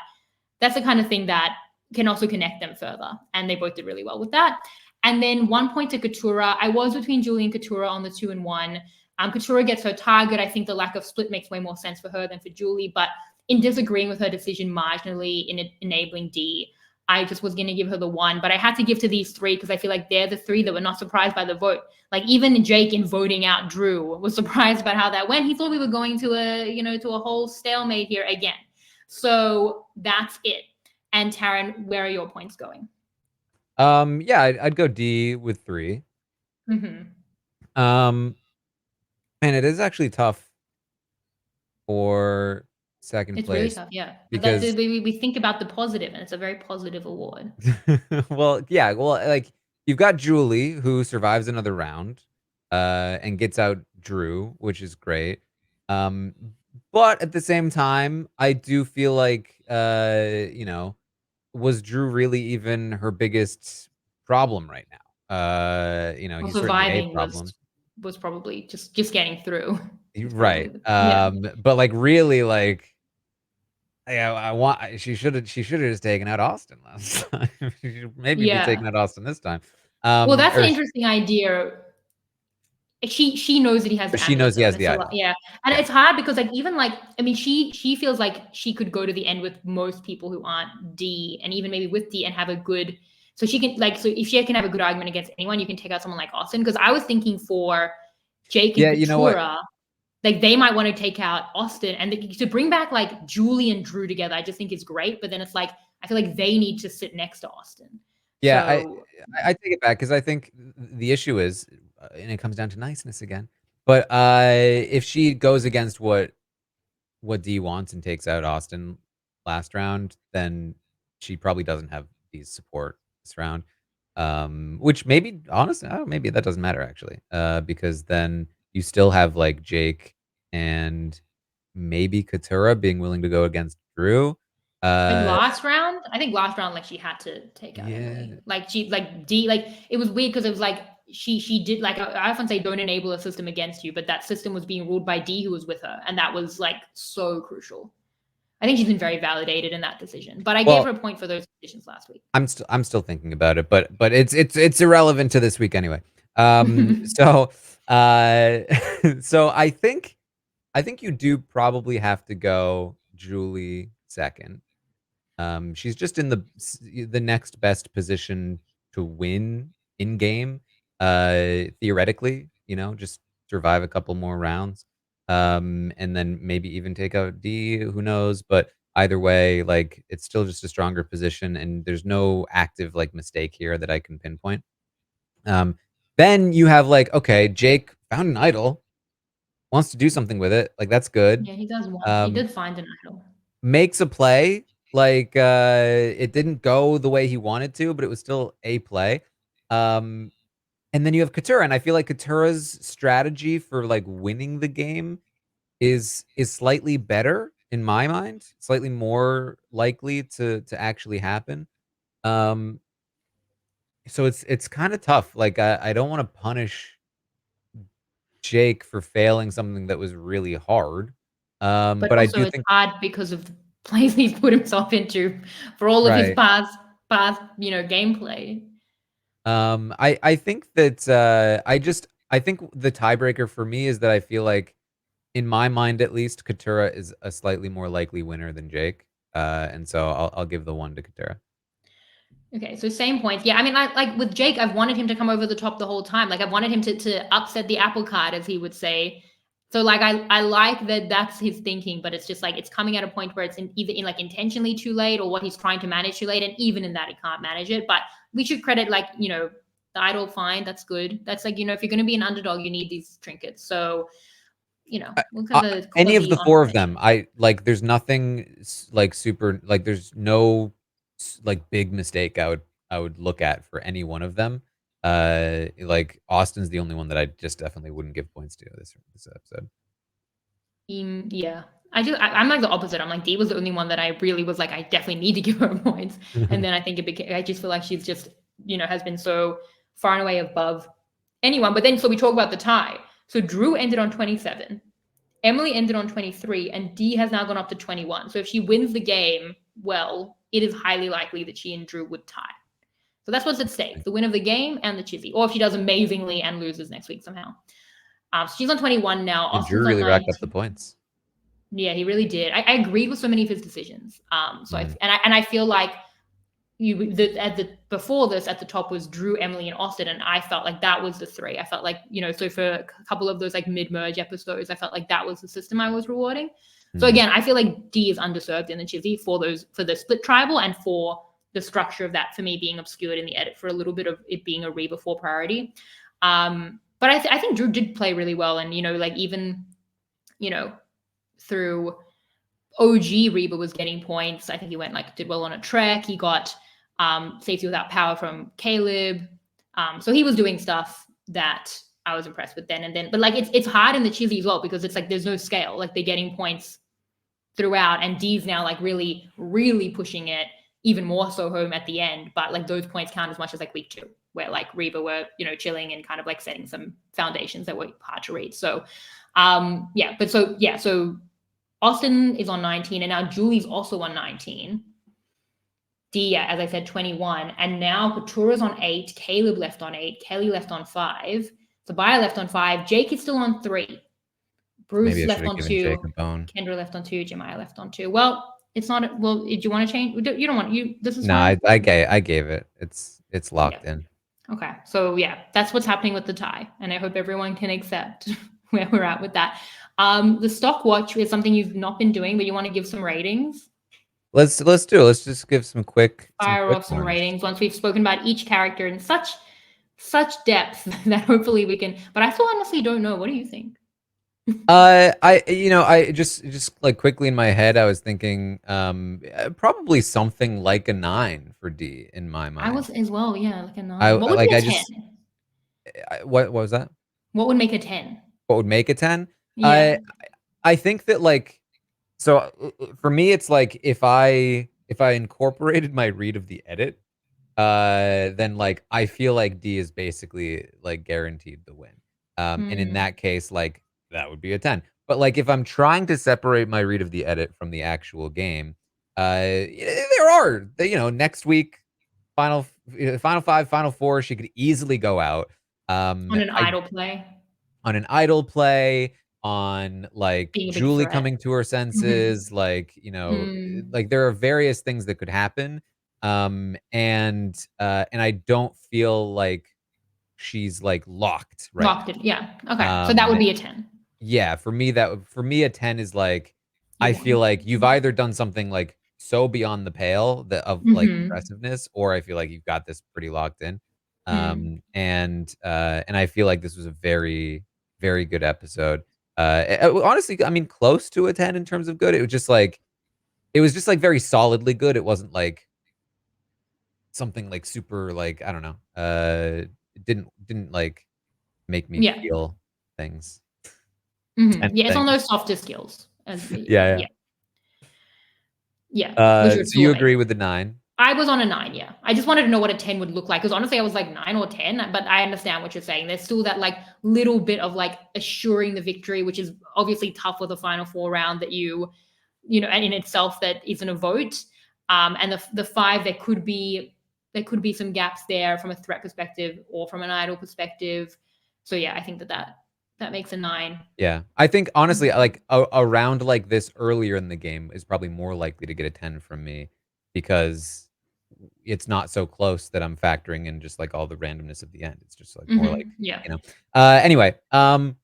that's the kind of thing that can also connect them further. And they both did really well with that. And then 1 point to Katura. I was between Julie and Katura on the 2 and 1. Katura gets her target. I think the lack of split makes way more sense for her than for Julie. But in disagreeing with her decision marginally in enabling D, I just was going to give her the 1, but I had to give to these 3 because I feel like they're the 3 that were not surprised by the vote. Like even Jake in voting out Drew was surprised about how that went. He thought we were going to a whole stalemate here again. So that's it. And Taran, where are your points going? Yeah, I'd go D with 3. And it is actually tough for second It's place. really tough, yeah. Because we think about the positive, and it's a very positive award. well, yeah, well, like you've got Julie who survives another round, and gets out Drew, which is great. But at the same time, I do feel like, was Drew really even her biggest problem right now? Well, He's certainly a surviving problem. was probably just getting through. Right. Yeah. But like really like she should have just taken out Austin last time. She should maybe be taking out Austin this time. Well, that's an Or interesting idea. She knows that he has the she amulet knows he though, has and the it's idol. yeah. And it's hard because like even like I mean she feels like she could go to the end with most people who aren't D, and even maybe with D and have a good, so she can like, so if she can have a good argument against anyone, you can take out someone like Austin. Because I was thinking for Jake and you know what? Katurah, like they might want to take out Austin, and to bring back like Julie and Drew together, I just think is great. But then it's like I feel like they need to sit next to Austin. Yeah, So I take it back because I think the issue is, and it comes down to niceness again. But if she goes against what D wants and takes out Austin last round, then she probably doesn't have D's support this round. Which maybe honestly, maybe that doesn't matter actually. Because then you still have like Jake and maybe Katurah being willing to go against Drew. like last round, I think last round, like she had to take out Yeah. Emily. Like she, like D, like it was weird because it was like she did like I often say don't enable a system against you, but that system was being ruled by D who was with her, and that was like so crucial. I think she's been very validated in that decision, but I gave her a point for those decisions last week. I'm still thinking about it, but it's irrelevant to this week anyway. So so I think you do probably have to go Julie second. She's just in the next best position to win in game, theoretically, just survive a couple more rounds. And then maybe even take out D, who knows? But either way, like it's still just a stronger position, and there's no active like mistake here that I can pinpoint. Then you have like, okay, Jake found an idol, wants to do something with it. Like that's good. Yeah, he does want. He did find an idol. Makes a play. Like it didn't go the way he wanted to, but it was still a play. And then you have Katurah, and I feel like Katurah's strategy for like winning the game is slightly better in my mind, slightly more likely to actually happen. So it's kind of tough. Like I don't want to punish Jake for failing something that was really hard. But But I also do it's think hard because of the plays he's put himself into for all of his past gameplay. I think that I think the tiebreaker for me is that I feel like, in my mind at least, Katurah is a slightly more likely winner than Jake. And so I'll give the 1 to Katurah. Okay, so same points. Yeah, I mean, like with Jake, I've wanted him to come over the top the whole time. Like I've wanted him to upset the apple cart, as he would say. So like I like that that's his thinking, but it's just like it's coming at a point where it's either in like intentionally too late, or what he's trying to manage too late, and even in that he can't manage it. But we should credit like the idol, fine, that's good. That's like if you're going to be an underdog, you need these trinkets. So look at the any of the 4 of them, I like. There's nothing like super like. There's no like big mistake I would look at for any one of them. Like Austin's the only one that I just definitely wouldn't give points to this episode. Yeah, I'm like the opposite. I'm like D was the only one that I really was like I definitely need to give her points, and then I think it became. I just feel like she's just has been so far and away above anyone. But then so we talk about the tie. So Drew ended on 27, Emily ended on 23, and D has now gone up to 21. So if she wins the game, well, it is highly likely that she and Drew would tie. So that's what's at stake: the win of the game and the Chissy. Or if she does amazingly and loses next week somehow. So she's on 21 now. And Drew really racked up the points. Yeah, he really did. I agreed with so many of his decisions. So I feel like before this at the top was Drew, Emily, and Austin, and I felt like that was the three. I felt like, so for a couple of those like mid-merge episodes, I felt like that was the system I was rewarding. So again, I feel like D is underserved in the Chissy for the split tribal and for the structure of that, for me being obscured in the edit for a little bit of it being a Reba 4 priority. But I think Drew did play really well, and like even through OG, Reba was getting points. I think he did well on a trek. He got safety without power from Caleb. So he was doing stuff that I was impressed with then and then. But it's hard in the Chissy as well, because it's like there's no scale. Like they're getting points throughout, and D's now like really, really pushing it even more so home at the end. But like those points count as much as like week 2, where like Reba were chilling and kind of like setting some foundations that were hard to read. So so Austin is on 19, and now Julie's also on 19. Dia, as I said, 21. And now Katura's on 8. Caleb left on 8. Kelly left on 5. Sabaya left on 5. Jake is still on 3. Bruce left on 2. Kendra left on 2. Jemiah left on 2. Well, it's not. Well, do you want to change? You don't want you. This is no. Fine. I gave it. It's locked in. Okay, so yeah, that's what's happening with the tie, and I hope everyone can accept where we're at with that. The Stockwatch is something you've not been doing, but you want to give some ratings. Let's do it. Let's just give some quick some ratings once we've spoken about each character in such depth that hopefully we can. But I still honestly don't know. What do you think? I just like quickly in my head, I was thinking probably something like a 9 for D in my mind. I was as well, yeah, like a 9. What would make a 10? What was that? What would make a 10? What would make a 10? Yeah. I think that so for me, it's like if I incorporated my read of the edit, then like I feel like D is basically like guaranteed the win. And in that case, like that would be a 10. But like if I'm trying to separate my read of the edit from the actual game, there are next week final 5, final 4, she could easily go out on an idle play. On an idle play, on like Julie coming to her senses, like like there are various things that could happen, and I don't feel like she's like locked. Right? Locked it, yeah. Okay, so that would be a 10. Yeah, for me a 10 is like I feel like you've either done something like so beyond the pale of like impressiveness, or I feel like you've got this pretty locked in, and I feel like this was a very, very good episode. Honestly, I mean, close to a 10 in terms of good. It was just like very solidly good. It wasn't like something like super like I don't know. It didn't like make me feel things. Yeah, it's on those softer skills. Yeah. So you agree with the 9? I was on a 9, yeah. I just wanted to know what a 10 would look like, because honestly, I was like 9 or 10, but I understand what you're saying. There's still that like little bit of like assuring the victory, which is obviously tough with the final 4 round that and in itself that isn't a vote. And the 5, there could be some gaps there from a threat perspective or from an idol perspective. So yeah, I think that makes a 9. Yeah, I think honestly, like a round like this earlier in the game is probably more likely to get a 10 from me, because it's not so close that I'm factoring in just like all the randomness of the end. It's just like more like Anyway, then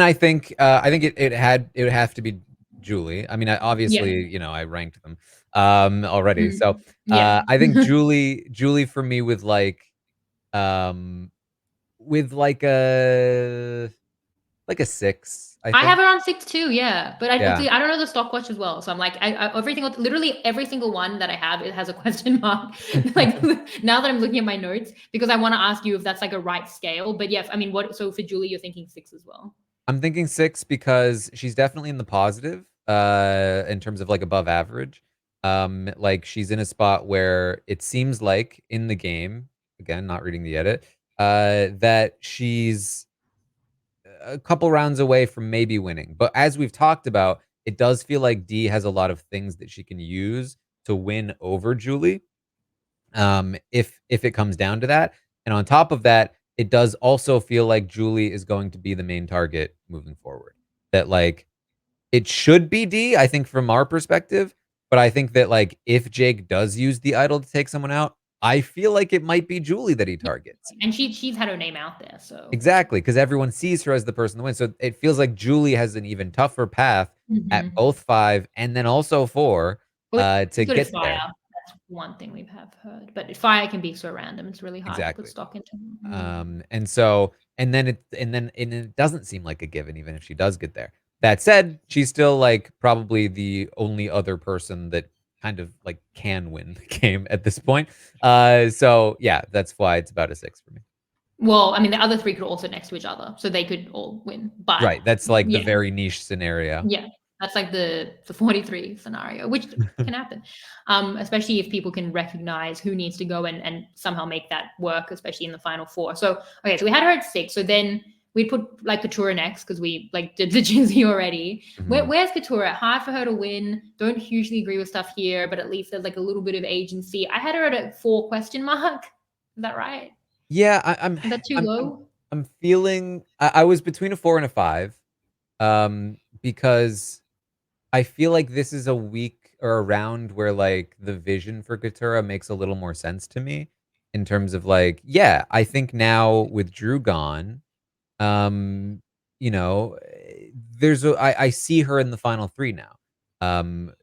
I think it would have to be Julie. I mean, obviously, I ranked them already. So I think Julie for me with like a 6. I have her on 6 too, yeah. But I don't know the Stockwatch as well, so I'm like, literally every single one that I have, it has a question mark. Like now that I'm looking at my notes, because I want to ask you if that's like a right scale. But yes, I mean, so for Julie, you're thinking 6 as well? I'm thinking 6 because she's definitely in the positive, in terms of like above average. Like she's in a spot where it seems like in the game, again, not reading the edit, that she's a couple rounds away from maybe winning. But as we've talked about, it does feel like D has a lot of things that she can use to win over Julie, if it comes down to that. And on top of that, it does also feel like Julie is going to be the main target moving forward. That like it should be D, I think, from our perspective, But I think that, like, if Jake does use the idol to take someone out, I feel like it might be Julie that he targets. And she's had her name out there, so. Exactly, because everyone sees her as the person to win. So it feels like Julie has an even tougher path at both 5 and then also 4 Well, to good at get fire. there. That's one thing we have heard. But fire can be so random. It's really hard to Exactly. put stock into. And so and it doesn't seem like a given even if she does get there. That said, she's still like probably the only other person that kind of like can win the game at this point. So yeah, that's why it's about a 6 for me. Well, I mean, the other 3 could also next to each other, so they could all win. But Right. That's like the yeah, very niche scenario. yeah, that's like the 43 scenario, which can happen, especially if people can recognize who needs to go and somehow make that work, especially in the final 4. So okay, so we had her at 6. So then we put like Katura next because we like did the Chissy already. Where's Katura? Hard for her to win. Don't hugely agree with stuff here, but at least there's like a little bit of agency. I had her at a 4 question mark. Is that right? Yeah, Is that too low? I'm feeling I was between a 4 and a 5. Because I feel like this is a week or a round where like the vision for Katura makes a little more sense to me in terms of like, yeah, I think now with Drew gone, um, you know, I see her in the final 3 now.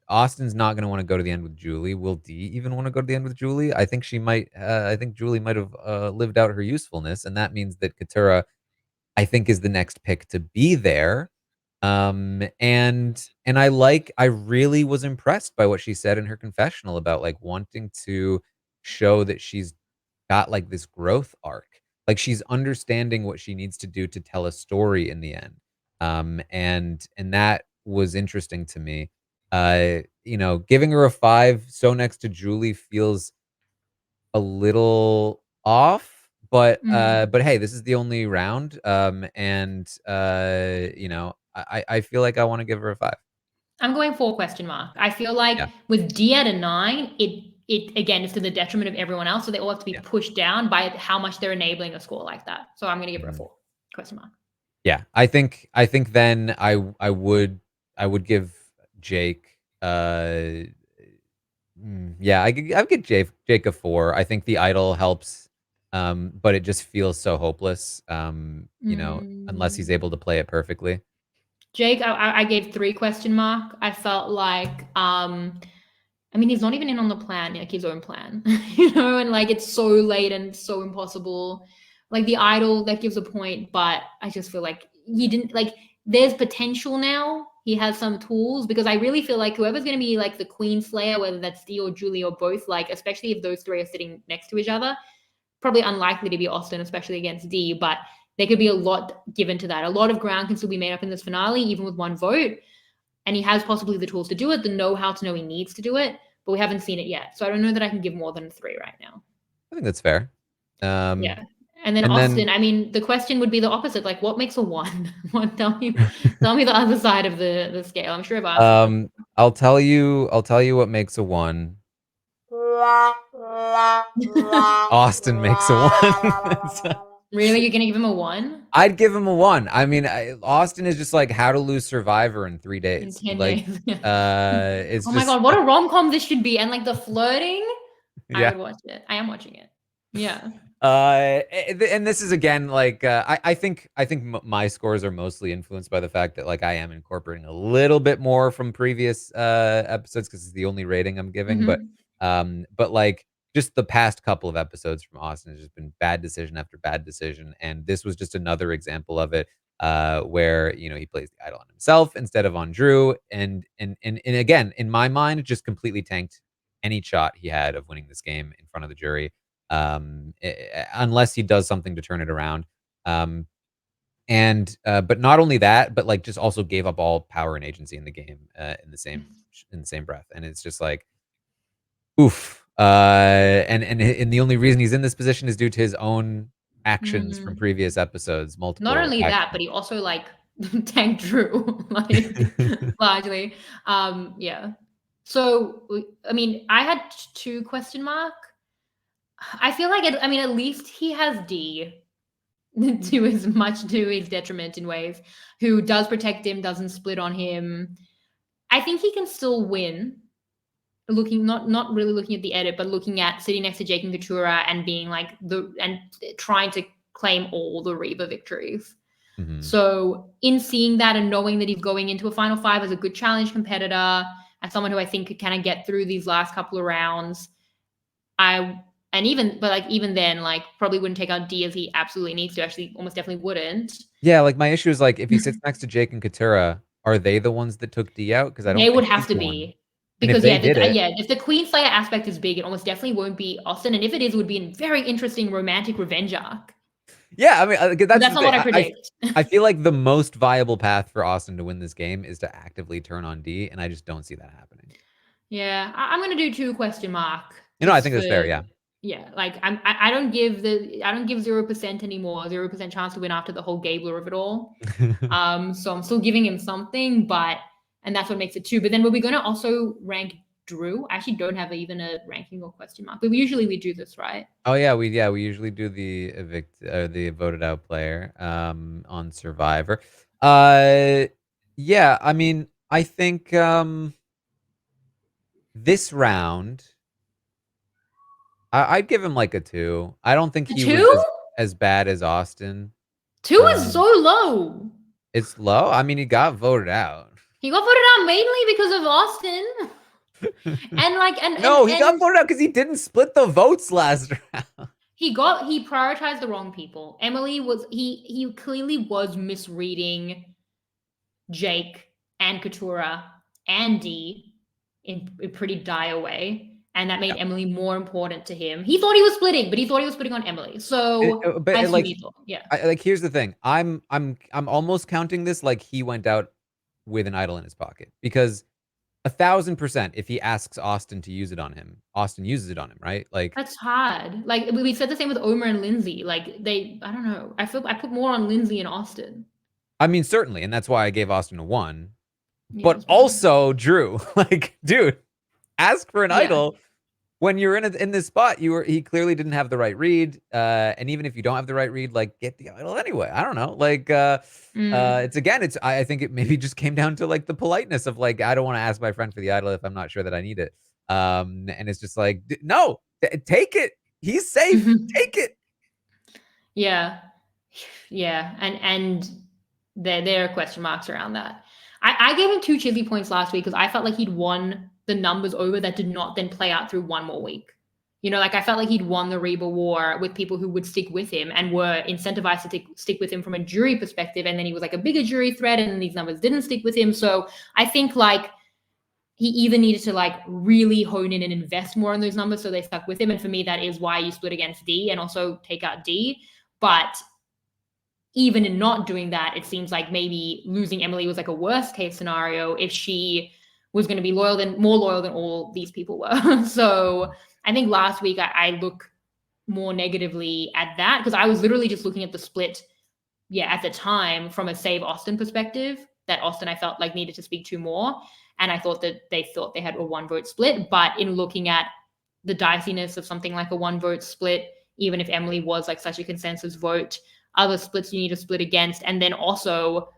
Austin's not going to want to go to the end with Julie. Will Dee even want to go to the end with Julie? I think she might. I think Julie might have lived out her usefulness, and that means that Katura, I think, is the next pick to be there. And I really was impressed by what she said in her confessional about like wanting to show that she's got like this growth arc. Like she's understanding what she needs to do to tell a story in the end. And that was interesting to me. Giving her a 5 so next to Julie feels a little off, but hey, this is the only round. I feel like I want to give her a 5. I'm going 4 question mark. I feel like Yeah. with D at a 9, it again is to the detriment of everyone else. So they all have to be Yeah. pushed down by how much they're enabling a score like that. So I'm gonna give her a 4 question mark. Yeah. I think then I would give Jake yeah, I would give Jake a 4. I think the idol helps, but it just feels so hopeless, unless he's able to play it perfectly. Jake, I gave 3 question mark. I felt like I mean, he's not even in on the plan, like his own plan, and like it's so late and so impossible. Like the idol, that gives a point, but I just feel like he didn't like. There's potential now. He has some tools because I really feel like whoever's going to be like the Queen Slayer, whether that's Dee or Julie or both, like especially if those 3 are sitting next to each other, probably unlikely to be Austin, especially against Dee, but there could be a lot given to that. A lot of ground can still be made up in this finale, even with 1 vote. And he has possibly the tools to do it, the know-how to know he needs to do it, but we haven't seen it yet. So I don't know that I can give more than 3 right now. I think that's fair. Yeah. And then Austin, I mean, the question would be the opposite. Like, what makes a 1? Tell me the other side of the scale. I'm sure I've asked. I'll tell you what makes a 1. Austin makes a 1. Really? You're gonna give him a 1? I'd give him a 1. I mean, Austin is just like How to Lose Survivor in 3 days. In 10 like, days. It's oh my god, what a rom-com this should be. And like the flirting, Yeah. I would watch it. I am watching it. Yeah. And this is again like I think my scores are mostly influenced by the fact that like I am incorporating a little bit more from previous episodes because it's the only rating I'm giving. But like just the past couple of episodes from Austin has just been bad decision after bad decision, and this was just another example of it. Where he plays the idol on himself instead of on Drew, and again, in my mind, it just completely tanked any shot he had of winning this game in front of the jury. Unless he does something to turn it around. But not only that, but like just also gave up all power and agency in the game in the same breath. And it's just like, oof. And the only reason he's in this position is due to his own actions from previous episodes. Multiple. Not only that, but he also like tanked Drew, like largely. Yeah. So I mean, I had 2 question mark. I feel like at least he has Dee to his detriment in ways, who does protect him, doesn't split on him. I think he can still win. looking not really looking at the edit, but looking at sitting next to Jake and Katura and being like and trying to claim all the Reba victories. Mhm. So in seeing that and knowing that he's going into a final 5 as a good challenge competitor, as someone who I think could kind of get through these last couple of rounds, even then, like, probably wouldn't take out D as he absolutely needs to. Actually, almost definitely wouldn't. Yeah, like, my issue is, like, if he sits next to Jake and Katura, are they the ones that took D out? Because I don't They would think have he's to the one. be. And if Because they did it, if the Queen Slayer aspect is big, it almost definitely won't be Austin. And if it is, it would be a very interesting romantic revenge arc. yeah, I mean, that's But the that's not thing. what I predict. I feel like the most viable path for Austin to win this game is to actively turn on D, and I just don't see that happening. Yeah, I'm gonna do 2 question mark. You know, I Just think that's fair, yeah. Yeah, like I don't give 0% anymore, 0% chance to win after the whole Gabler of it all. So I'm still giving him something, and that's what makes it 2. But then were we gonna also rank Drew? I actually don't have even a ranking or question mark, but we do this, right? Oh yeah, we usually do the voted out player on Survivor. Yeah, I mean, I think this round I'd give him like a 2. I don't think A he was 2? as bad as Austin. 2 is so low. It's low. I mean, he got voted out. He got voted out mainly because of Austin. And like No, he got voted out because he didn't split the votes last round. he prioritized the wrong people. Emily was he clearly was misreading Jake and Katura and D in a pretty dire way, and that made Emily more important to him. He thought he was splitting, but he thought he was splitting on Emily. So But like, yeah. like here's the thing. I'm almost counting this like he went out with an idol in his pocket, because 1,000%, if he asks Austin to use it on him, Austin uses it on him, right? Like, That's hard. Like we said the same with Omer and Lindsay. Like I don't know. I put more on Lindsay and Austin. I mean, certainly, and that's why I gave Austin a 1. Yeah, But also, Drew, like, dude, ask for an idol when you're in this spot. He clearly didn't have the right read, and even if you don't have the right read, like, get the idol anyway. I don't know, like, I think it maybe just came down to like the politeness of like, I don't want to ask my friend for the idol if I'm not sure that I need it, and it's just like, no, take it. He's safe. Take it. Yeah, and there are question marks around that. I gave him 2 Chissy points last week because I felt like he'd won the numbers over that did not then play out through one more week. You know, like I felt like he'd won the Reba war with people who would stick with him and were incentivized to stick with him from a jury perspective. And then he was like a bigger jury threat, and then these numbers didn't stick with him. So I think like he either needed to like really hone in and invest more on those numbers so they stuck with him. And for me, that is why you split against D and also take out D. But even in not doing that, it seems like maybe losing Emily was like a worst case scenario if she was going to be more loyal than all these people were. So I think last week I look more negatively at that because I was literally just looking at the split, at the time from a save Austin perspective, that Austin I felt like needed to speak to more. And I thought that they had a 1 vote split. But in looking at the diciness of something like a 1 vote split, even if Emily was like such a consensus vote, other splits you need to split against. And then also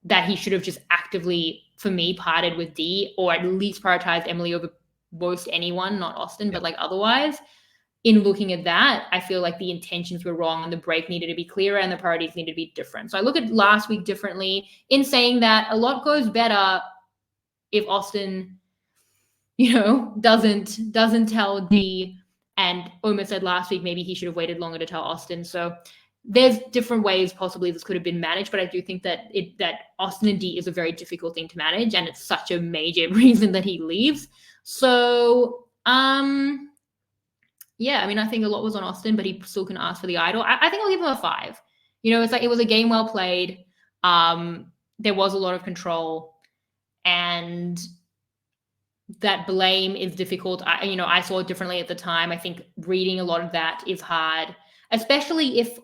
that he should have just actively, for me, parted with D or at least prioritized Emily over most anyone, not Austin, but like otherwise. In looking at that, I feel like the intentions were wrong and the break needed to be clearer and the priorities needed to be different. So I look at last week differently in saying that a lot goes better if Austin, doesn't tell D. And Omer said last week maybe he should have waited longer to tell Austin. So there's different ways possibly this could have been managed, but I do think that Austin and D is a very difficult thing to manage, and it's such a major reason that he leaves. So, I mean, I think a lot was on Austin, but he still can ask for the idol. I think I'll give him a 5. It's like it was a game well played. There was a lot of control, and that blame is difficult. I saw it differently at the time. I think reading a lot of that is hard, especially if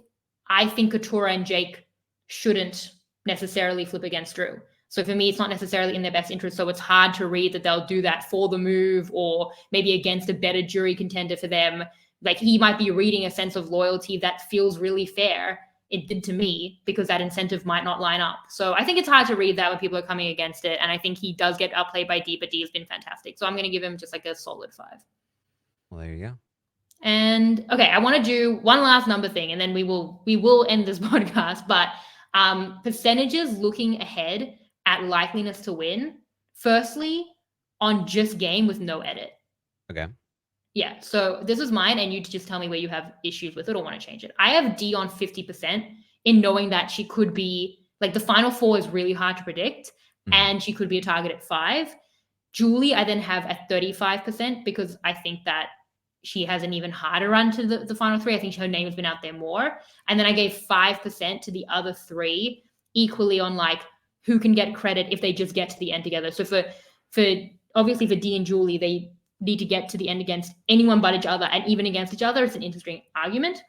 I think Katura and Jake shouldn't necessarily flip against Drew. So for me, it's not necessarily in their best interest. So it's hard to read that they'll do that for the move or maybe against a better jury contender for them. Like he might be reading a sense of loyalty that feels really fair it did to me, because that incentive might not line up. So I think it's hard to read that when people are coming against it. And I think he does get outplayed by D, but D has been fantastic. So I'm going to give him just like a solid 5. Well, there you go. And okay, I want to do one last number thing, and then we will end this podcast. But percentages looking ahead at likeliness to win. Firstly, on just game with no edit. Okay. Yeah. So this is mine, and you just tell me where you have issues with it or want to change it. I have D on 50% in knowing that she could be like, the final 4 is really hard to predict, and she could be a target at 5. Julie, I then have at 35% because I think that she has an even harder run to the final 3. I think her name has been out there more. And then I gave 5% to the other 3, equally on like who can get credit if they just get to the end together. So for obviously for D and Julie, they need to get to the end against anyone but each other, and even against each other. It's an interesting argument.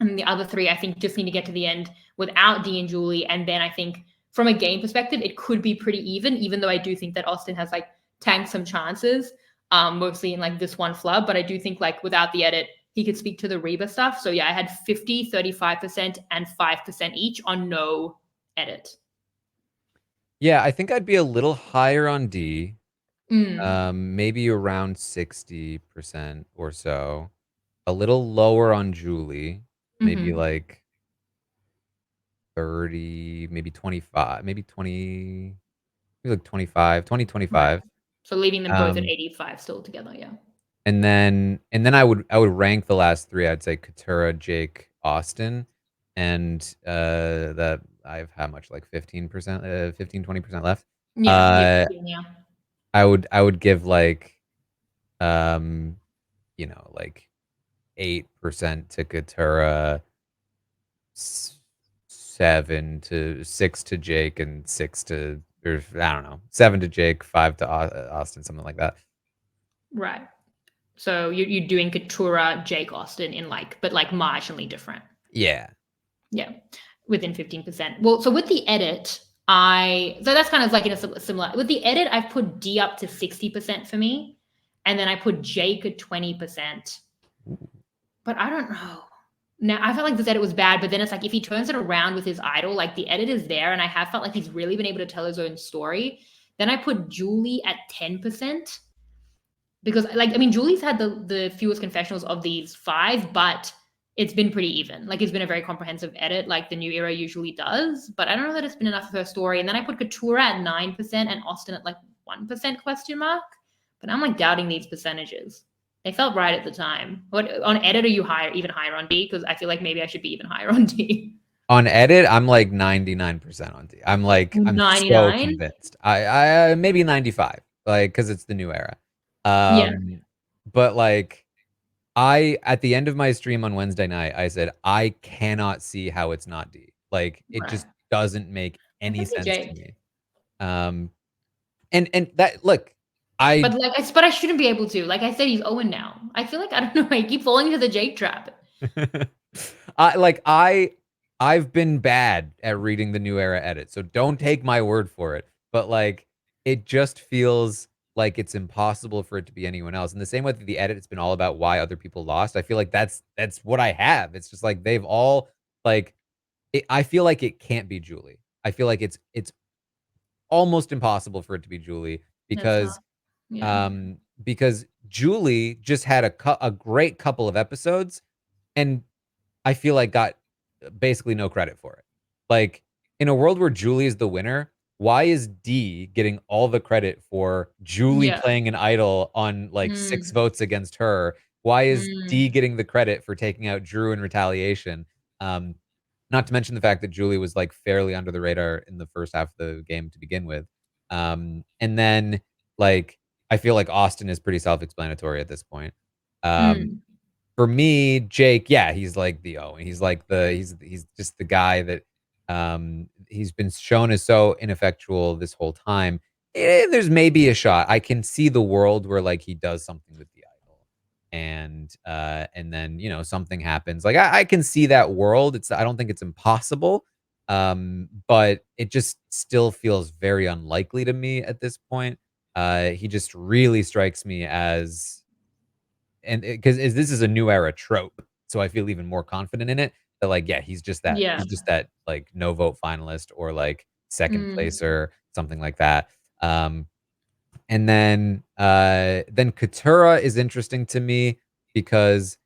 And the other 3, I think, just need to get to the end without D and Julie. And then I think from a game perspective, it could be pretty even though I do think that Austin has like tanked some chances, mostly in like this one flub. But I do think like without the edit, he could speak to the Reba stuff. So yeah, I had 50, 35%, and 5% each on no edit. Yeah, I think I'd be a little higher on D. Maybe around 60% or so. A little lower on Julie. Maybe like 30, maybe 25, maybe 20, maybe like 25, 20, 25. Right. So leaving them both at 85 still together, yeah. And then I would rank the last 3. I'd say Katura, Jake, Austin, and that I've how much, like 15%, 15, 20% left. Yeah. I would give like you know, like 8% to Katura, 7 to 6 to Jake, and 6 to, or I don't know, 7 to Jake, 5 to Austin, something like that. Right. So you're doing Katura, Jake, Austin in like, but like marginally different. Yeah. Yeah. Within 15%. Well, so with the edit, so that's kind of like in a similar, with the edit, I've put D up to 60% for me. And then I put Jake at 20%. But I don't know. Now, I felt like this edit was bad, but then it's like if he turns it around with his idol, like the edit is there, and I have felt like he's really been able to tell his own story. Then I put Julie at 10%. Because, like, I mean, Julie's had the fewest confessionals of these 5, but it's been pretty even. Like, it's been a very comprehensive edit, like the New Era usually does. But I don't know that it's been enough of her story. And then I put Katura at 9% and Austin at like 1% question mark. But I'm like doubting these percentages. They felt right at the time. What on edit are you even higher on D? Because I feel like maybe I should be even higher on D. On edit, I'm like 99% on D. I'm 99? So convinced. I maybe 95, like, because it's the New Era. But like, at the end of my stream on Wednesday night, I said I cannot see how it's not D. Like, it just doesn't make any sense to me. And that, look, but I shouldn't be able to. Like I said, he's Owen now. I feel like, I don't know, I keep falling into the Jake trap. I've been bad at reading the New Era edit, so don't take my word for it. But like, it just feels like it's impossible for it to be anyone else. In the same way that the edit, it's been all about why other people lost. I feel like that's what I have. It's just like they've all like. I feel like it can't be Julie. I feel like it's almost impossible for it to be Julie because because Julie just had a great couple of episodes, and I feel like got basically no credit for it. Like, in a world where Julie is the winner, why is D getting all the credit for Julie playing an idol on like 6 votes against her? Why is D getting the credit for taking out Drew in retaliation? Not to mention the fact that Julie was like fairly under the radar in the first half of the game to begin with. And then like, I feel like Austin is pretty self-explanatory at this point. For me, Jake, yeah, he's like the Owen. He's like he's just the guy that he's been shown as so ineffectual this whole time. There's maybe a shot. I can see the world where like he does something with the idol, and then, you know, something happens. Like, I can see that world. I don't think it's impossible, but it just still feels very unlikely to me at this point. He just really strikes me as, and because this is a New Era trope, so I feel even more confident in it. that like, yeah, he's just that like no vote finalist or like second place or something like that. And then Katura is interesting to me because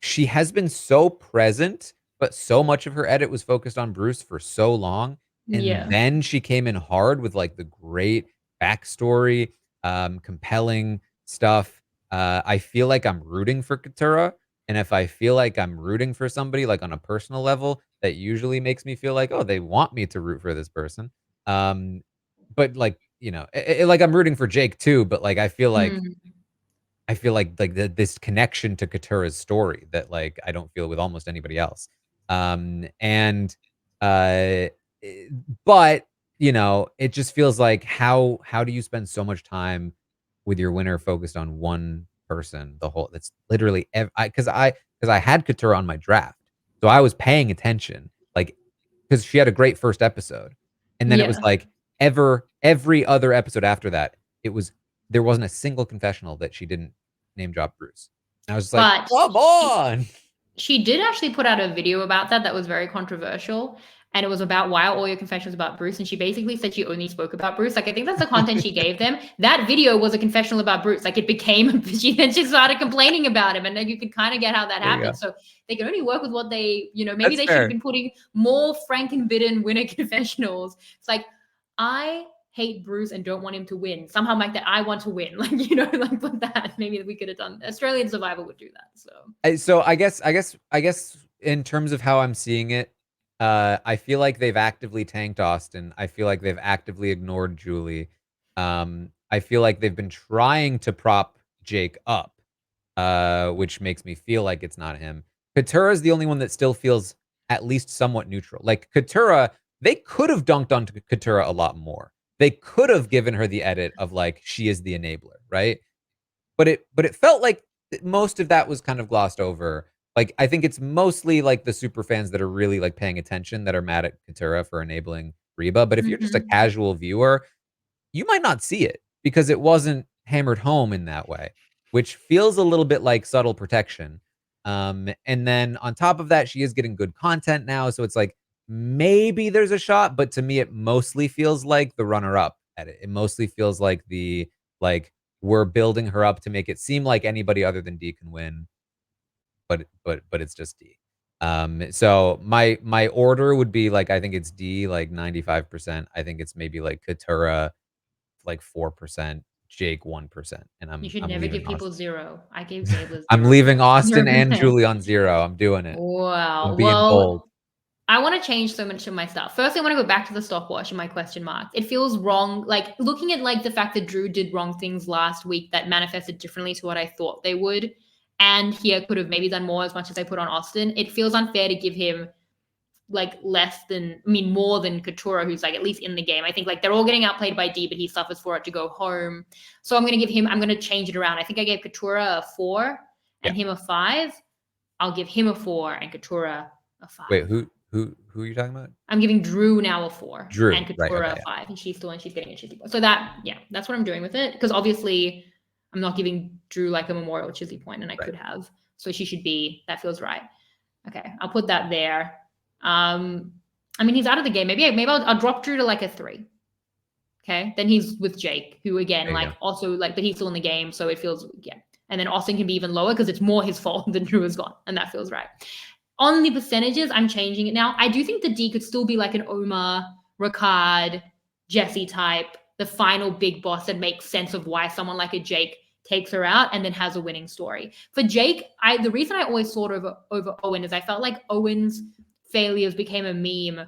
she has been so present, but so much of her edit was focused on Bruce for so long, and Yeah. then she came in hard with, like, the great backstory, compelling stuff. I feel like I'm rooting for Katura, and if I feel like I'm rooting for somebody, like, on a personal level, that usually makes me feel like, "Oh, they want me to root for this person." But, like, like, I'm rooting for Jake too, but, like, I feel like this connection to Katura's story that, like, I don't feel with almost anybody else. And, uh, eh, but, it just feels like how do you spend so much time with your winner focused on one person the whole that's literally because I 'cause I had Katura on my draft, so I was paying attention, like, because she had a great first episode, and then it was Yeah. like every other episode after that, it was there wasn't a single confessional that she didn't name drop Bruce. And I was just like, But "Come on." she did actually put out a video about that was very controversial, and it was about why are all your confessions about Bruce, and she basically said she only spoke about Bruce. Like, I think that's the content she gave them. That video was a confessional about Bruce. Like, it became she started complaining about him, and then you could kind of get how that There you happened. go. So they can only work with what maybe That's they should have fair. been putting more Frankenbitten winner confessionals. It's like, I hate Bruce and don't want him to win. Somehow make that I want to win. Like, like put that. Maybe we could have done Australian Survivor would do that. So So I guess in terms of how I'm seeing it, I feel like they've actively tanked Austin. I feel like they've actively ignored Julie. I feel like they've been trying to prop Jake up, which makes me feel like it's not him. Katura is the only one that still feels at least somewhat neutral. Like Katura, they could have dunked on Katura a lot more. They could have given her the edit of like she is the enabler, right? But it felt like most of that was kind of glossed over. Like, I think it's mostly, like, the super fans that are really, like, paying attention that are mad at Katura for enabling Reba, but if you're just a mhm. casual viewer, you might not see it because it wasn't hammered home in that way, which feels a little bit like subtle protection. And then on top of that, she is getting good content now, so it's like maybe there's a shot, but to me, it mostly feels like the runner-up edit. It mostly feels like like we're building her up to make it seem like anybody other than D can win, but it's just D. So my order would be like I think it's D like 95%. I think it's maybe like Katura like 4%, Jake 1%, and You I'm should I'm never leaving give Austin. people 0. I gave Zabler I'm 0 leaving today. Austin and 0%. Julie on 0. I'm doing it. I'm Wow. being bold. Well, I want to change so much of my stuff. First, I want to go back to the Stockwatch and my question marks. It feels wrong, like looking at like the fact that Drew did wrong things last week that manifested differently to what I thought they would, and here could have maybe done more as much as I put on Austin. It feels unfair to give him like more than Katura, who's like at least in the game. I think like they're all getting outplayed by D, but he suffers for it to go home. So I'm going to change it around. I think I gave Katura a 4 Yeah. and him a 5. I'll give him a 4 and Katura a 5. Wait, who are you talking about? I'm giving Drew now a 4 Drew. and Right. Katura Okay. a Yeah. 5, and she's getting a Chissy point. So that's what I'm doing with it. Because obviously I'm not giving Drew like a memorial Chissy point, and I Right. could have. So she should be, that feels right. Okay, I'll put that there. I mean, he's out of the game. Maybe I'll drop Drew to like a 3. Okay, then he's with Jake, who again, There you like go. also like, but he's still in the game, so it feels And then Austin can be even lower because it's more his fault than Drew is gone, and that feels right. On the percentages, I'm changing it now. I do think the D could still be like an Omar, Ricard, Jesse type, the final big boss that makes sense of why someone like a Jake takes her out and then has a winning story. For Jake, the reason I always thought over Owen is I felt like Owen's failures became a meme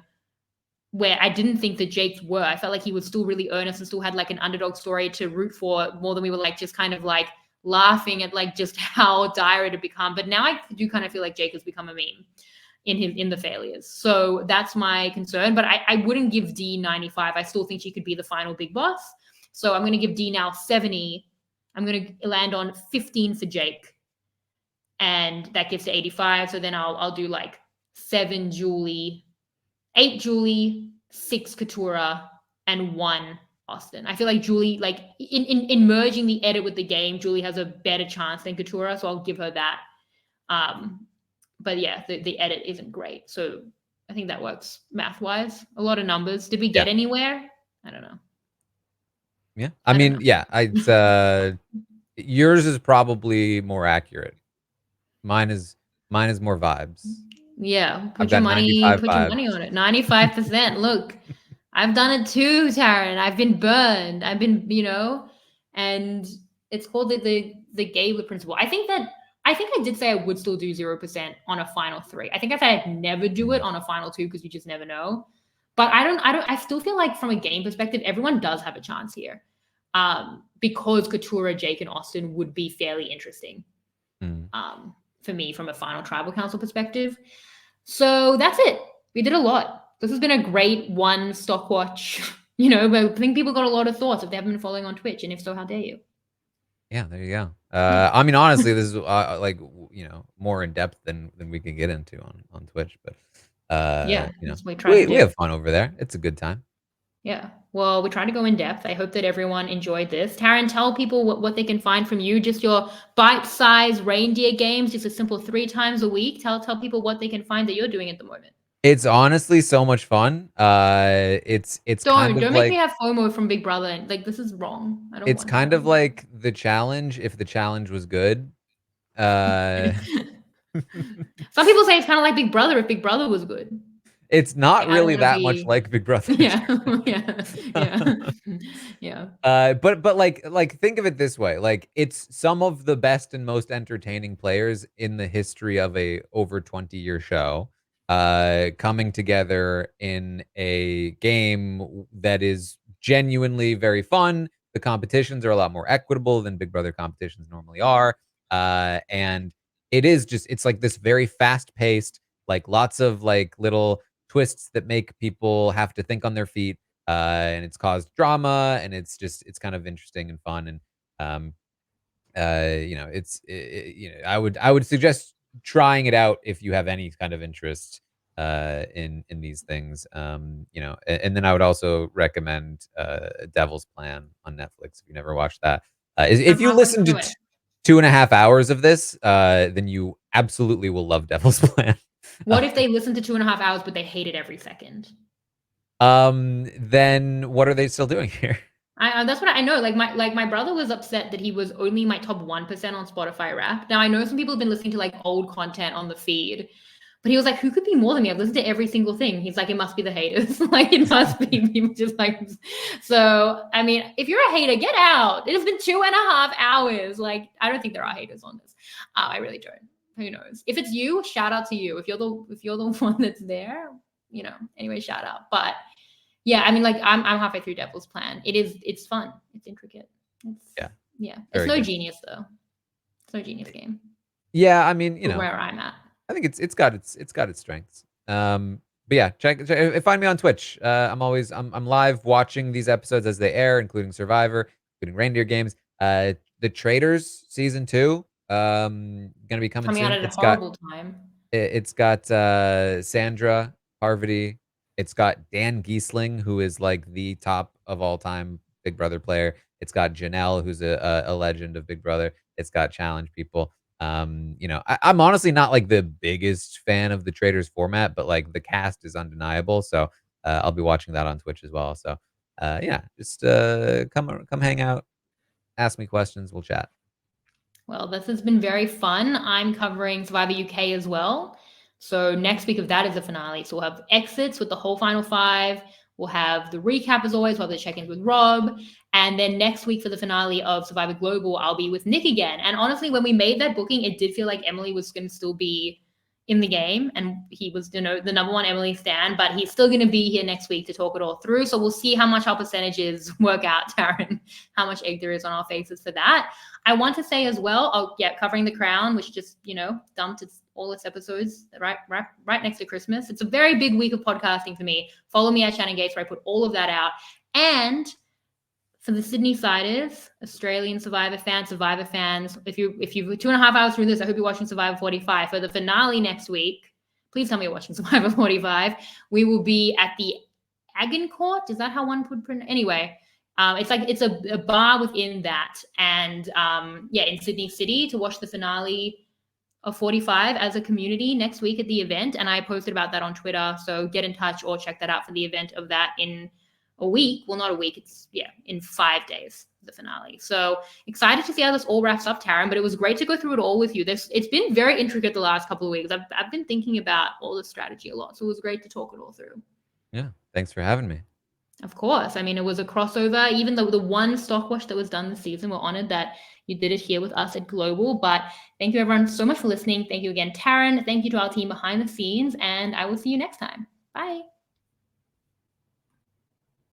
where I didn't think that Jake's were. I felt like he was still really earnest and still had like an underdog story to root for more than we were like just kind of like laughing at like just how dire it had become. But now I do kind of feel like Jake has become a meme in the failures. So that's my concern. But I wouldn't give D 95. I still think she could be the final big boss. So I'm going to give D now 70. I'm going to land on 15 for Jake. And that gives to 85. So then I'll do like 7 Julie, 8 Julie, 6 Katura, and 1 Austin. I feel like Julie, like in merging the edit with the game, Julie has a better chance than Katura, so I'll give her that. but yeah, the edit isn't great. So I think that works math-wise. A lot of numbers. Did we get anywhere? I don't know. Yeah. I mean, yeah, it's yours is probably more accurate. Mine is more vibes. Yeah, I've put your got money 95 on it. 95%. Look, I've done it too, Taran. I've been burned. I've been, and it's called the Gabler principle. I think I did say I would still do 0% on a final 3. I think I said I'd never do it on a final 2 because you just never know. But I still feel like from a game perspective, everyone does have a chance here. Because Katura, Jake, and Austin would be fairly interesting. For me, from a final tribal council perspective. So that's it. We did a lot. This has been a great one Stockwatch. But I think people got a lot of thoughts if they haven't been following on Twitch, and if so, how dare you? Yeah, there you go. I mean, honestly, this is like more in depth than we can get into on Twitch, but Yeah, we have fun over there. It's a good time. Yeah. Well, we try to go in depth. I hope that everyone enjoyed this. Taran, tell people what they can find from you. Just your bite-sized reindeer games, just a simple 3 times a week. Tell people what they can find that you're doing at the moment. It's honestly so much fun. It's kind of don't like, make me have FOMO from Big Brother. Like, this is wrong. I don't it's want kind that. of like the challenge if the challenge was good. Some people say it's kind of like Big Brother if Big Brother was good. It's not really that much like Big Brother. Yeah. But like think of it this way. Like, it's some of the best and most entertaining players in the history of a over 20-year show coming together in a game that is genuinely very fun. The competitions are a lot more equitable than Big Brother competitions normally are. And it's like this very fast-paced, like lots of like little twists that make people have to think on their feet, and it's caused drama, and it's kind of interesting and fun, and I would suggest trying it out if you have any kind of interest in these things. And then I would also recommend Devil's Plan on Netflix if you never watched that. If you listen to 2.5 hours of this, then you absolutely will love Devil's Plan. What if they listened to 2.5 hours, but they hated every second? Then what are they still doing here? That's what I know. Like my brother was upset that he was only my top 1% on Spotify RHAP. Now I know some people have been listening to like old content on the feed, but he was like, "Who could be more than me? I've listened to every single thing." He's like, "It must be the haters. Like it must be people just like." So I mean, if you're a hater, get out. It has been 2.5 hours. Like I don't think there are haters on this. I really don't. Who knows? If it's you, shout out to you. If you're the one that's there, Anyway, shout out. But yeah, I mean, like I'm halfway through Devil's Plan. It's fun. It's intricate. Yeah. It's no genius though. It's no genius game. Yeah, I mean, where I'm at. I think it's got its strengths. But yeah, find me on Twitch. I'm live watching these episodes as they air, including Survivor, including Reindeer Games. The Traders season 2, gonna be coming soon. Out at a horrible time. It's got Sandra Parvati. It's got Dan Giesling, who is like the top of all time Big Brother player. It's got Janelle, who's a legend of Big Brother. It's got challenge people. I'm honestly not like the biggest fan of the Traders format, but like the cast is undeniable. So I'll be watching that on Twitch as well. So just come hang out, ask me questions, we'll chat. Well, this has been very fun. I'm covering Survivor UK as well. So next week of that is the finale. So we'll have exits with the whole final 5. We'll have the recap as always. We'll have the check-ins with Rob. And then next week for the finale of Survivor Global, I'll be with Nick again. And honestly, when we made that booking, it did feel like Emily was going to still be in the game. And he was, the number 1 Emily stan, but he's still going to be here next week to talk it all through. So we'll see how much our percentages work out, Taran, how much egg there is on our faces for that. I want to say as well, covering The Crown, which just, dumped all its episodes right next to Christmas. It's a very big week of podcasting for me. Follow me at Shannon Gates, where I put all of that out. And for the Sydney siders, Australian Survivor fans, if you're 2.5 hours through this, I hope you're watching Survivor 45. For the finale next week, please tell me you're watching Survivor 45. We will be at the Agincourt. Is that how one would pronounce? Anyway, it's a bar within that, and in Sydney City to watch the finale of 45 as a community next week at the event. And I posted about that on Twitter. So get in touch or check that out for the event of that in a week. Well, not a week. It's in 5 days, the finale. So excited to see how this all wraps up, Taran. But it was great to go through it all with you. It's been very intricate the last couple of weeks. I've been thinking about all the strategy a lot. So it was great to talk it all through. Yeah. Thanks for having me. Of course. I mean, it was a crossover. Even though the one Stockwatch that was done this season, we're honored that you did it here with us at Global. But thank you, everyone, so much for listening. Thank you again, Taran. Thank you to our team behind the scenes. And I will see you next time. Bye.